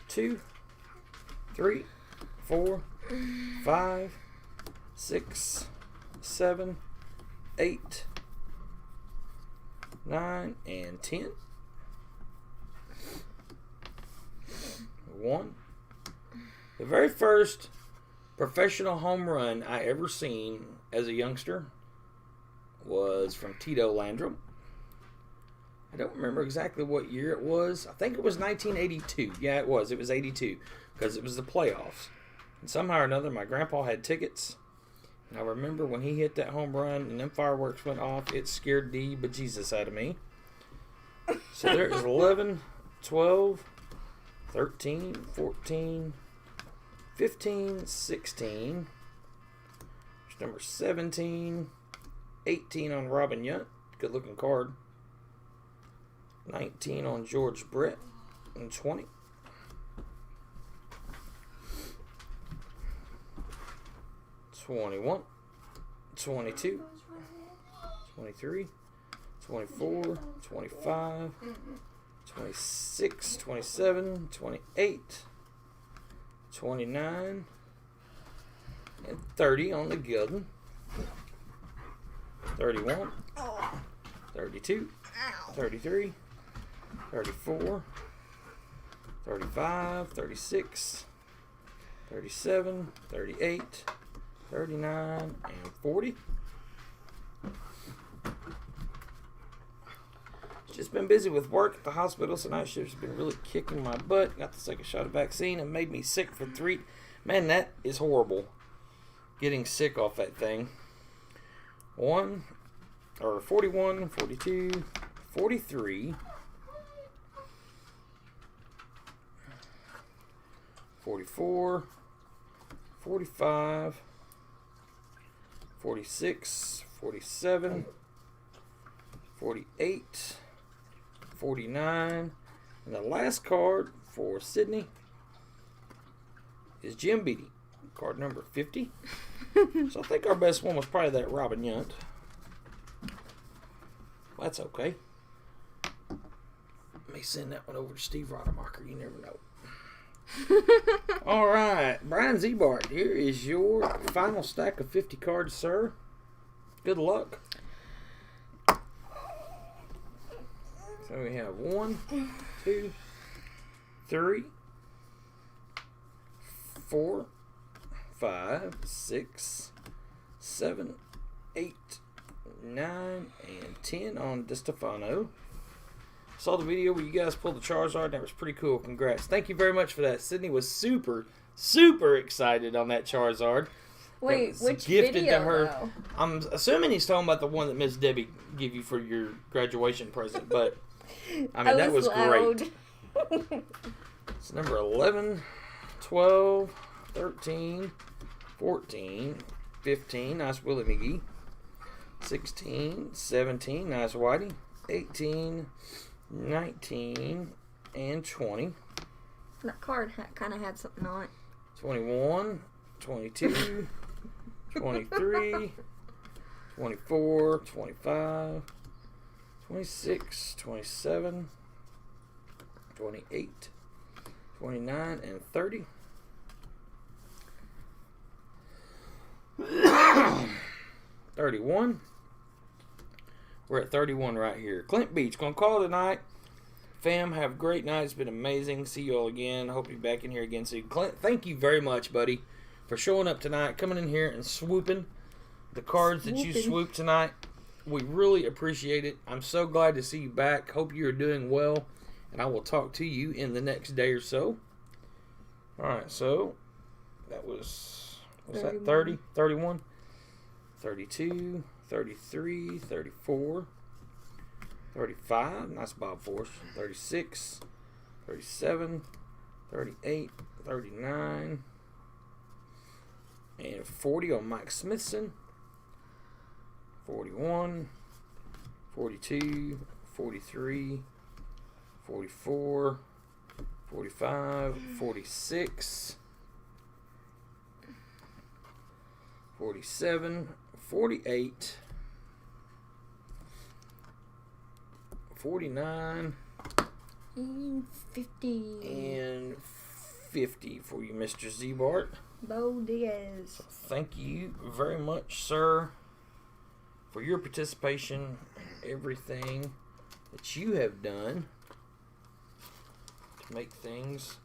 2, 3, 4, 5, 6, 7, 8, 9, and 10. 1. The very first professional home run I ever seen as a youngster was from Tito Landrum. I don't remember exactly what year it was. I think it was 1982. Yeah, it was. It was 82 because it was the playoffs. And somehow or another, my grandpa had tickets. And I remember when he hit that home run and them fireworks went off, it scared the bejesus out of me. So there is 11, 12, 13, 14, 15, 16. There's number 17, 18 on Robin Yount. Good looking card. 19 on George Brett. And 20. 21, 22, 23, 24, 25, 26, 27, 28, 29, and 30 on the Gilden. 31, 32, 33, 34, 35, 36, 37, 38, 39, and 40. Just been busy with work at the hospital, so night shift's been really kicking my butt. Got the second shot of vaccine and made me sick for 3. Man, that is horrible. Getting sick off that thing. 41, 42, 43, 44, 45, 46, 47, 48, 49, and the last card for Sydney is Jim Beatty, card number 50. So I think our best one was probably that Robin Yount. That's okay. Let me send that one over to Steve Rademacher. You never know. All right, Brian Ziebart, here is your final stack of 50 cards, sir. Good luck. So we have 1, 2, 3, 4, 5, 6, 7, 8, 9, and 10 on DeStefano. Saw the video where you guys pulled the Charizard. That was pretty cool. Congrats. Thank you very much for that. Sydney was super, super excited on that Charizard. Wait, which video, though? I'm assuming he's talking about the one that Miss Debbie gave you for your graduation present, but I mean, that was great. It's number 11, 12, 13, 14, 15, nice Willie McGee, 16, 17, nice Whitey, 18, 19, and 20. That card kind of had something on it. 21, 22, 23, 24, 25, 26, 27, 28, 29, and 30. 31. We're at 31 right here. Clint Beach, gonna call it tonight. Fam, have a great night. It's been amazing. See you all again. Hope you're back in here again soon. Clint, thank you very much, buddy, for showing up tonight, coming in here and swooping the cards that you swooped tonight. We really appreciate it. I'm so glad to see you back. Hope you are doing well, and I will talk to you in the next day or so. All right, so that was, what's that, 30, 31, 32, 33, 34, 35, nice Bob Force, 36, 37, 38, 39, and 40 on Mike Smithson, 41, 42, 43, 44, 45, 46, 47, 48, 49, and 50. And 50 for you, Mr. Ziebart. Bo Diaz. Thank you very much, sir, for your participation, everything that you have done to make things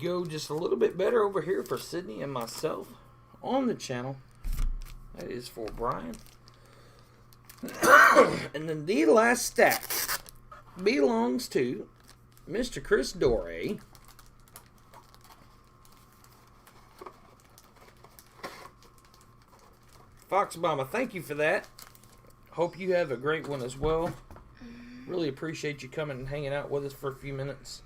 go just a little bit better over here for Sydney and myself on the channel. That is for Brian. And then the last stack belongs to Mr. Chris Dore. Fox Obama, thank you for that. Hope you have a great one as well. Really appreciate you coming and hanging out with us for a few minutes.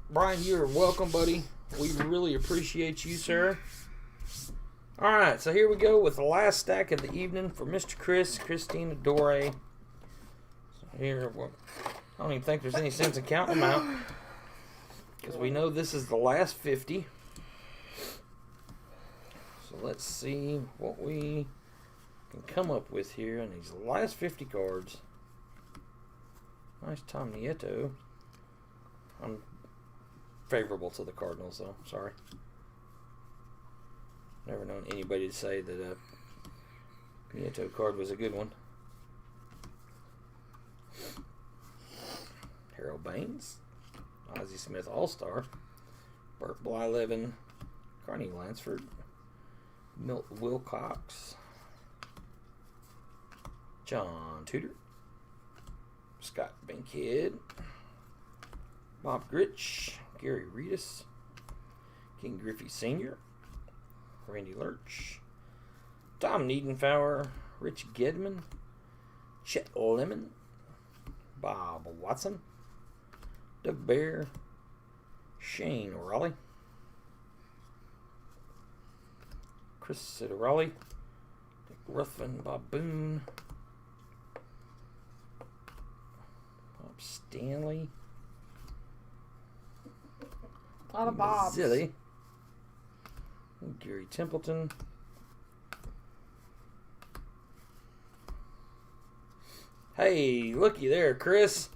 Brian, you are welcome, buddy. We really appreciate you, sir. Alright, so here we go with the last stack of the evening for Mr. Chris, Christina, Dore. So here, well, I don't even think there's any sense in counting them out, because we know this is the last 50. So let's see what we can come up with here in these last 50 cards. Nice Tom Nieto. I'm favorable to the Cardinals, though. Sorry. Never known anybody to say that a Nieto card was a good one. Harold Baines, Ozzie Smith All-Star, Burt Blyleven, Carney Lansford, Milt Wilcox, John Tudor, Scott Bankhead, Bob Gritch, Gary Reedus, King Griffey Sr., Randy Lurch, Tom Niedenfauer, Rich Gedman, Chet Lemon, Bob Watson, Doug Bear, Shane Raleigh. Chris Raleigh. Ruthven Baboon. Bob Stanley. A lot of Bobs. Zilly. Gary Templeton. Hey, looky there, Chris.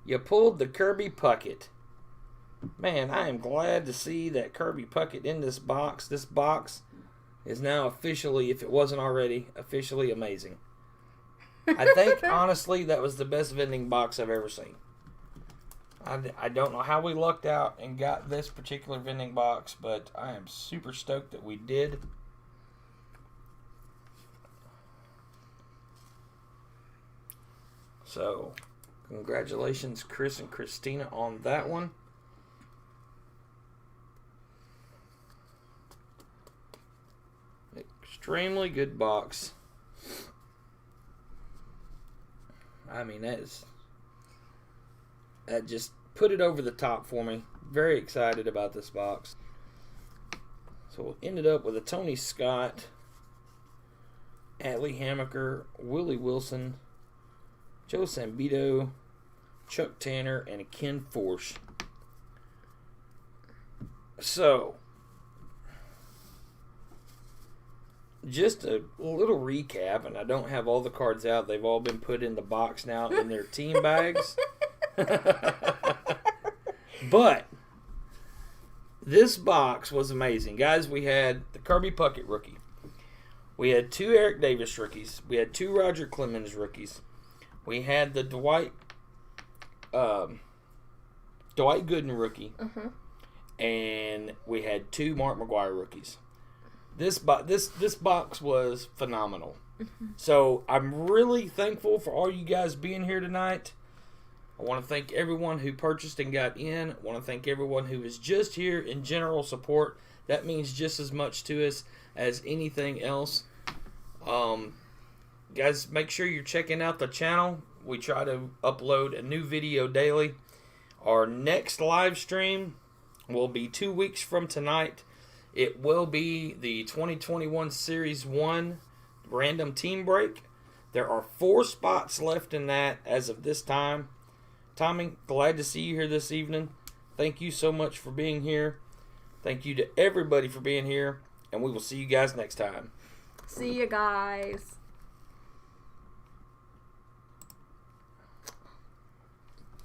You pulled the Kirby Puckett. Man, I am glad to see that Kirby Puckett in this box. This box is now officially, if it wasn't already, officially amazing. I think, honestly, that was the best vending box I've ever seen. I don't know how we lucked out and got this particular vending box, but I am super stoked that we did. So, congratulations, Chris and Christina, on that one. Extremely good box. I mean, that just put it over the top for me. Very excited about this box. So we ended up with a Tony Scott, Atlee Hammaker, Willie Wilson, Joe Sambito, Chuck Tanner, and a Ken Forsch. So, just a little recap, and I don't have all the cards out. They've all been put in the box now in their team bags. But this box was amazing. Guys, we had the Kirby Puckett rookie. We had 2 Eric Davis rookies. We had 2 Roger Clemens rookies. We had the Dwight Gooden rookie. And we had 2 Mark McGwire rookies. This box was phenomenal. So I'm really thankful for all you guys being here tonight. I want to thank everyone who purchased and got in. I want to thank everyone who is just here in general support. That means just as much to us as anything else. Guys, make sure you're checking out the channel. We try to upload a new video daily. Our next live stream will be 2 weeks from tonight. It will be the 2021 Series 1 Random Team Break. There are 4 spots left in that as of this time. Tommy, glad to see you here this evening. Thank you so much for being here. Thank you to everybody for being here. And we will see you guys next time. See you guys.